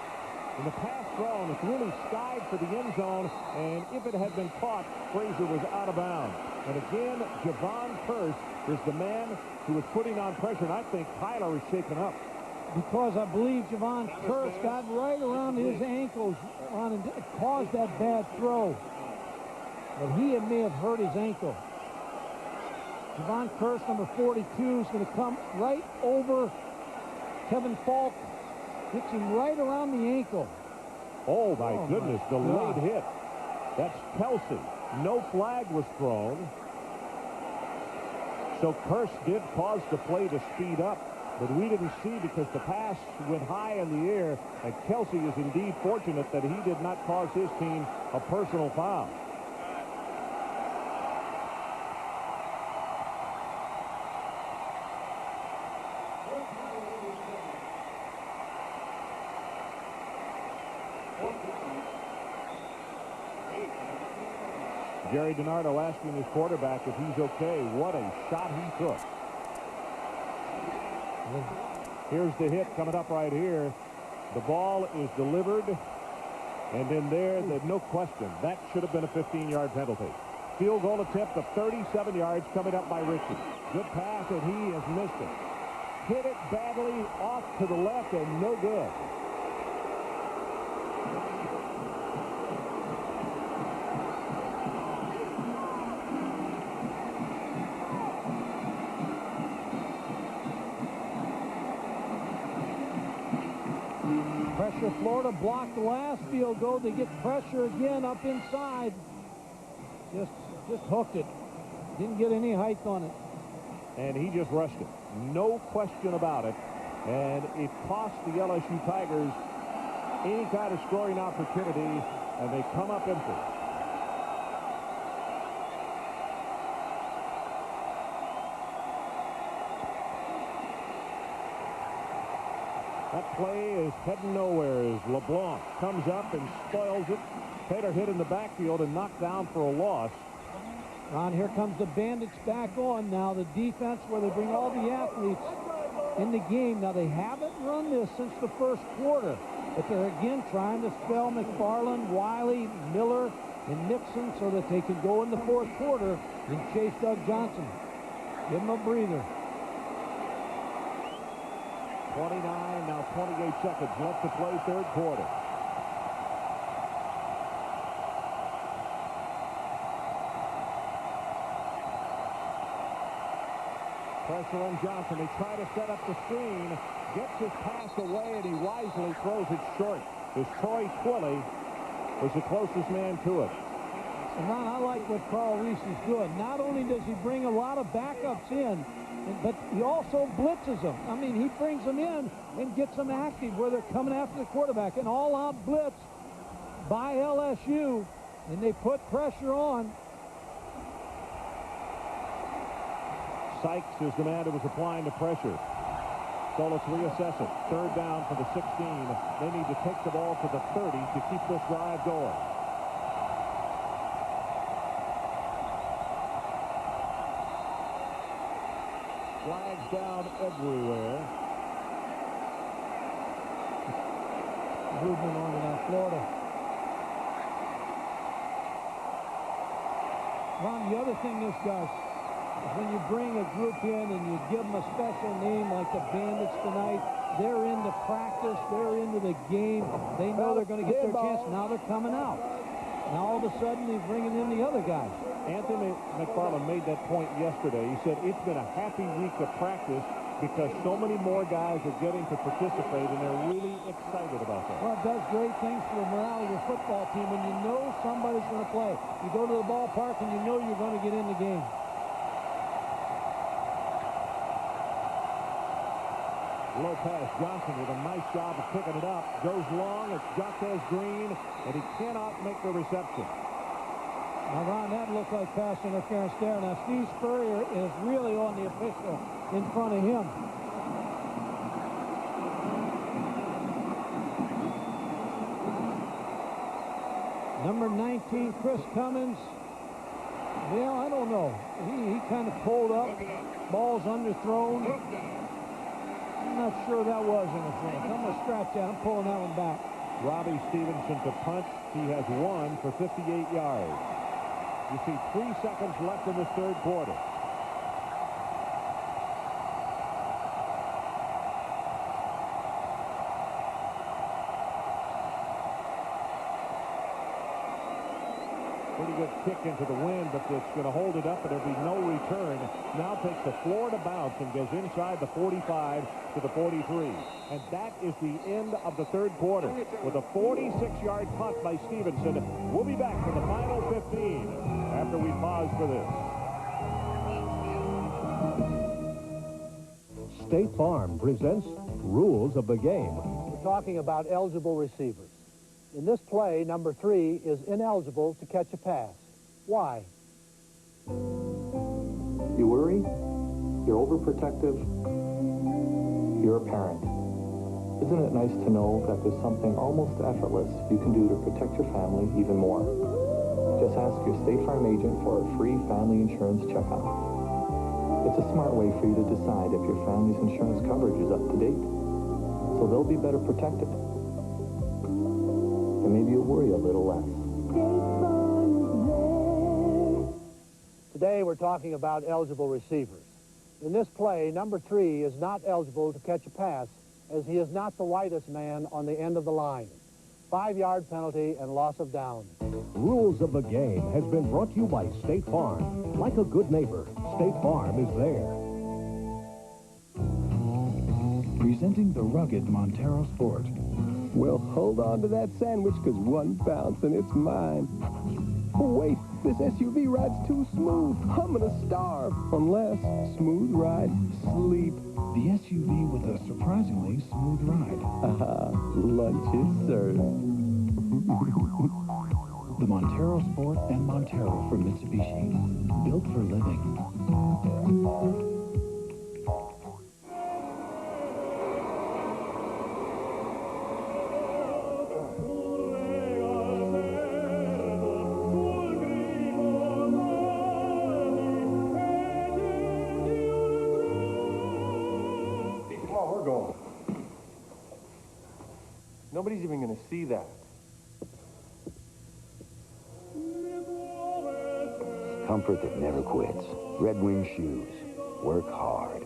And the pass thrown, it's really skied for the end zone, and if it had been caught, Frazier was out of bounds. And again, Javon Curse is the man who is putting on pressure, and I think Tyler is shaken up. Because I believe Javon Curse got right around his ankles and caused that bad throw. But he may have hurt his ankle. Javon Curse, number 42, is going to come right over Kevin Falk. Hits him right around the ankle. Oh, my goodness, the late hit. That's Kelsey. No flag was thrown. So Curse did cause the play to speed up, but we didn't see because the pass went high in the air, and Kelsey is indeed fortunate that he did not cause his team a personal foul. Jerry DiNardo asking his quarterback if he's okay. What a shot he took. Here's the hit coming up right here. The ball is delivered. And then there's no question. That should have been a 15-yard penalty. Field goal attempt of 37 yards coming up by Ritchie. Good pass, and he has missed it. hit it badly off to the left and no good. Pressure. Florida blocked the last field goal. They get pressure again up inside. Just hooked it. Didn't get any height on it. And he just rushed it. No question about it. And it cost the LSU Tigers any kind of scoring opportunity, and they come up empty. That play is heading nowhere as LeBlanc comes up and spoils it. Taylor hit in the backfield and knocked down for a loss. Ron, here comes the Bandits back on now. The defense where they bring all the athletes in the game. Now, they haven't run this since the first quarter, but they're again trying to spell McFarland, Wiley, Miller, and Nixon so that they can go in the fourth quarter and chase Doug Johnson. Give him a breather. 29, now 28 seconds left to play third quarter. Pressure on Johnson. They try to set up the screen. Gets his pass away, and he wisely throws it short. As Troy Twilley was the closest man to it. And Ron, I like what Carl Reese is doing. Not only does he bring a lot of backups in, but he also blitzes them. I mean, he brings them in and gets them active where they're coming after the quarterback. An all-out blitz by LSU, and they put pressure on. Sykes is the man who was applying the pressure. So let's reassess it. Third down for the 16. They need to take the ball to the 30 to keep this drive going. Flags down everywhere. Movement on to that Florida. Ron, the other thing this does is when you bring a group in and you give them a special name like the Bandits tonight, they're into practice, they're into the game. They know they're going to get their chance. Now they're coming out. Now all of a sudden they're bringing in the other guys. Anthony McFarland made that point yesterday. He said it's been a happy week of practice because so many more guys are getting to participate, and they're really excited about that. Well, it does great things for the morale of your football team when you know somebody's going to play. You go to the ballpark and you know you're going to get in the game. Low pass. Johnson with a nice job of picking it up. Goes long. It's Jacquez Green, and he cannot make the reception. Now, Ron, that looked like pass interference there. Now, Steve Spurrier is really on the official in front of him. Number 19, Chris Cummins. Well, I don't know. He kind of pulled up. Ball's underthrown. I'm not sure that was interference. I'm going to scratch that. I'm pulling that one back. Robbie Stevenson to punt. He has one for 58 yards. You see 3 seconds left in this third quarter. Pretty good kick into the wind, but it's going to hold it up, and there'll be no return. Now takes a Florida bounce and goes inside the 45 to the 43. And that is the end of the third quarter with a 46-yard punt by Stevenson. We'll be back for the final 15 after we pause for this. State Farm presents Rules of the Game. We're talking about eligible receivers. In this play, number 3 is ineligible to catch a pass. Why? You worry? You're overprotective? You're a parent. Isn't it nice to know that there's something almost effortless you can do to protect your family even more? Just ask your State Farm agent for a free family insurance checkup. It's a smart way for you to decide if your family's insurance coverage is up to date, so they'll be better protected. And maybe you'll worry a little less. Today we're talking about eligible receivers. In this play, number 3 is not eligible to catch a pass as he is not the widest man on the end of the line. 5-yard penalty and loss of down. Rules of the Game has been brought to you by State Farm. Like a good neighbor, State Farm is there. Presenting the rugged Montero Sport. Well, hold on to that sandwich, because one bounce and it's mine. Oh, wait, this SUV ride's too smooth. I'm gonna starve. Unless, smooth ride, sleep. The SUV with a surprisingly smooth ride. Lunch is served. The Montero Sport and Montero from Mitsubishi. Built for living. Nobody's even going to see that. Comfort that never quits. Red Wing shoes. Work hard.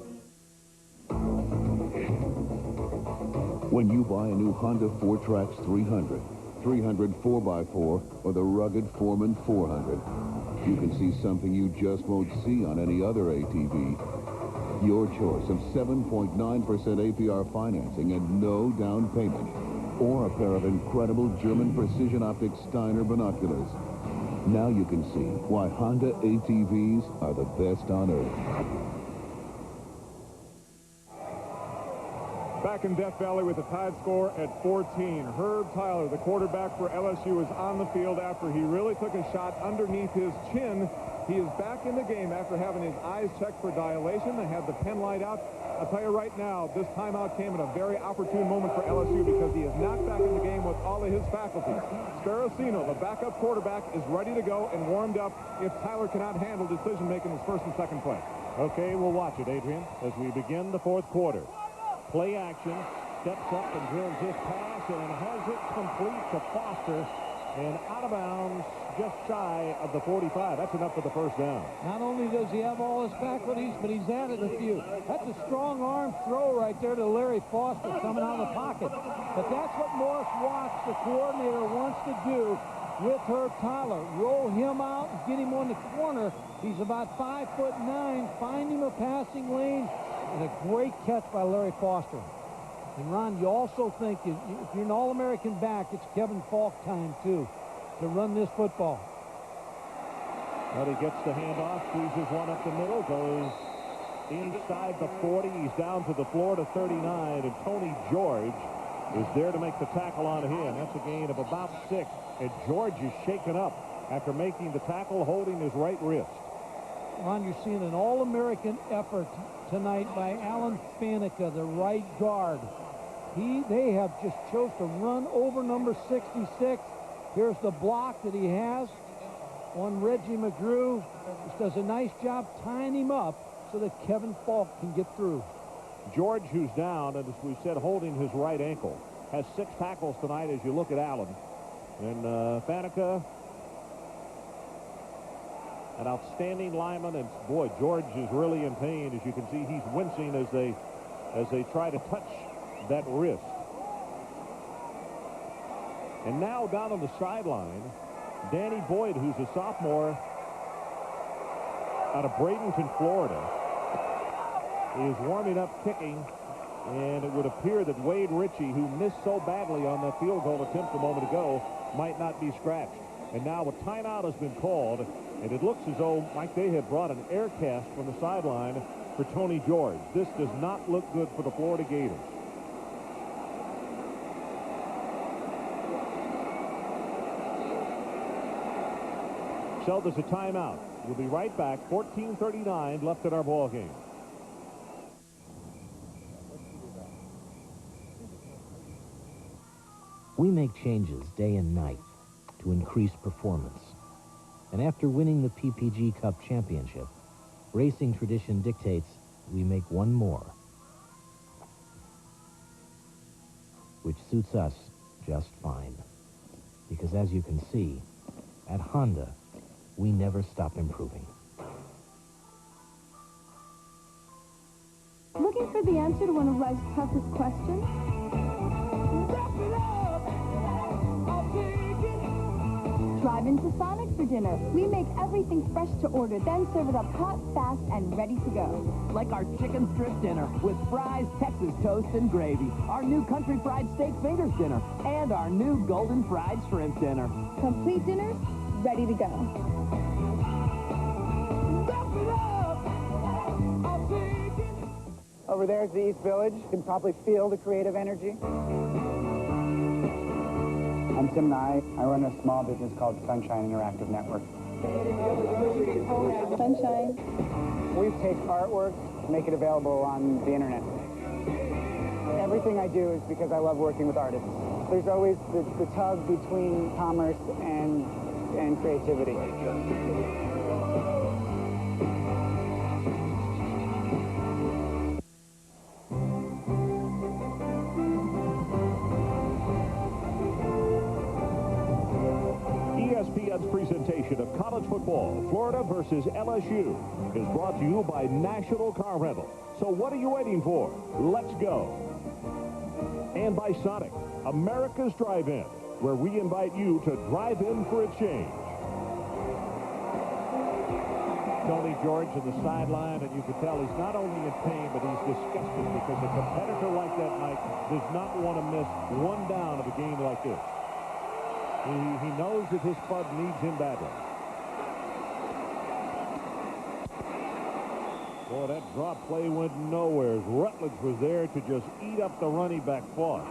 When you buy a new Honda 4Trax 300, 300 4x4, or the rugged Foreman 400, you can see something you just won't see on any other ATV. Your choice of 7.9% APR financing and no down payment. Or a pair of incredible German precision optic Steiner binoculars. Now you can see why Honda ATVs are the best on earth. Back in Death Valley with a tied score at 14. Herb Tyler, the quarterback for LSU, is on the field after he really took a shot underneath his chin. He is back in the game after having his eyes checked for dilation. They had the pen light out. I'll tell you right now, this timeout came at a very opportune moment for LSU because he is not back in the game with all of his faculties. Sparacino, the backup quarterback, is ready to go and warmed up if Tyler cannot handle decision-making this first and second play. Okay, we'll watch it, Adrian, as we begin the fourth quarter. Play action, steps up and drills this pass, and has it complete to Foster, and out of bounds, just shy of the 45. That's enough for the first down. Not only does he have all his faculties, but he's added a few. That's a strong arm throw right there to Larry Foster coming out of the pocket. But that's what Morris Watts, the coordinator, wants to do with Herb Tyler. Roll him out and get him on the corner. He's about 5'9". Find him a passing lane. And a great catch by Larry Foster. And, Ron, you also think if you're an All-American back, it's Kevin Falk time, too, to run this football. But he gets the handoff, squeezes one up the middle, goes inside the 40. He's down to the floor to 39, and Tony George is there to make the tackle on him. That's a gain of about 6. And George is shaken up after making the tackle, holding his right wrist. Ron, you're seeing an All-American effort tonight by Alan Faneca, the right guard. They have just chose to run over number 66. Here's the block that he has on Reggie McGrew. Just does a nice job tying him up so that Kevin Falk can get through. George, who's down, and as we said, holding his right ankle, has 6 tackles tonight as you look at Allen. And Faneca, an outstanding lineman, and boy, George is really in pain. As you can see, he's wincing as they try to touch that wrist. And now down on the sideline, Danny Boyd, who's a sophomore out of Bradenton, Florida, is warming up kicking, and it would appear that Wade Ritchie, who missed so badly on that field goal attempt a moment ago, might not be scratched. And now a timeout has been called, and it looks as though, Mike, they have brought an air cast from the sideline for Tony George. This does not look good for the Florida Gators. So there's a timeout. We'll be right back. 14:39 left in our ball game. We make changes day and night to increase performance. And after winning the PPG Cup Championship, racing tradition dictates we make one more, which suits us just fine. Because as you can see, at Honda, we never stop improving. answer to one of life's toughest questions? Drive into Sonic for dinner. We make everything fresh to order, then serve it up hot, fast, and ready to go. Like our chicken strip dinner with fries, Texas toast, and gravy. Our new country fried steak fingers dinner. And our new golden fried shrimp dinner. Complete dinners, ready to go. Over there is the East Village. You can probably feel the creative energy. I'm Tim Nye. I run a small business called Sunshine Interactive Network. Sunshine. We take artwork, make it available on the internet. Everything I do is because I love working with artists. There's always the tug between commerce and creativity. ESPN's presentation of college football, Florida versus LSU, is brought to you by National Car Rental. So what are you waiting for? Let's go. And by Sonic, America's drive-in, where we invite you to drive in for a change. Tony George on the sideline, and you can tell he's not only in pain, but he's disgusted because a competitor like that, Mike, does not want to miss one down of a game like this. He knows that his club needs him badly. Boy, that drop play went nowhere. Rutledge was there to just eat up the running back Foss.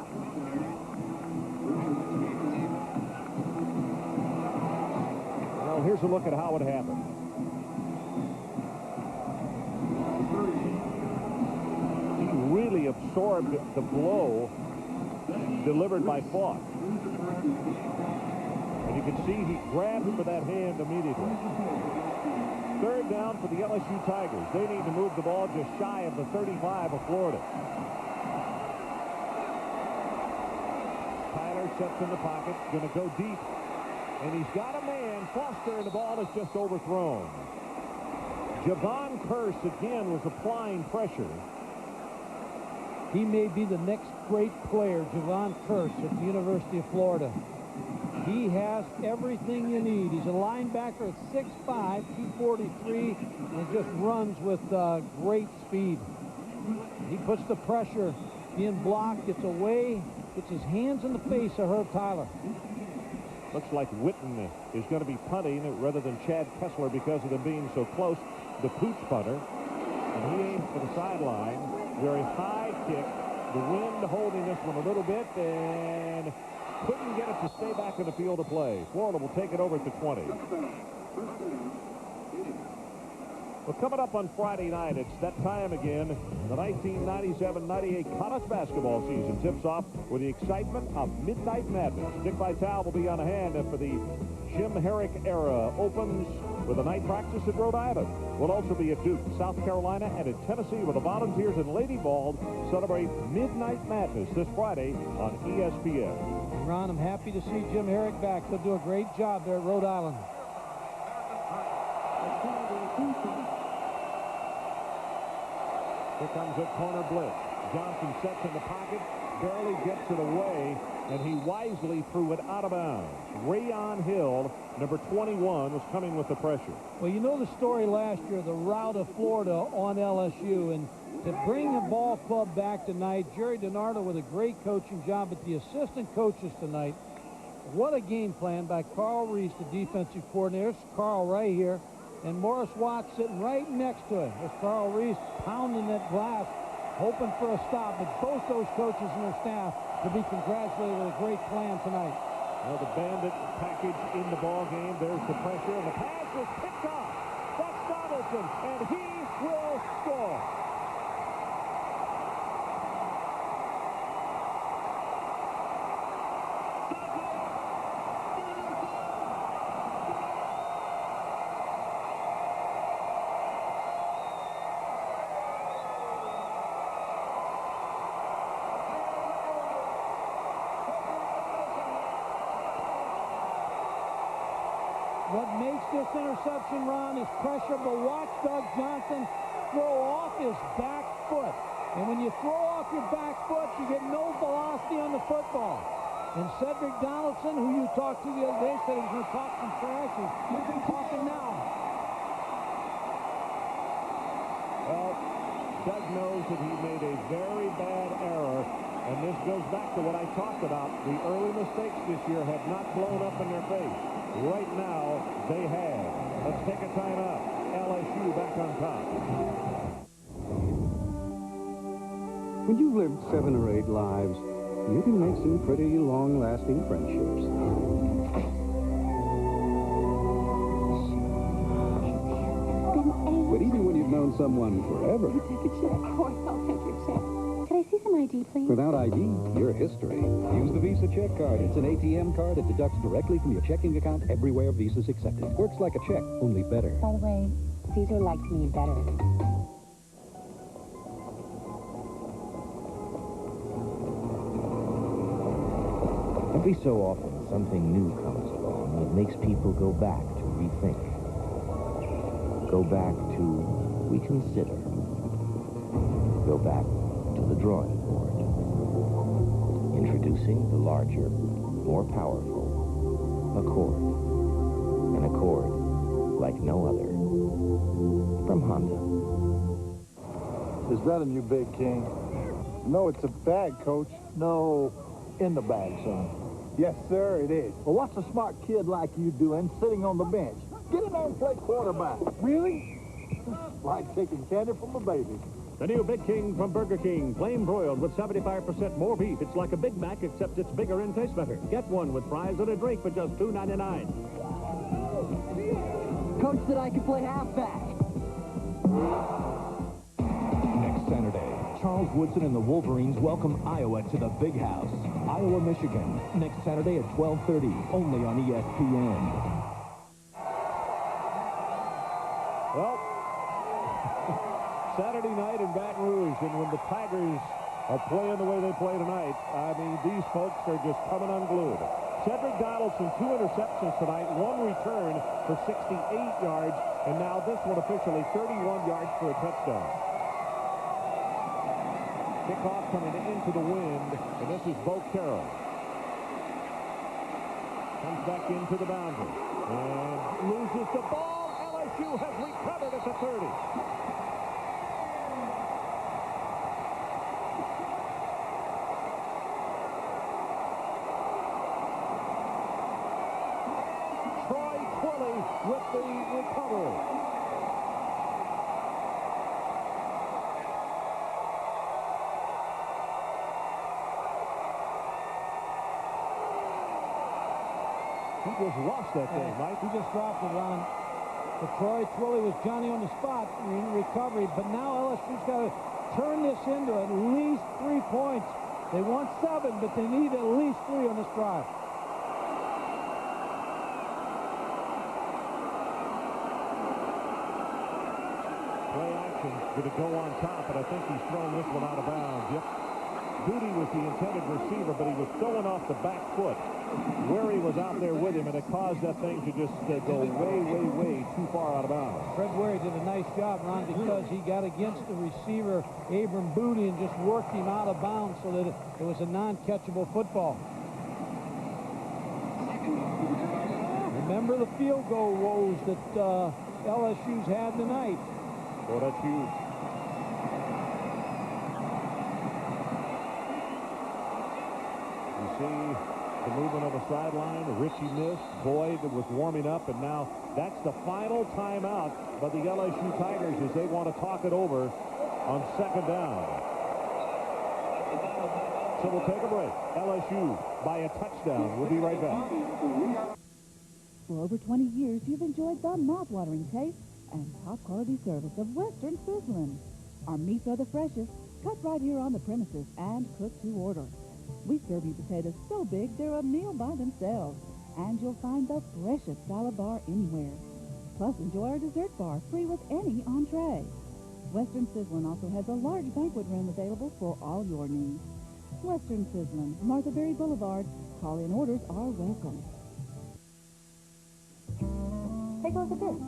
Well, here's a look at how it happened. He really absorbed the blow delivered by Foss. And you can see he grabbed for that hand immediately. Third down for the LSU Tigers. They need to move the ball just shy of the 35 of Florida. Tyler sets in the pocket, going to go deep. And he's got a man, Foster, and the ball is just overthrown. Javon Curse again was applying pressure. He may be the next great player, Javon Curse, at the University of Florida. He has everything you need. He's a linebacker at 6'5", 243, and just runs with great speed. He puts the pressure, being blocked, gets away, gets his hands in the face of Herb Tyler. Looks like Witten is going to be punting rather than Chad Kessler because of them being so close. The pooch punter. And he aims for the sideline. Very high kick. The wind holding this one a little bit, and couldn't get it to stay back in the field of play. Florida will take it over to 20. Well, coming up on Friday night, it's that time again. The 1997-98 college basketball season tips off with the excitement of Midnight Madness. Dick Vitale will be on hand for the Jim Herrick era. Opens with a night practice at Rhode Island. We'll also be at Duke, South Carolina, and at Tennessee with the Volunteers and Lady Ball celebrate Midnight Madness this Friday on ESPN. Ron, I'm happy to see Jim Herrick back. They'll do a great job there at Rhode Island. Here comes a corner blitz. Johnson sets in the pocket, barely gets it away, and he wisely threw it out of bounds. Rayon Hill, number 21, was coming with the pressure. Well, you know the story last year, the rout of Florida on LSU, and to bring the ball club back tonight, Jerry DiNardo with a great coaching job, but the assistant coaches tonight, what a game plan by Carl Reese, the defensive coordinator. There's Carl right here. And Morris Watts sitting right next to him. There's Carl Reese pounding that glass, hoping for a stop. But both those coaches and their staff to be congratulated with a great plan tonight. Well, the Bandit package in the ball game. There's the pressure, and the pass is picked off. That's Donaldson, and he will score. What makes this interception, Ron, is pressure, but watch Doug Johnson throw off his back foot. And when you throw off your back foot, you get no velocity on the football. And Cedric Donaldson, who you talked to the other day, said he was going to talk some trash. He's talking now. Well, Doug knows that he made a very bad error, and this goes back to what I talked about. The early mistakes this year have not blown up in their face. Right now, they have. Let's take a timeout. LSU back on top. When you've lived 7 or 8 lives, you can make some pretty long-lasting friendships. But even when you've known someone forever, Take a check. Oh, I'll take your check. Can I see some ID, please? without ID, you're history. Use the Visa check card. It's an ATM card that deducts directly from your checking account everywhere Visa's accepted. Works like a check, only better. By the way, Caesar likes me better. Every so often, something new comes along that makes people go back to rethink. Go back to reconsider. Go back to the drawing board. Introducing the larger, more powerful Accord. An Accord like no other. From Honda. Is that a new big king? No, it's a bag, Coach. No, in the bag, son. Yes, sir, it is. Well, what's a smart kid like you doing sitting on the bench? Get in there and play quarterback. Really? Like taking candy from a baby. The new Big King from Burger King, plain broiled with 75% more beef. It's like a Big Mac, except it's bigger and tastes better. Get one with fries and a drink for just $2.99. Coach said I could play halfback. Next Saturday, Charles Woodson and the Wolverines welcome Iowa to the Big House. Iowa, Michigan. Next Saturday at 12:30, only on ESPN. Well, Saturday night in Baton Rouge, and when the Tigers are playing the way they play tonight, I mean, these folks are just coming unglued. Cedric Donaldson, 2 interceptions tonight, 1 return for 68 yards, and now this one officially 31 yards for a touchdown. Kickoff coming into the wind, and this is Bo Carroll. Comes back into the boundary, and loses the ball. LSU has recovered at the 30. With the recovery. He just lost that thing, Mike. He just dropped it, Ron. But Troy Twilley was Johnny on the spot in recovery, but now LSU's got to turn this into at least 3 points. They want 7, but they need at least 3 on this drive. Play action going to go on top, but I think he's thrown this one out of bounds. Yep. Duty was the intended receiver, but he was throwing off the back foot. Worry was out there with him, and it caused that thing to just go way too far out of bounds. Fred Worry did a nice job, Ron, because he got against the receiver, Abram Booty, and just worked him out of bounds so that it was a non-catchable football. Remember the field goal woes that LSU's had tonight. Oh, that's huge. You see the movement of the sideline. Richie missed. Boyd was warming up, and now that's the final timeout by the LSU Tigers as they want to talk it over on 2nd down. So we'll take a break. LSU by a touchdown. We'll be right back. For over 20 years, you've enjoyed the mouth-watering taste and top-quality service of Western Sizzlin'. Our meats are the freshest, cut right here on the premises and cooked to order. We serve you potatoes so big they're a meal by themselves, and you'll find the freshest salad bar anywhere. Plus, enjoy our dessert bar free with any entree. Western Sizzlin' also has a large banquet room available for all your needs. Western Sizzlin', Martha Berry Boulevard. Call-in orders are welcome. Take a look at this.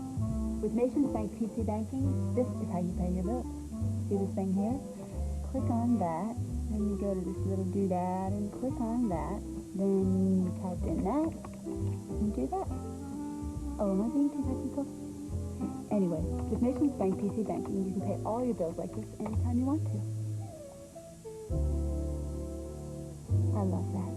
With Nations Bank PC Banking, this is how you pay your bills. See this thing here? click on that. Then you go to this little doodad and click on that. Then you type in that and do that. Oh, am I being too technical? Anyway, with Nations Bank PC Banking, you can pay all your bills like this anytime you want to. I love that.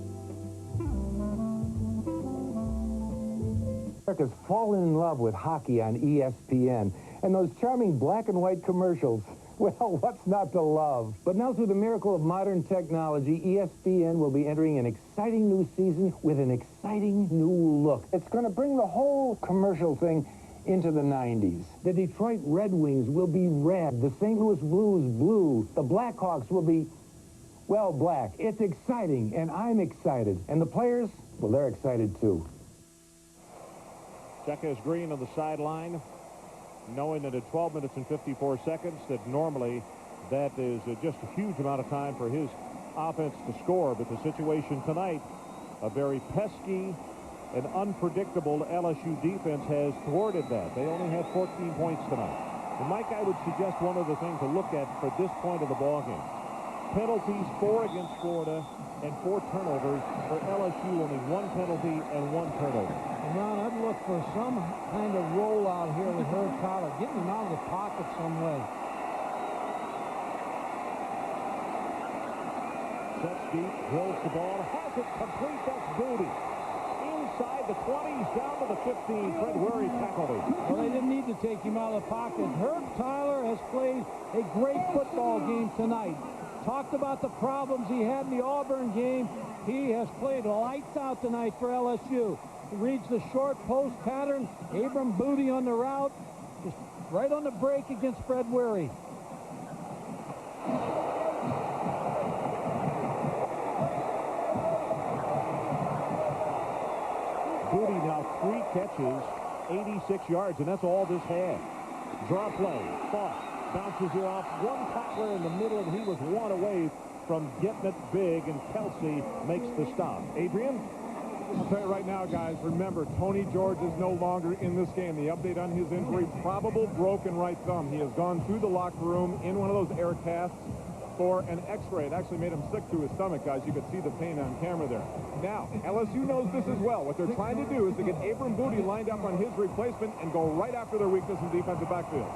America's fallen in love with hockey on ESPN, and those charming black and white commercials. Well, what's not to love? But now, through the miracle of modern technology, ESPN will be entering an exciting new season with an exciting new look. It's going to bring the whole commercial thing into the 90s. The Detroit Red Wings will be red. The St. Louis Blues blue. The Blackhawks will be, well, black. It's exciting, and I'm excited. And the players, well, they're excited too. Check is Green on the sideline, knowing that at 12 minutes and 54 seconds that normally that is just a huge amount of time for his offense to score. But the situation tonight, a very pesky and unpredictable LSU defense has thwarted that. They only had 14 points tonight. And Mike, I would suggest one other thing to look at for this point of the ballgame. Penalties, 4 against Florida, and 4 turnovers. For LSU, only 1 penalty and 1 turnover. And Ron, I'd look for some kind of rollout here with Herb Tyler, getting him out of the pocket some way. Sets deep, drills the ball, has it complete. That's Booty. Inside the 20s, down to the 15. Fred Weary tackled him. Well, they didn't need to take him out of the pocket. Herb Tyler has played a great football game tonight. Talked about the problems he had in the Auburn game. He has played lights out tonight for LSU. He reads the short post pattern. Abram Booty on the route. Just right on the break against Fred Weary. Booty now 3 catches, 86 yards, and that's all this had. Draw play, Foss bounces it off one tackler in the middle, and he was 1 away from getting it big, and Kelsey makes the stop. Adrian? I'll tell you right now, guys, remember, Tony George is no longer in this game. The update on his injury, probable broken right thumb. He has gone through the locker room in one of those air casts for an x-ray. It actually made him sick to his stomach, guys. You could see the pain on camera there. Now, LSU knows this as well. What they're trying to do is to get Abram Booty lined up on his replacement and go right after their weakness in defensive backfield.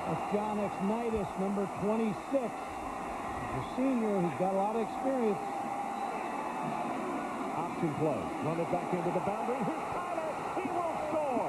That's John Xnitis, number 26. He's a senior who's got a lot of experience. Option play. Run it back into the boundary. Here's Tyler. He will score.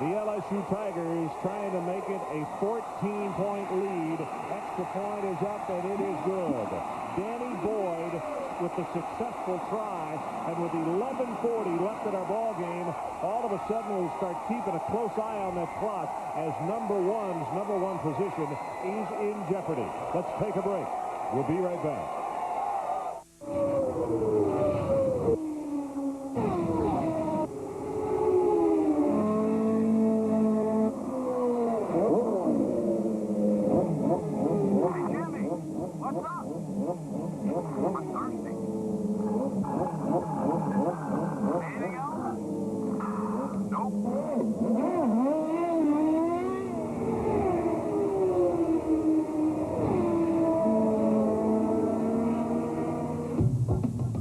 The LSU Tigers trying to make it a 14-point lead. Extra point is up, and it is good. Danny Boyd with the successful try, and with 11:40 left in our ball game, all of a sudden we'll start keeping a close eye on that clock as number one position is in jeopardy. Let's take a break. We'll be right back.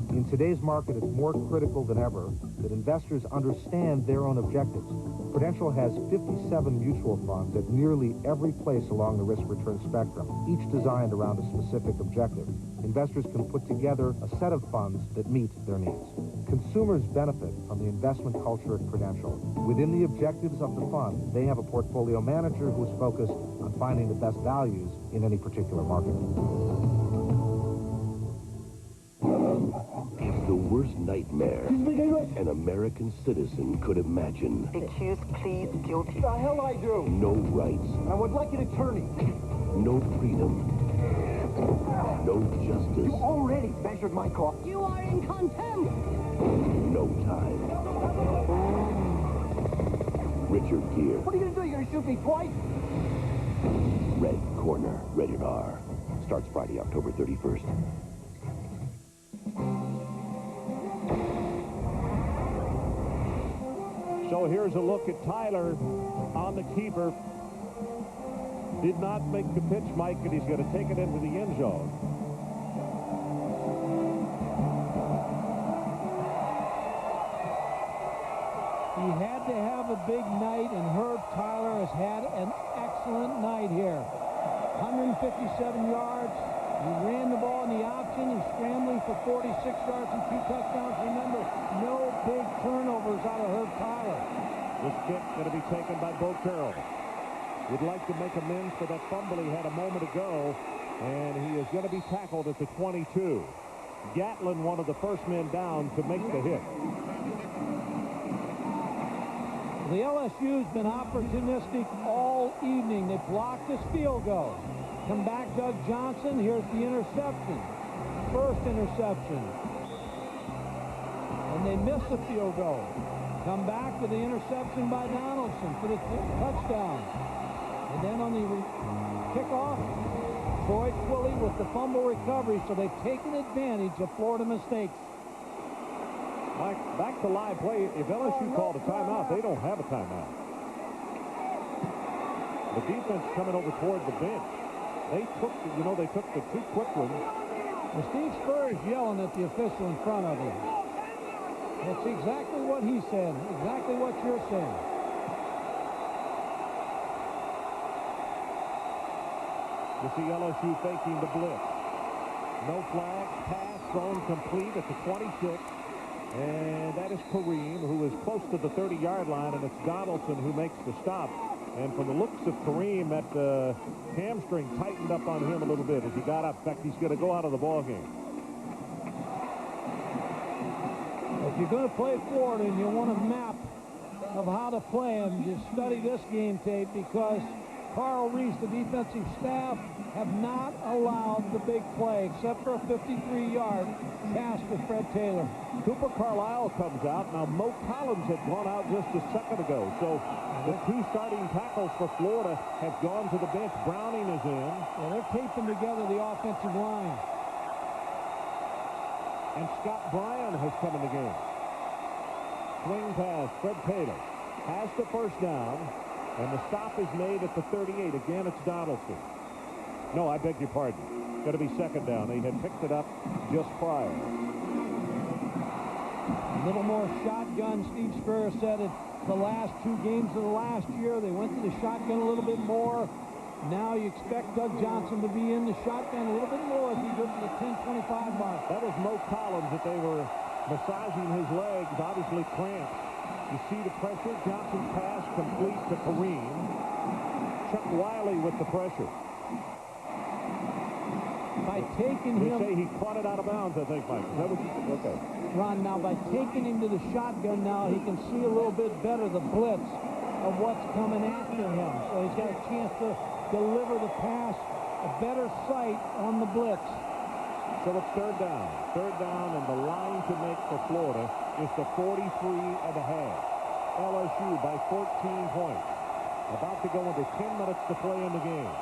In today's market, it's more critical than ever that investors understand their own objectives. Prudential has 57 mutual funds at nearly every place along the risk-return spectrum, each designed around a specific objective. Investors can put together a set of funds that meet their needs. Consumers benefit from the investment culture at Prudential. Within the objectives of the fund, they have a portfolio manager who is focused on finding the best values in any particular market. The worst nightmare an American citizen could imagine. Accused pleads guilty. What the hell I do? No rights. I would like an attorney. No freedom. No justice. You already measured my car. You are in contempt. No time. Richard Gere. What are you going to do? You're going to shoot me twice? Red Corner. Rated R. Starts Friday, October 31st. So here's a look at Tyler on the keeper. Did not make the pitch, Mike, and he's going to take it into the end zone. He had to have a big night, and Herb Tyler has had an excellent night here. 157 yards. He ran the ball in the option. He's scrambling for 46 yards and 2 touchdowns. Remember, no big turnovers out of Herb Tyler. This kick going to be taken by Bo Carroll. Would like to make amends for that fumble he had a moment ago, and he is going to be tackled at the 22. Gatlin, one of the first men down to make the hit. The LSU's been opportunistic all evening. They blocked his field goal. Come back, Doug Johnson. Here's the interception. First interception. And they missed the field goal. Come back to the interception by Donaldson for the touchdown. And then on the kickoff, Troy Twilley with the fumble recovery. So they've taken advantage of Florida mistakes. Mike, back to live play. If LSU called a timeout, they don't have a timeout. The defense coming over toward the bench. They took, they took the 2 quick ones. Well, Steve Spurrier is yelling at the official in front of him. That's exactly what he said. Exactly what you're saying. You see LSU faking the blitz. No flag. Pass thrown complete at the 26. And that is Kareem, who is close to the 30-yard line, and it's Donaldson who makes the stop. And from the looks of Kareem, that hamstring tightened up on him a little bit as he got up. In fact, he's going to go out of the ball game. If you're going to play Florida and you want a map of how to play them, just study this game tape, because Carl Reese, the defensive staff, have not allowed the big play except for a 53-yard pass to Fred Taylor. Cooper Carlisle comes out. Now, Mo Collins had gone out just a second ago. So the 2 starting tackles for Florida have gone to the bench. Browning is in. Yeah, they're taping together the offensive line. And Scott Bryan has come in the game. Swing pass, Fred Taylor has the first down, and the stop is made at the 38. Again, it's Donaldson. No, I beg your pardon. Going to be second down. They had picked it up just prior. A little more shotgun. Steve Spurrier said it the last 2 games of the last year. They went to the shotgun a little bit more. Now you expect Doug Johnson to be in the shotgun a little bit more as he goes to the 10-25 mark. That was Mo Collins that they were massaging his legs, obviously cramps. You see the pressure. Johnson's pass complete to Kareem. Chuck Wiley with the pressure. By taking him... They say he caught it out of bounds, I think, Mike. Is that what you... Okay. Ron, now by taking him to the shotgun now, he can see a little bit better the blitz of what's coming after him. So he's got a chance to deliver the pass, a better sight on the blitz. So it's third down. Third down, and the line to make for Florida is the 43.5. LSU by 14 points. About to go into 10 minutes to play in the game.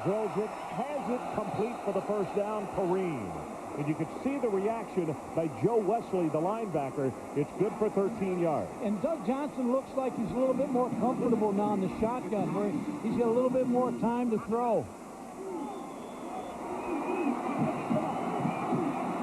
Drills it, has it complete for the first down, Kareem. And you could see the reaction by Joe Wesley, the linebacker. It's good for 13 yards. And Doug Johnson looks like he's a little bit more comfortable now in the shotgun, where he's got a little bit more time to throw.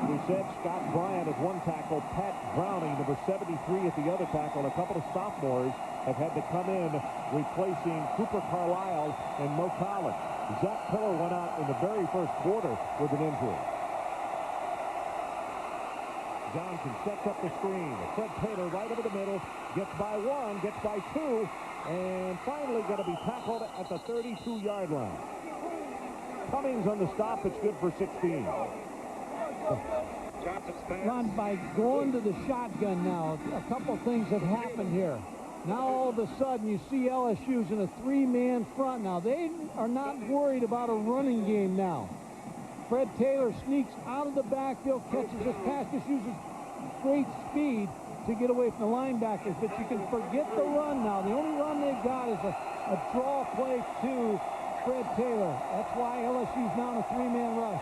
We said Scott Bryant at one tackle, Pat Browning, number 73 at the other tackle. A couple of sophomores have had to come in, replacing Cooper Carlisle and Mo Collins. Zach Pillar went out in the very first quarter with an injury. Johnson sets up the screen. Fred Taylor right over the middle, gets by 1, gets by 2, and finally going to be tackled at the 32-yard line. Cummings on the stop. It's good for 16. Ron, by going to the shotgun now, a couple things have happened here. Now all of a sudden you see LSU's in a three-man front now. They are not worried about a running game now. Fred Taylor sneaks out of the backfield, catches this pass, just uses great speed to get away from the linebackers, but you can forget the run now. The only run they've got is a draw play to Fred Taylor. That's why LSU's now in a three-man rush.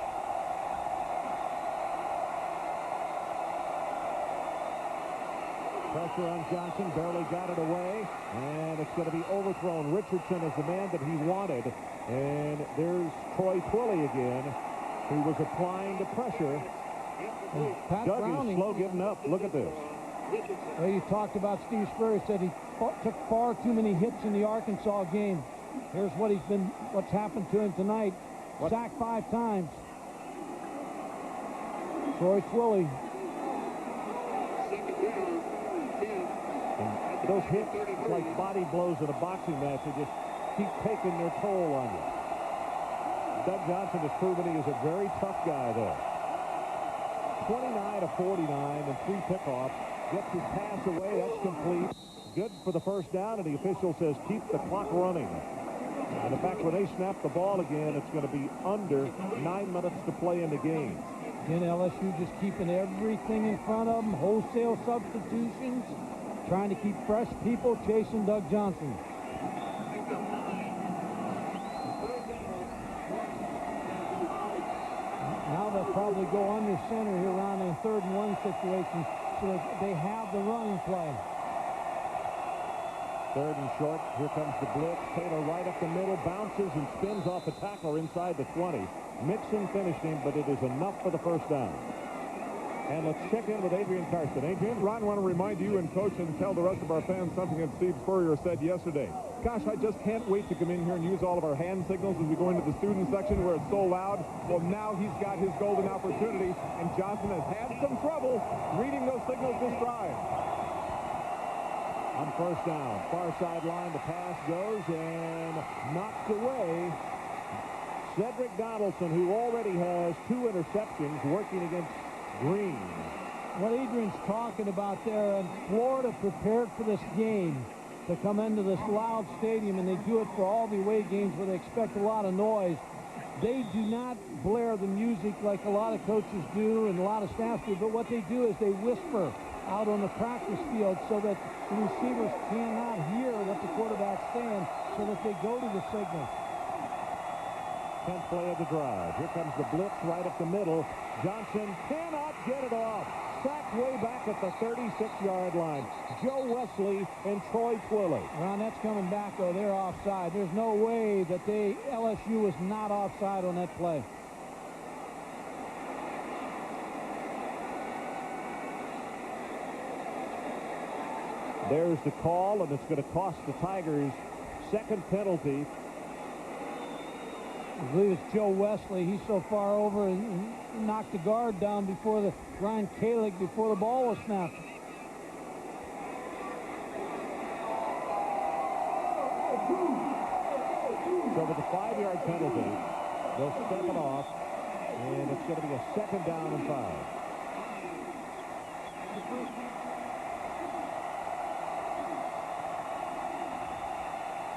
Pressure on Johnson, barely got it away, and it's going to be overthrown. Richardson is the man that he wanted, and there's Troy Twilley again, who was applying the pressure. Pat Doug Browning, is slow getting up. Look at this. Well, you talked about Steve Spurrier, said he took far too many hits in the Arkansas game. Here's what's happened to him tonight. Sacked 5 times. Troy Twilley. And those hits, like body blows in a boxing match, they just keep taking their toll on you. Doug Johnson has proven he is a very tough guy there. 29 of 49 and 3 pickoffs. Gets his pass away. That's complete. Good for the first down, and the official says keep the clock running. And in fact, when they snap the ball again, it's going to be under 9 minutes to play in the game. Again, LSU just keeping everything in front of them. Wholesale substitutions. Trying to keep fresh people chasing Doug Johnson. Now they'll probably go under center here around in a 3rd and 1 situation, so that they have the running play. 3rd and short. Here comes the blitz. Taylor right up the middle, bounces and spins off a tackler inside the 20. Mixon finished him, but it is enough for the first down. And let's check in with Adrian Karsten. Adrian? Ron, I want to remind you and Coach and tell the rest of our fans something that Steve Spurrier said yesterday. Gosh, I just can't wait to come in here and use all of our hand signals as we go into the student section where it's so loud. Well, now he's got his golden opportunity, and Johnson has had some trouble reading those signals this drive. On first down, far sideline, the pass goes and knocked away. Cedric Donaldson, who already has 2 interceptions, working against Green. What Adrian's talking about there, and Florida prepared for this game to come into this loud stadium, and they do it for all the away games where they expect a lot of noise. They do not blare the music like a lot of coaches do and a lot of staff do, but what they do is they whisper out on the practice field so that the receivers cannot hear what the quarterback's saying, so that they go to the signal. 10th play of the drive. Here comes the blitz right up the middle. Johnson cannot get it off. Sacked way back at the 36-yard line. Joe Wesley and Troy Twilley. Ron, that's coming back, though. They're offside. There's no way that LSU was not offside on that play. There's the call, and it's going to cost the Tigers 2nd penalty. I believe it's Joe Wesley. He's so far over and knocked the guard down before the Ryan Kalick before the ball was snapped. So with the 5-yard penalty, they'll step it off, and it's going to be a 2nd down and 5.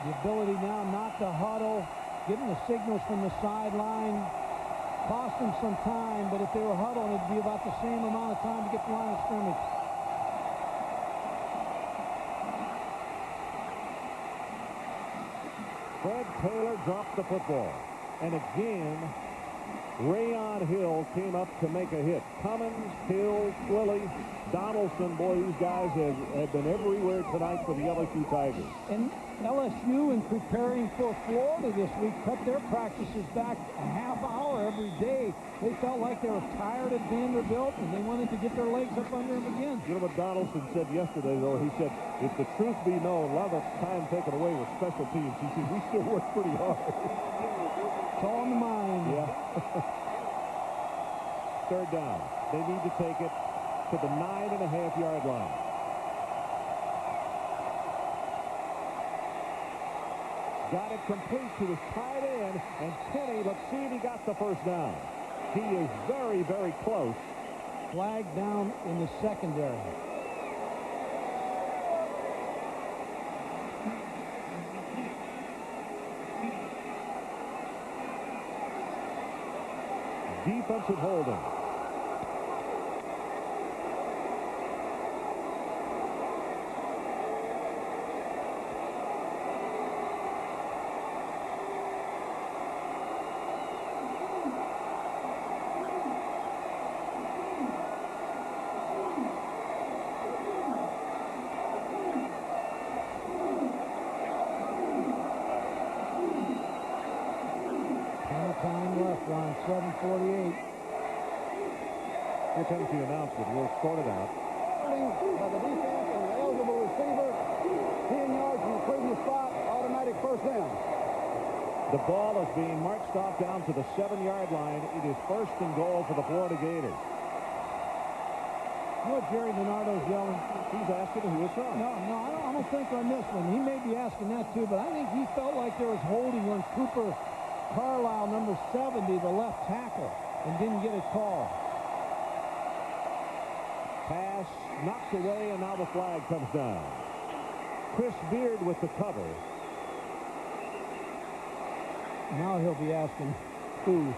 The ability now not to huddle, getting the signals from the sideline, cost them some time, but if they were huddling, it'd be about the same amount of time to get the line of scrimmage. Fred Taylor dropped the football. And again, Rayon Hill came up to make a hit. Cummins, Hill, Twilley, Donaldson, boy, these guys have been everywhere tonight for the LSU Tigers. And LSU, in preparing for Florida this week, cut their practices back a half hour every day. They felt like they were tired at Vanderbilt, and they wanted to get their legs up under them again. You know what Donaldson said yesterday, though? He said, if the truth be known, a lot of time taken away with special teams. He said, we still work pretty hard. It's all in the mind. Yeah. 3rd down. They need to take it to the 9.5-yard line. Got it complete to his tight end, and Penny, let's see if he got the first down. He is very, very close. Flag down in the secondary. defensive holding. Time left on 7:48. Here comes the announcement. We'll sort it out. By the defense and the eligible receiver, 10 yards from the previous spot, automatic first down. The ball is being marched off down to the 7-yard line. It is first and goal for the Florida Gators. You know what Jerry Bernardo's yelling? He's asking who it's on. No, I don't think on this one. He may be asking that too, but I think he felt like there was holding on Cooper Carlisle, number 70, the left tackle, and didn't get a call. Pass knocks away, and now the flag comes down. Chris Beard with the cover. Now he'll be asking who.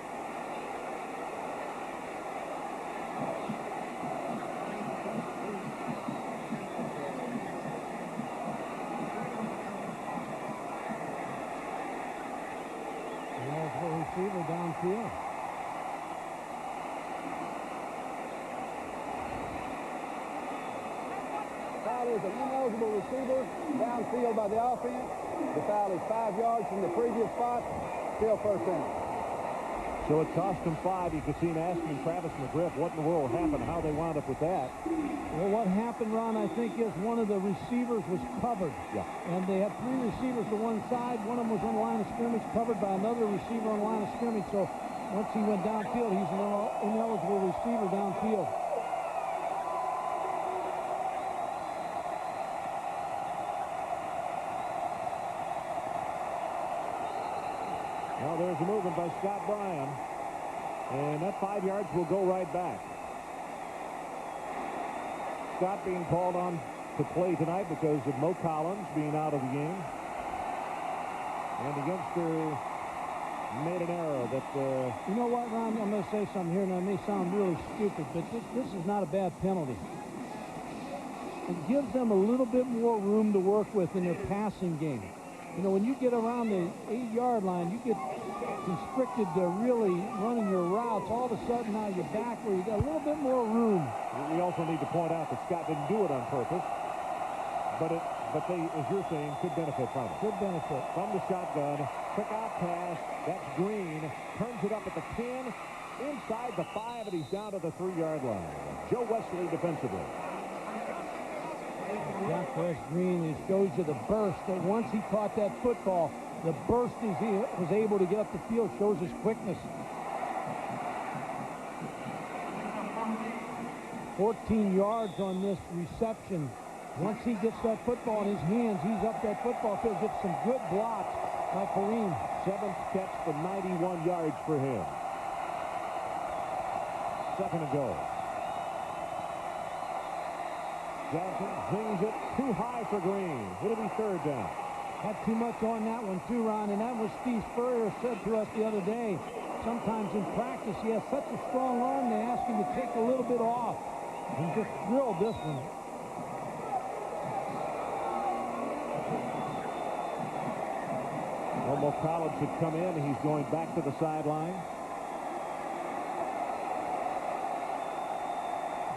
Receiver downfield. Foul is an ineligible receiver downfield by the offense. The foul is 5 yards from the previous spot. Still first down. So it cost them 5. You could see him asking Travis McGriff what in the world happened, how they wound up with that. Well, what happened, Ron, I think, is one of the receivers was covered. Yeah. And they had 3 receivers to one side. One of them was on the line of scrimmage, covered by another receiver on the line of scrimmage. So once he went downfield, he's an ineligible receiver downfield. Well, there's a movement by Scott Bryan. And that 5 yards will go right back. Scott being called on to play tonight because of Mo Collins being out of the game. And the youngster made an error that... You know what, Ron? I'm going to say something here, and it may sound really stupid, but this is not a bad penalty. It gives them a little bit more room to work with in their passing game. You know, when you get around the 8-yard line, you get constricted to really running your routes. All of a sudden, now you're back where you got a little bit more room. We also need to point out that Scott didn't do it on purpose, but they, as you're saying, could benefit from it. Could benefit. From the shotgun, quick out pass. That's Green. Turns it up at the 10, inside the 5, and he's down to the 3-yard line. Joe Wesley defensively. Jack West Green, it shows you the burst. That once he caught that football, the burst as he was able to get up the field shows his quickness. 14 yards on this reception. Once he gets that football in his hands, he's up that football field, gets some good blocks by Kareem. 7th catch for 91 yards for him. 2nd and goal. Johnson zings it too high for Green. It'll be 3rd down. Had too much on that one too, Ron, and that was Steve Spurrier said to us the other day. Sometimes in practice he has such a strong arm they ask him to take a little bit off. He just drilled this one. Mo Collins had come in. He's going back to the sideline.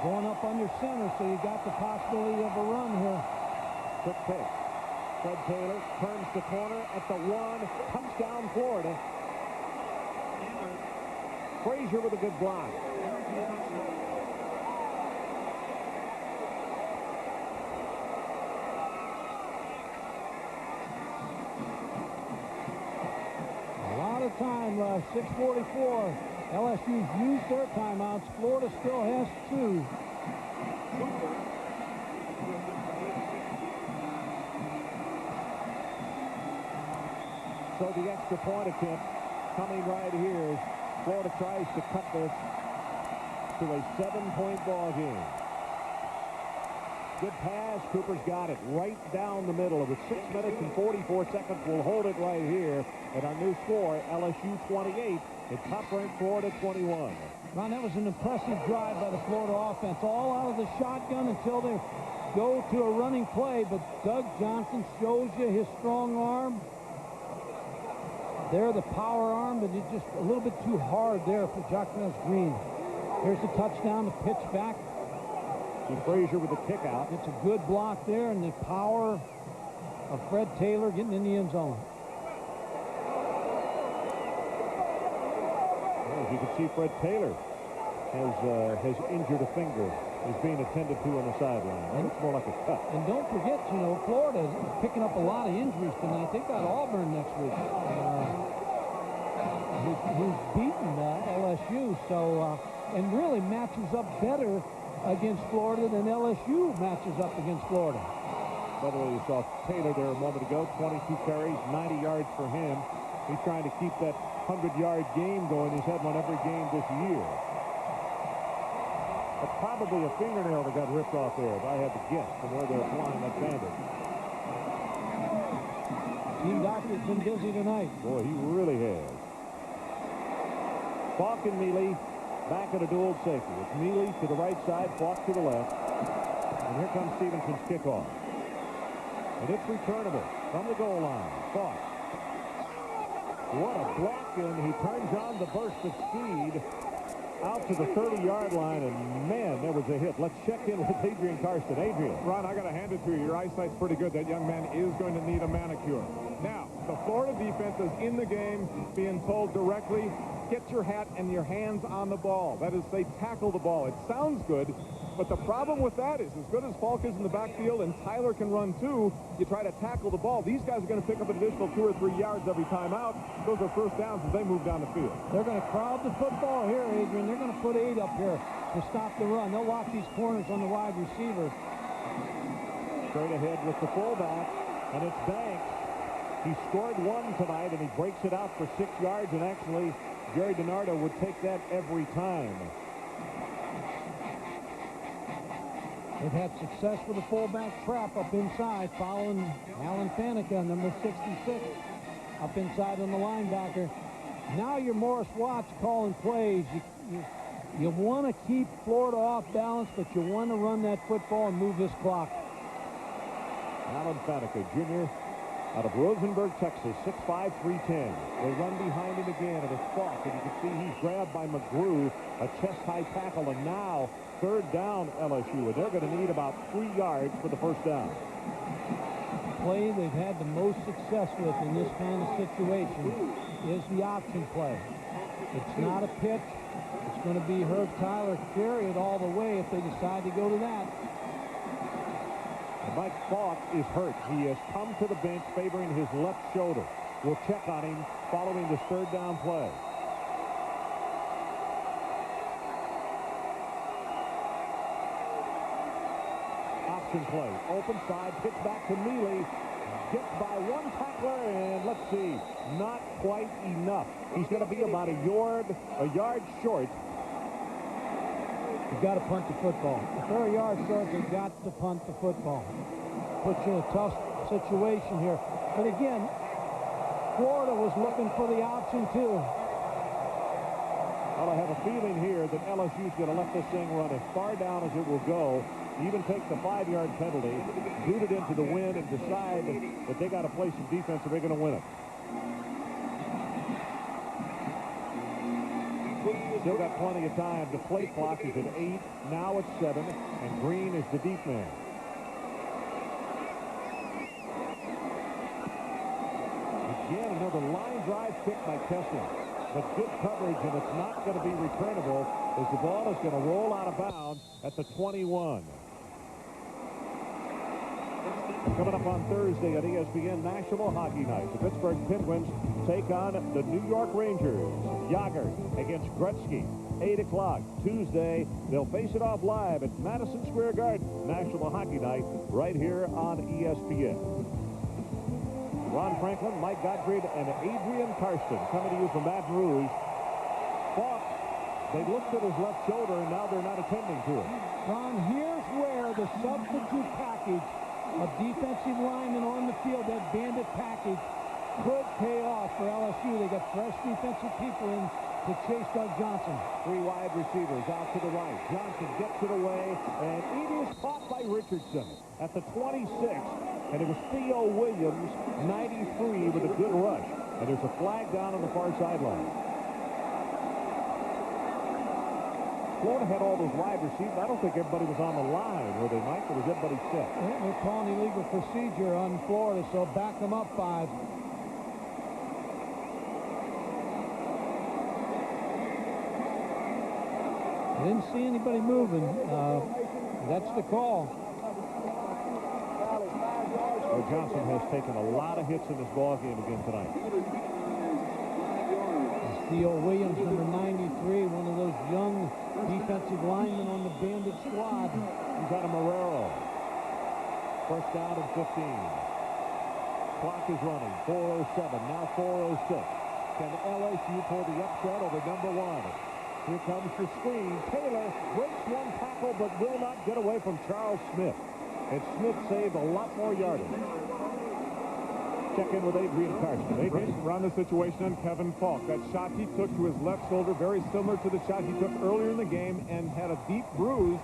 Going up under center, so you got the possibility of a run here. Quick pick. Fred Taylor turns the corner at the 1. Touchdown, Florida. Frazier with a good block. A lot of time, 6:44. LSU's used their timeouts. Florida still has 2. So the extra point attempt coming right here as Florida tries to cut this to a 7-point ball game. Good pass. Cooper's got it right down the middle. It was 6 minutes and 44 seconds. We'll hold it right here. And our new score, LSU 28 and top-ranked Florida 21. Ron, that was an impressive drive by the Florida offense. All out of the shotgun until they go to a running play. But Doug Johnson shows you his strong arm. There, the power arm, but it's just a little bit too hard there for Jacquez Green. Here's the touchdown, the pitch back. Frazier with the kick out. It's a good block there, and the power of Fred Taylor getting in the end zone. Well, as you can see, Fred Taylor has injured a finger. He's being attended to on the sideline. It's more like a cut. And don't forget, you know, Florida is picking up a lot of injuries tonight. They've got Auburn next week. Who's beaten LSU, so and really matches up better against Florida than LSU matches up against Florida. By the way, you saw Taylor there a moment ago, 22 carries, 90 yards for him. He's trying to keep that 100-yard game going. He's had one every game this year. But probably a fingernail that got ripped off there, if I had to guess, from where they're flying that bandage. Team doctor's been busy tonight. Boy, he really has. Falk and Mealy back at a dual safety. It's Mealy to the right side, Falk to the left. And here comes Stevenson's kickoff. And it's returnable from the goal line. Falk. What a block, and he turns on the burst of speed out to the 30-yard line, and man, there was a hit. Let's check in with Adrian Karsten. Adrian. Ron, I got to hand it to you. Your eyesight's pretty good. That young man is going to need a manicure. Now, the Florida defense is in the game being told directly, get your hat and your hands on the ball. That is, they tackle the ball. It sounds good, but the problem with that is, as good as Falk is in the backfield and Tyler can run too, you try to tackle the ball. These guys are going to pick up an additional 2 or 3 yards every time out. Those are first downs as they move down the field. They're going to crowd the football here, Adrian. They're going to put 8 up here to stop the run. They'll lock these corners on the wide receiver. Straight ahead with the fullback, and it's Banks. He scored 1 tonight, and he breaks it out for 6 yards, and actually Jerry DiNardo would take that every time. They've had success with the fullback trap up inside, following Alan Faneca, number 66, up inside on the linebacker. Now you're Morris Watts calling plays. You want to keep Florida off balance, but you want to run that football and move this clock. Alan Faneca, Jr., out of Rosenberg, Texas, 6'5", 310. They run behind him again, and it's Falk, and you can see he's grabbed by McGrew, a chest-high tackle, and now third down LSU, and they're going to need about 3 yards for the first down. The play they've had the most success with in this kind of situation is the option play. It's not a pitch. It's going to be Herb Tyler carry it all the way if they decide to go to that. And Mike Falk is hurt. He has come to the bench favoring his left shoulder. We'll check on him following this third down play. Option play. Open side. Pitch back to Mealy. Gets by one tackler, and let's see, not quite enough. He's going to be about a yard short. You've got to punt the football. If they're a yard short, they've got to punt the football. Puts you in a tough situation here. But again, Florida was looking for the option too. Well, I have a feeling here that LSU's going to let this thing run as far down as it will go, even take the 5-yard penalty, boot it into the wind, and decide that they got to play some defense or they're going to win it. Still got plenty of time. The play clock is at 8. Now it's 7, and Green is the deep man. Again, another line drive kick by Kessler. But good coverage, and it's not going to be returnable as the ball is going to roll out of bounds at the 21. Coming up on Thursday at ESPN National Hockey Night, the Pittsburgh Penguins take on the New York Rangers. Yager against Gretzky. 8 o'clock Tuesday. They'll face it off live at Madison Square Garden. National Hockey Night right here on ESPN. Ron Franklin, Mike Gottfried, and Adrian Karsten coming to you from Baton Rouge. Falk They looked at his left shoulder, and now they're not attending to it. Ron, here's where the substitute package of defensive linemen on the field, that bandit package, could pay off for LSU. They got fresh defensive people in to chase Doug Johnson. 3 wide receivers out to the right. Johnson gets it away, and it is caught by Richardson at the 26th. And it was Theo Williams, 93, with a good rush. And there's a flag down on the far sideline. Florida had all those wide receivers. I don't think everybody was on the line where they might, but was everybody set? They're calling illegal procedure on Florida, so back them up 5. I didn't see anybody moving. That's the call. Well, Johnson has taken a lot of hits in this ball game again tonight. Theo Williams, number 93, one of those young defensive linemen on the bandit squad. He's got a Marrero. First down and 15. Clock is running. 4:07. Now 4:06. Can LSU pull the upset over number 1? Here comes the screen. Taylor breaks one tackle but will not get away from Charles Smith. And Smith saved a lot more yardage. Check in with Adrian Carson. Adrian, run the situation on Kevin Falk. That shot he took to his left shoulder, very similar to the shot he took earlier in the game, and had a deep bruise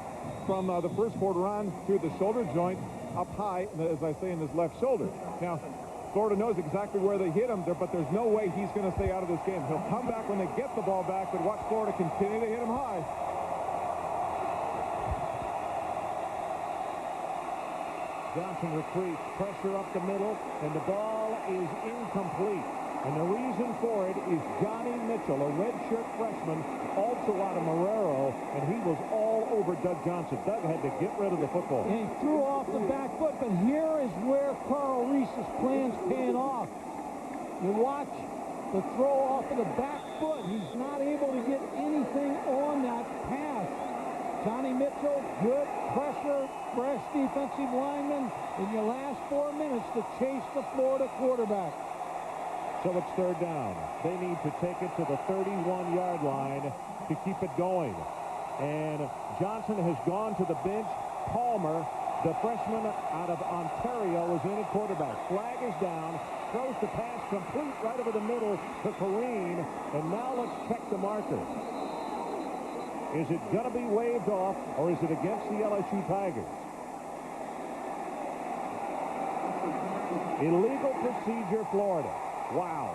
from the first quarter on through the shoulder joint up high, as I say, in his left shoulder. Now, Florida knows exactly where they hit him, but there's no way he's going to stay out of this game. He'll come back when they get the ball back, but watch Florida continue to hit him high. Johnson retreats, pressure up the middle, and the ball is incomplete. And the reason for it is Johnny Mitchell, a redshirt freshman, also out of Marrero, and he was all over Doug Johnson. Doug had to get rid of the football. And he threw off the back foot, but here is where Carl Reese's plan's paying off. You watch the throw off of the back foot. He's not able to get anything on that pass. Johnny Mitchell, good pressure, fresh defensive lineman in your last 4 minutes to chase the Florida quarterback. So it's third down. They need to take it to the 31-yard line to keep it going. And Johnson has gone to the bench. Palmer, the freshman out of Ontario, is in at quarterback. Flag is down. Throws the pass complete right over the middle to Kareem. And now let's check the marker. Is it going to be waved off, or is it against the LSU Tigers? Illegal procedure, Florida. Wow.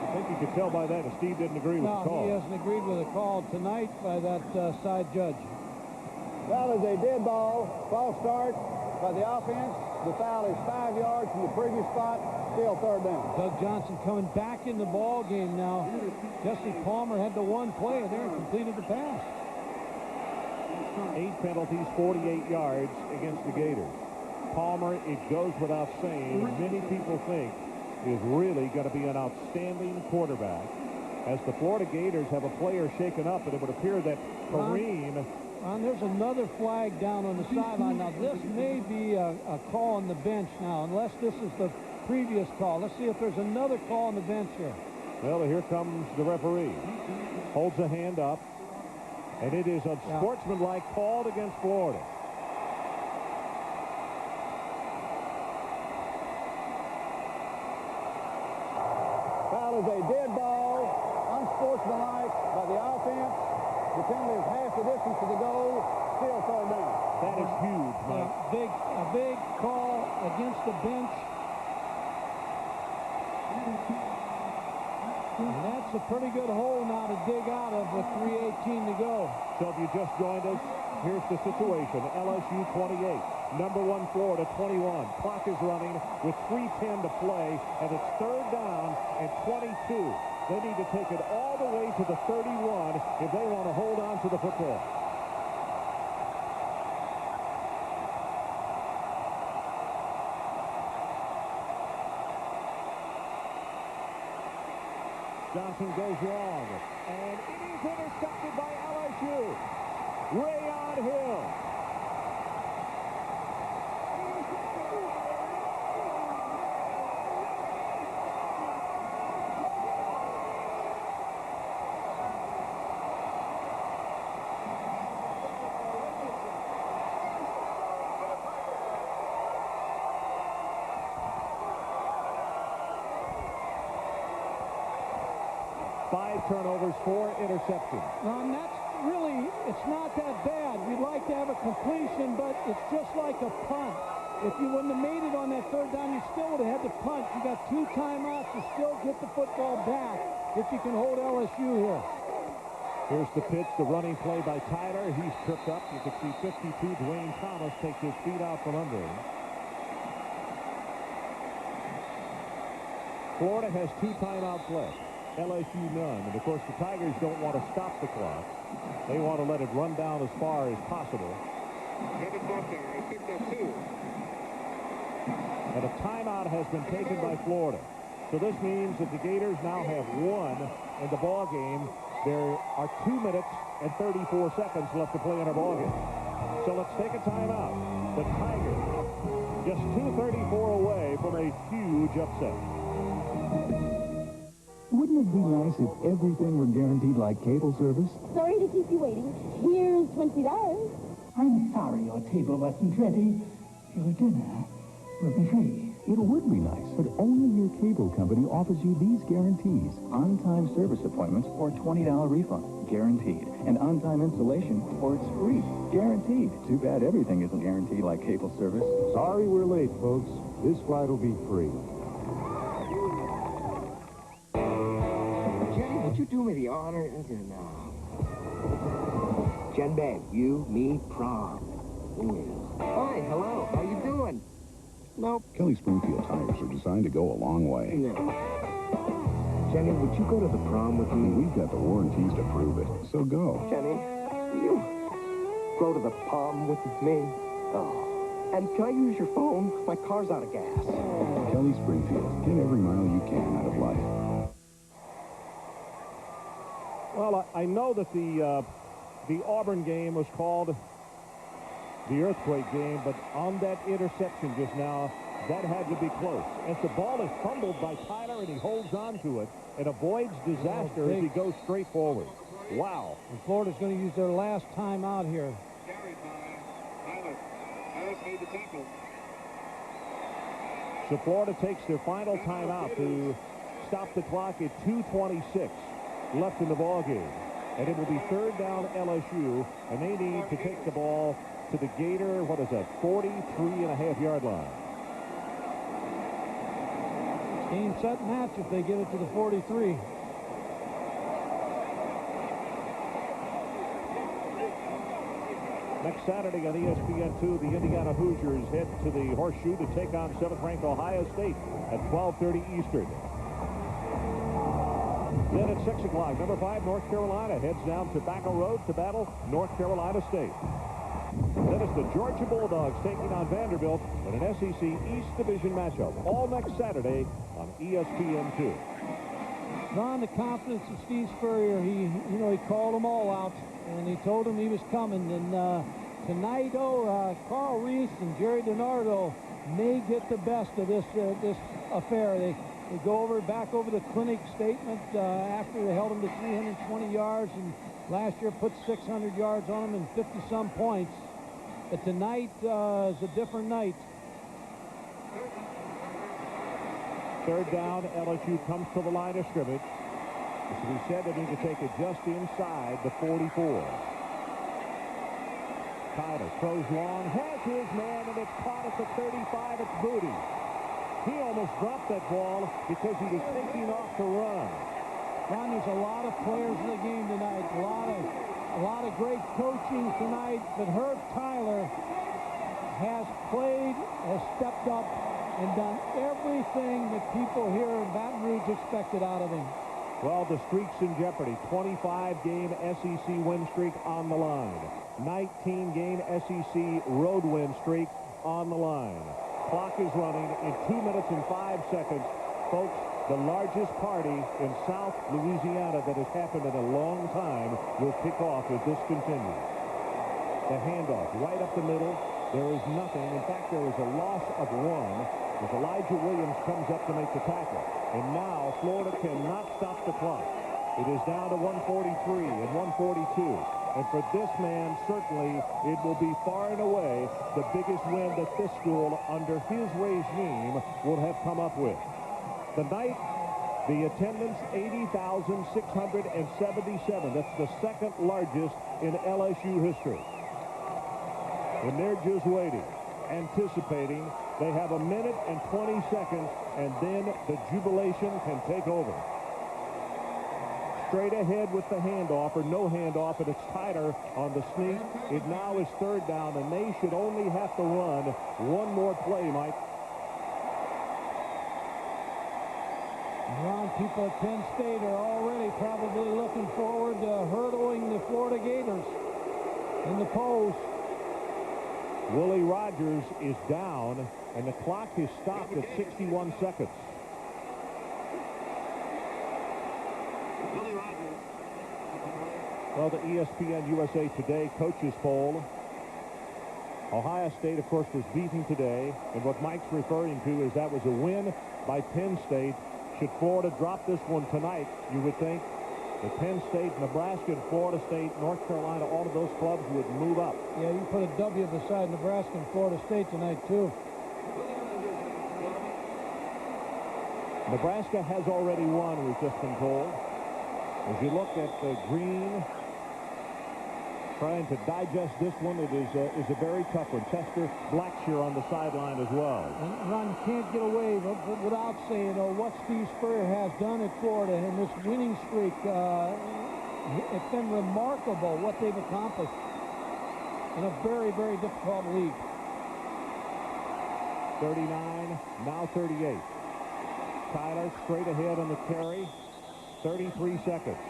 I think you could tell by that that Steve didn't agree with the call. No, he hasn't agreed with the call tonight by that side judge. Foul is a dead ball. False start by the offense. The foul is 5 yards from the previous spot. Still third down. Doug Johnson coming back in the ball game now. Jesse Palmer had the one play there and completed the pass. 8 penalties, 48 yards against the Gators. Palmer, it goes without saying, many people think is really going to be an outstanding quarterback. As the Florida Gators have a player shaken up, and it would appear that Kareem... Ron, there's another flag down on the sideline. Now, this may be a call on the bench now, unless this is the previous call. Let's see if there's another call on the bench here. Well, here comes the referee. Holds a hand up. And it is a sportsmanlike called against Florida. Foul is a dead ball, unsportsmanlike by the offense. The penalty is half the distance to the goal. Still third down. That is huge, Mike. A big call against the bench. And that's a pretty good hole now to dig out of with 3:18 to go. So if you just joined us, here's the situation. LSU 28, number 1 Florida 21. Clock is running with 3:10 to play, and it's third down and 22. They need to take it all the way to the 31 if they want to hold on to the football. Johnson goes long, and it is intercepted by LSU. Rayon Hill. 5 turnovers, 4 interceptions. And that's really, it's not that bad. We'd like to have a completion, but it's just like a punt. If you wouldn't have made it on that third down, you still would have had to punt. You got 2 timeouts to still get the football back if you can hold LSU here. Here's the pitch, the running play by Tyler. He's tripped up. You can see 52, Dwayne Thomas takes his feet out from under him. Florida has 2 timeouts left. LSU none. And, of course, the Tigers don't want to stop the clock. They want to let it run down as far as possible. And a timeout has been taken by Florida. So this means that the Gators now have 1 in the ball game. There are 2 minutes and 34 seconds left to play in our ball game. So let's take a timeout. The Tigers just 2:34 away from a huge upset. Wouldn't it be nice if everything were guaranteed like cable service? Sorry to keep you waiting. Here's $20. I'm sorry your table wasn't ready. Your dinner will be free. It would be nice, but only your cable company offers you these guarantees. On-time service appointments or $20 refund. Guaranteed. And on-time installation or it's free. Guaranteed. Too bad everything isn't guaranteed like cable service. Sorry we're late, folks. This flight will be free. Jenny, would you do me the honor? No. Jen, babe, you, me, prom. Hi, hello. How you doing? Nope. Kelly Springfield tires are designed to go a long way. No. Jenny, would you go to the prom with me? We've got the warranties to prove it, so go. Jenny, will you go to the prom with me? Oh. And can I use your phone? My car's out of gas. Kelly Springfield, get every mile you can out of life. Well, I know that the Auburn game was called the earthquake game, but on that interception just now, that had to be close. As the ball is fumbled by Tyler, and he holds on to it and avoids disaster as he goes straight forward. Wow. And Florida's going to use their last time out here. So Florida takes their final timeout to stop the clock at 2:26 left in the ball game. And it will be 3rd down LSU, and they need to take the ball to the Gator, what is that, 43.5-yard line. Game, set, match if they get it to the 43. Next Saturday on ESPN2, the Indiana Hoosiers head to the Horseshoe to take on 7th-ranked Ohio State at 12:30 Eastern. Then at 6 o'clock, number 5, North Carolina heads down Tobacco Road to battle North Carolina State. Then it's the Georgia Bulldogs taking on Vanderbilt in an SEC East Division matchup, all next Saturday on ESPN2. Ron, the confidence of Steve Spurrier, he called them all out, and he told them he was coming. And tonight, Carl Reese and Jerry DiNardo may get the best of this affair. They go back over the clinic statement after they held him to 320 yards, and last year put 600 yards on him and 50-some points. But tonight is a different night. 3rd down, LSU comes to the line of scrimmage. As we said, they need to take it just inside the 44. Tyler throws long, has his man, and it's caught at the 35. It's Booty. He almost dropped that ball because he was taking off to run. Ron, there's a lot of players in the game tonight. A lot of great coaching tonight, but Herb Tyler has played, has stepped up, and done everything that people here in Baton Rouge expected out of him. Well, the streak's in jeopardy. 25-game SEC win streak on the line. 19-game SEC road win streak on the line. Clock is running in 2 minutes and 5 seconds. Folks, the largest party in South Louisiana that has happened in a long time will kick off as this continues. The handoff right up the middle. There is nothing. In fact, there is a loss of 1 as Elijah Williams comes up to make the tackle. And now Florida cannot stop the clock. It is down to 143 and 142. And for this man, certainly, it will be far and away the biggest win that this school, under his regime, would have come up with. The night The attendance, 80,677. That's the second largest in LSU history. And they're just waiting, anticipating. They have a minute and 20 seconds, and then the jubilation can take over. Straight ahead with the handoff, or no handoff, and it's Tyler on the sneak. It now is third down, and they should only have to run one more play, Mike. Ron, people at Penn State are already probably looking forward to hurdling the Florida Gators in the post. Willie Rogers is down, and the clock is stopped at 61 seconds. Well, the ESPN USA Today coaches poll. Ohio State, of course, was beaten today, and what Mike's referring to is that was a win by Penn State. Should Florida drop this one tonight, you would think that Penn State, Nebraska, and Florida State, North Carolina, all of those clubs would move up. Yeah, you put a W beside Nebraska and Florida State tonight, too. Nebraska has already won, we've just been told. As you look at Green trying to digest this one, it is a very tough one. Chester Blackshear on the sideline as well. And Ron, you can't get away without saying what Steve Spurrier has done at Florida and this winning streak. It's been remarkable what they've accomplished in a very, very difficult league. 39, now 38. Tyler straight ahead on the carry. 33 seconds.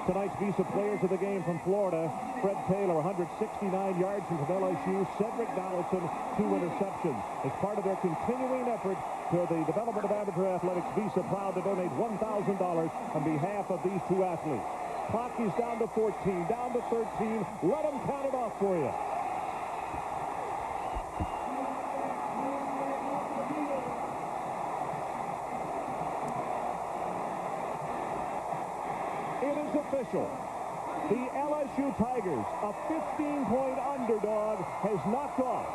Tonight's Visa players of the game from Florida: Fred Taylor, 169 yards from LSU. Cedric Donaldson, 2 interceptions. As part of their continuing effort to the development of amateur athletics, Visa proud to donate $1,000 on behalf of these two athletes. Clock is down to 14, down to 13. Let them count it off for you. Official. The LSU Tigers, a 15-point underdog, has knocked off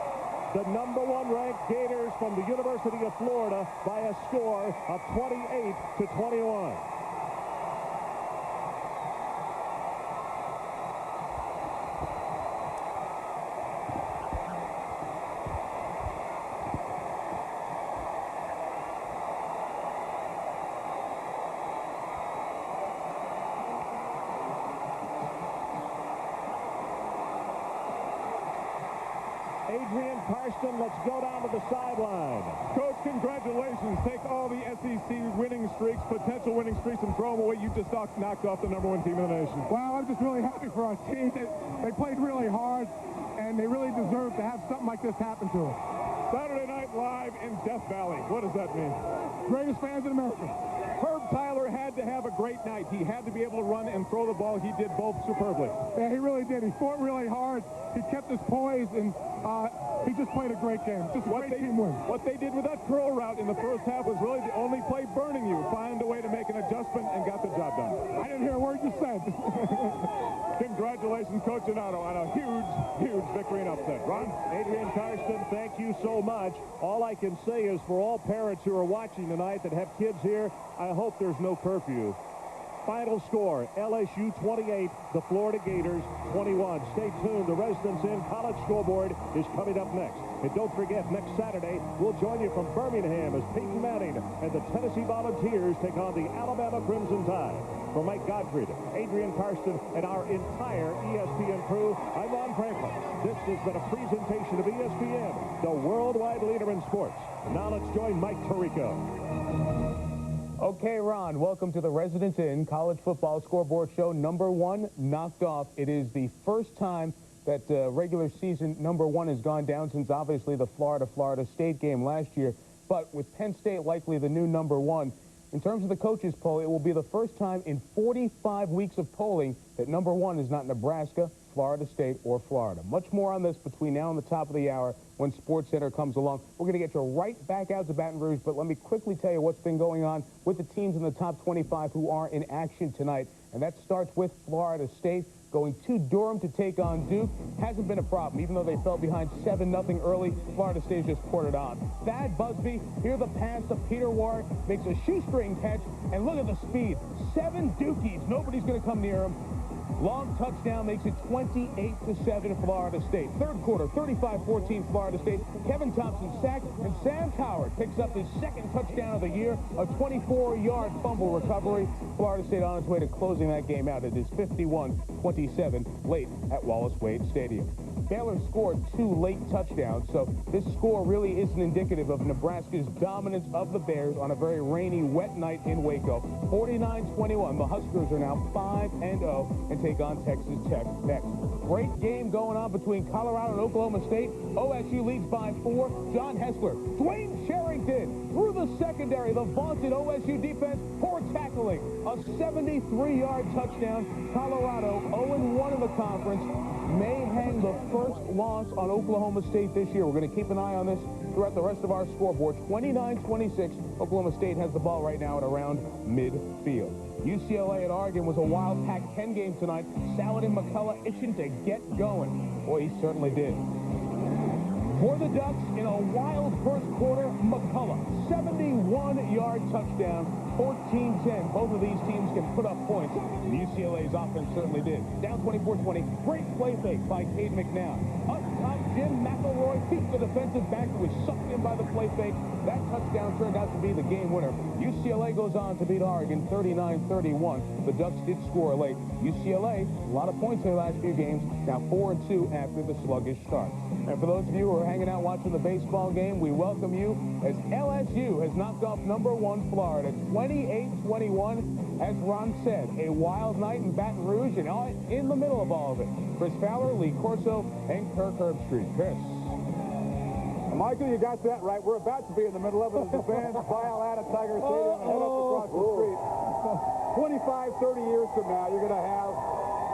the #1 ranked Gators from the University of Florida by a score of 28-21. Let's go down to the sideline. Coach, congratulations. Take all the SEC winning streaks, potential winning streaks, and throw them away. You just knocked off the #1 team in the nation. Well, I'm just really happy for our team. They played really hard, and they really deserve to have something like this happen to them. Saturday Night Live in Death Valley. What does that mean? Greatest fans in America. Herb Tyler had to have a great night. He had to be able to run and throw the ball. He did both superbly. Yeah, he really did. He fought really hard. He kept his poise, and he just played a great game. Just a great team win. What they did with that curl route in the first half was really the only play burning you. Find a way to make an adjustment and got the job done. I didn't hear a word you said. Congratulations, Coach Donato, on a huge, huge victory and upset. Ron? Adrian Karsten, thank you so much. All I can say is for all parents who are watching tonight that have kids here, I hope there's no curfew. Final score, LSU 28, the Florida Gators 21. Stay tuned. The Residence Inn College Scoreboard is coming up next. And don't forget, next Saturday, we'll join you from Birmingham as Peyton Manning and the Tennessee Volunteers take on the Alabama Crimson Tide. For Mike Gottfried, Adrian Karsten, and our entire ESPN crew, I'm Ron Franklin. This has been a presentation of ESPN, the worldwide leader in sports. Now let's join Mike Tirico. Okay, Ron, welcome to the Residence Inn College Football Scoreboard Show. #1 knocked off. It is the first time that regular season #1 has gone down since obviously the Florida State game last year. But with Penn State likely the new #1, in terms of the coaches poll, it will be the first time in 45 weeks of polling that #1 is not Nebraska, Florida State, or Florida. Much more on this between now and the top of the hour when SportsCenter comes along. We're going to get you right back out to Baton Rouge, but let me quickly tell you what's been going on with the teams in the top 25 who are in action tonight. And that starts with Florida State. going to Durham to take on Duke. Hasn't been a problem, even though they fell behind 7-0 early. Florida State just poured it on. Thad Busby, here the pass to Peter Warwick, makes a shoestring catch, and look at the speed. 7 Dukies. Nobody's going to come near him. Long touchdown makes it 28-7 Florida State. Third quarter, 35-14 Florida State. Kevin Thompson sacked, and Sam Coward picks up his second touchdown of the year, a 24-yard fumble recovery. Florida State on its way to closing that game out. It is 51-27 late at Wallace Wade Stadium. Baylor scored 2 late touchdowns, so this score really isn't indicative of Nebraska's dominance of the Bears on a very rainy, wet night in Waco. 49-21. The Huskers are now 5-0 and take on Texas Tech next. Great game going on between Colorado and Oklahoma State. OSU leads by 4. John Hessler, Dwayne Sherrington through the secondary. The vaunted OSU defense, poor tackling. A 73-yard touchdown. Colorado 0-1 in the conference. May hang the first loss on Oklahoma State this year. We're going to keep an eye on this throughout the rest of our scoreboard. 29-26. Oklahoma State has the ball right now at around midfield. UCLA at Oregon was a wild Pac-10 game tonight. Saladin McCullough itching to get going. Boy, he certainly did. For the Ducks, in a wild first quarter, McCullough, 71-yard touchdown, 14-10. Both of these teams can put up points. UCLA's offense certainly did. Down 24-20. Great play fake by Cade McNown. Up top, Jim McElroy beats the defensive back who was sucked in by the play fake. That touchdown turned out to be the game winner. UCLA goes on to beat Oregon 39-31. The Ducks did score late. UCLA, a lot of points in the last few games, now 4-2 after the sluggish start. And for those of you who are hanging out watching the baseball game, we welcome you as LSU has knocked off #1 Florida 28-21. As Ron said, a wild night in Baton Rouge, and in the middle of all of it, Chris Fowler, Lee Corso, and Kirk Herbstreit. Chris. Michael, you got that right. We're about to be in the middle of it as the fans file out of Tiger Stadium and head up across the street. 25, 30 years from now, you're going to have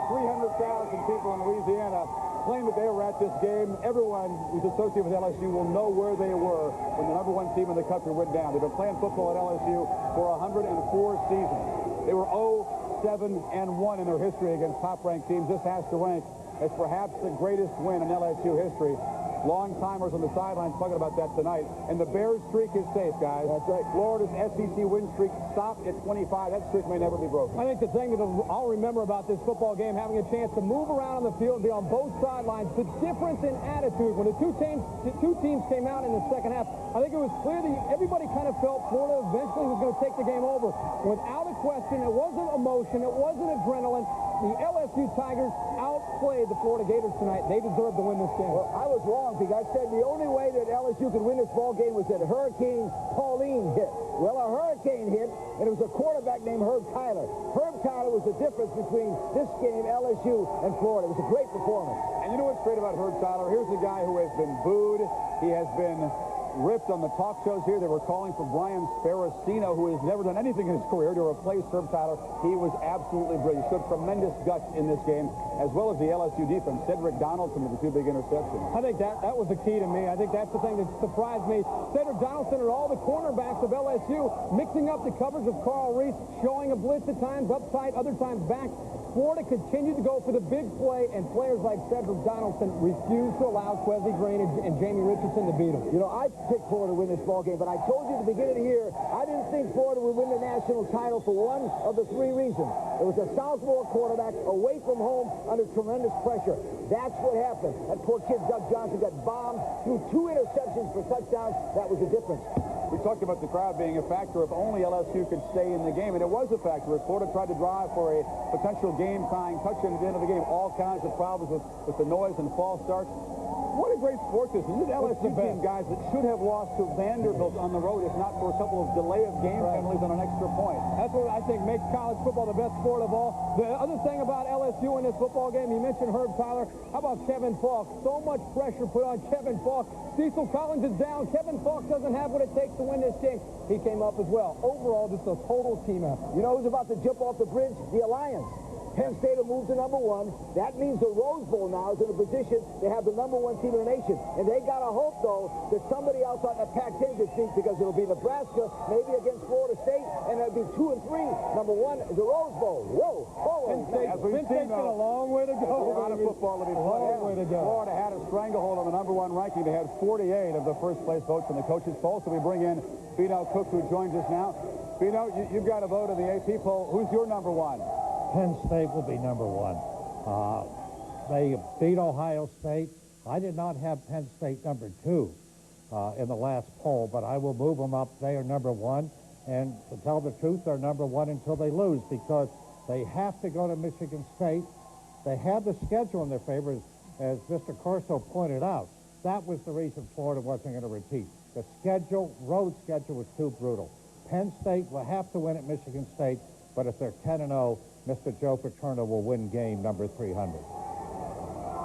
300,000 people in Louisiana claim that they were at this game. Everyone who's associated with LSU will know where they were when the #1 team in the country went down. They've been playing football at LSU for 104 seasons. They were 0-7-1 in their history against top-ranked teams. This has to rank as perhaps the greatest win in LSU history. Long-timers on the sidelines talking about that tonight. And the Bears streak is safe, guys. That's right. Florida's SEC win streak stopped at 25. That streak may never be broken. I think the thing that I'll remember about this football game, having a chance to move around on the field and be on both sidelines, the difference in attitude. When the two teams came out in the second half, I think it was clear that everybody kind of felt Florida eventually was going to take the game over. Without a question, it wasn't emotion, it wasn't adrenaline. The LSU Tigers outplayed the Florida Gators tonight. They deserved to win this game. Well, I was wrong, because I said the only way that LSU could win this ball game was that Hurricane Pauline hit. Well, a hurricane hit, and it was a quarterback named Herb Tyler. Herb Tyler was the difference between this game, LSU, and Florida. It was a great performance. And you know what's great about Herb Tyler? Here's a guy who has been booed. He has been ripped on the talk shows here. They were calling for Brian Sparacino, who has never done anything in his career, to replace Herb Tyler. He was absolutely brilliant. Showed tremendous guts in this game, as well as the LSU defense. Cedric Donaldson with the 2 big interceptions. I think that was the key to me. I think that's the thing that surprised me. Cedric Donaldson and all the cornerbacks of LSU mixing up the coverage of Carl Reese, showing a blitz at times, upside, other times back. Florida continued to go for the big play, and players like Cedric Donaldson refused to allow Kwesi Green and Jamie Richardson to beat him. You know, I picked Florida to win this ball game, but I told you at the beginning of the year, I didn't think Florida would win the national title for one of the 3 reasons. It was a sophomore quarterback away from home under tremendous pressure. That's what happened. That poor kid, Doug Johnson, got bombed, threw 2 interceptions for touchdowns. That was the difference. We talked about the crowd being a factor if only LSU could stay in the game, and it was a factor. As Florida tried to drive for a potential game-tying touchdown at the end of the game, all kinds of problems with the noise and false starts. What a great sport this is. This LSU team, guys, that should have lost to Vanderbilt on the road, if not for a couple of delay of game penalties on an extra point. That's what I think makes college football the best sport of all. The other thing about LSU in this football game, you mentioned Herb Tyler. How about Kevin Falk? So much pressure put on Kevin Falk. Cecil Collins is down. Kevin Falk doesn't have what it takes to win this game. He came up as well. Overall, just a total team effort. You know who's about to jump off the bridge? The Alliance. Penn State will move to #1. That means the Rose Bowl now is in a position to have the #1 team in the nation. And they got to hope, though, that somebody else on the Pac-10 gets beat, because it'll be Nebraska, maybe against Florida State, and it'll be 2 and 3. #1 is the Rose Bowl. Whoa. Penn State's got a long way to stranglehold on the #1 ranking. They had 48 of the first-place votes in the coaches' poll, so we bring in Bino Cook, who joins us now. Bino, you've got a vote in the AP poll. Who's your #1? Penn State will be #1. They beat Ohio State. I did not have Penn State #2 in the last poll, but I will move them up. They are #1. And to tell the truth, they're #1 until they lose, because they have to go to Michigan State. They have the schedule in their favor, as Mr. Corso pointed out. That was the reason Florida wasn't going to repeat. The schedule, road schedule, was too brutal. Penn State will have to win at Michigan State, but if they're 10-0, Mr. Joe Paterno will win game number 300.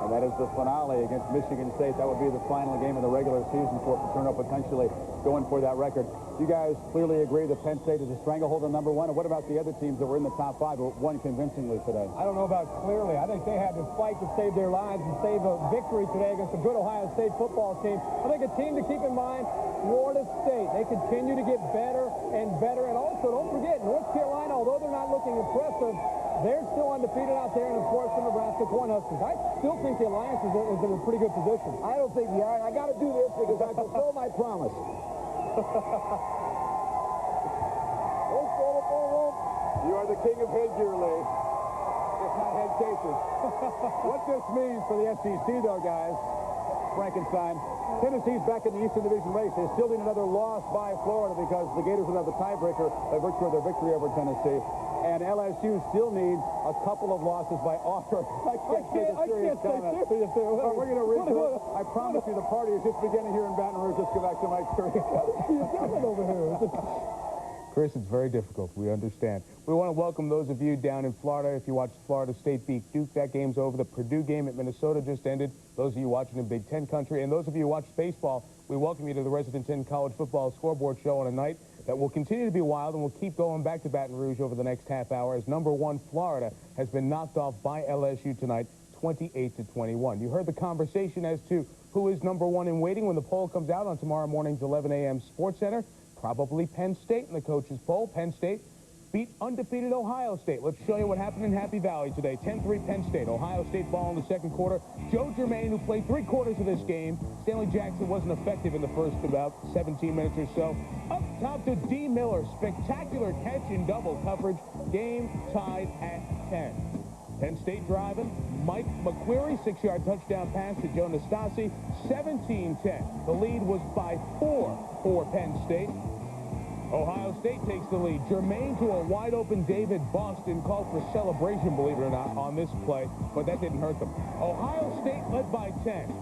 And that is the finale against Michigan State. That would be the final game of the regular season for Paterno, potentially going for that record. You guys clearly agree that Penn State is a stranglehold on #1. And what about the other teams that were in the top 5 who won convincingly today? I don't know about clearly. I think they had to fight to save their lives and save a victory today against a good Ohio State football team. I think a team to keep in mind, Florida State. They continue to get better and better. And also, don't forget, North Carolina, although they're not looking impressive, they're still undefeated out there, and of course the Nebraska Cornhuskers. I still think the Alliance is in a pretty good position. I don't think they are. I got to do this because I fulfill my promise. You are the king of headgear, Lee. It's not head cases. What this means for the SEC, though, guys, Frankenstein, Tennessee's back in the Eastern Division race. They still need another loss by Florida because the Gators would have the tiebreaker by virtue of their victory over Tennessee. And LSU still needs a couple of losses by Auburn. I can't say serious comment. We're going to read it. I promise you the party is just beginning here in Baton Rouge. Let's go back to Mike Curry. over here. Chris, it's very difficult. We understand. We want to welcome those of you down in Florida. If you watched Florida State beat Duke, that game's over. The Purdue game at Minnesota just ended. Those of you watching in Big Ten country, and those of you who watch baseball, we welcome you to the Resident 10 College Football Scoreboard Show on a night that will continue to be wild, and we'll keep going back to Baton Rouge over the next half hour as #1 Florida has been knocked off by LSU tonight, 28-21. You heard the conversation as to who is #1 in waiting when the poll comes out on tomorrow morning's 11 a.m. Sports Center. Probably Penn State in the coaches' poll. Penn State beat undefeated Ohio State. Let's show you what happened in Happy Valley today. 10-3 Penn State. Ohio State ball in the second quarter. Joe Germain, who played 3 quarters of this game. Stanley Jackson wasn't effective in the first about 17 minutes or so. Up top to D. Miller. Spectacular catch in double coverage. Game tied at 10. Penn State driving. Mike McQuarrie, 6-yard touchdown pass to Joe Nastasi. 17-10. The lead was by 4 for Penn State. Ohio State takes the lead. Germain to a wide-open David Boston, called for celebration, believe it or not, on this play, but that didn't hurt them. Ohio State led by 10.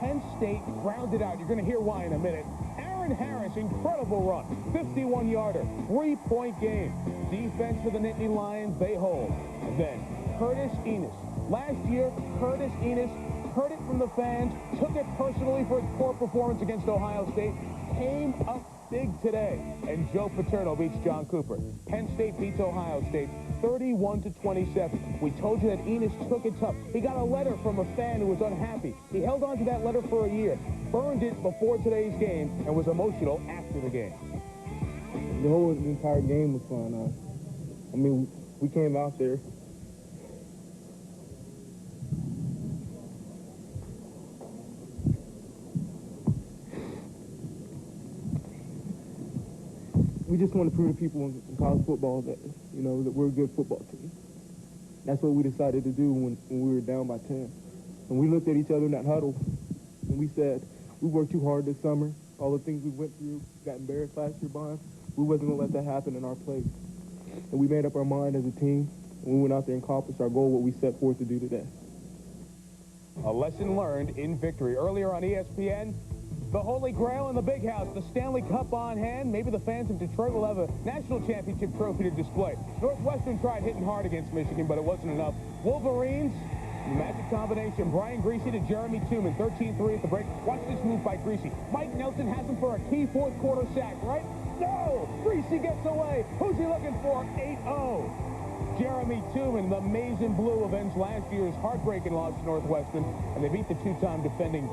Penn State grounded out. You're going to hear why in a minute. Aaron Harris, incredible run. 51-yarder, 3-point game. Defense for the Nittany Lions, they hold. And then Curtis Enis. Last year, Curtis Enis heard it from the fans, took it personally for its poor performance against Ohio State, came up big today, and Joe Paterno beats John Cooper. Penn State beats Ohio State 31-27. We told you that Enis took it tough. He got a letter from a fan who was unhappy. He held on to that letter for a year, burned it before today's game, and was emotional after the game. The entire game was fun. I mean, we came out there. We just want to prove to people in college football that, you know, that we're a good football team. That's what we decided to do when we were down by 10. And we looked at each other in that huddle, and we said, we worked too hard this summer. All the things we went through, got embarrassed last year behind. We wasn't going to let that happen in our place. And we made up our mind as a team, and we went out there and accomplished our goal, what we set forth to do today. A lesson learned in victory. Earlier on ESPN, the Holy Grail in the Big House, the Stanley Cup on hand. Maybe the fans of Detroit will have a national championship trophy to display. Northwestern tried hitting hard against Michigan, but it wasn't enough. Wolverines, magic combination. Brian Greasy to Jeremy Tooman, 13-3 at the break. Watch this move by Greasy. Mike Nelson has him for a key fourth quarter sack, right? No! Greasy gets away. Who's he looking for? 8-0. Jeremy Tooman, the Maize and Blue, avenged last year's heartbreaking loss to Northwestern, and they beat the two-time defending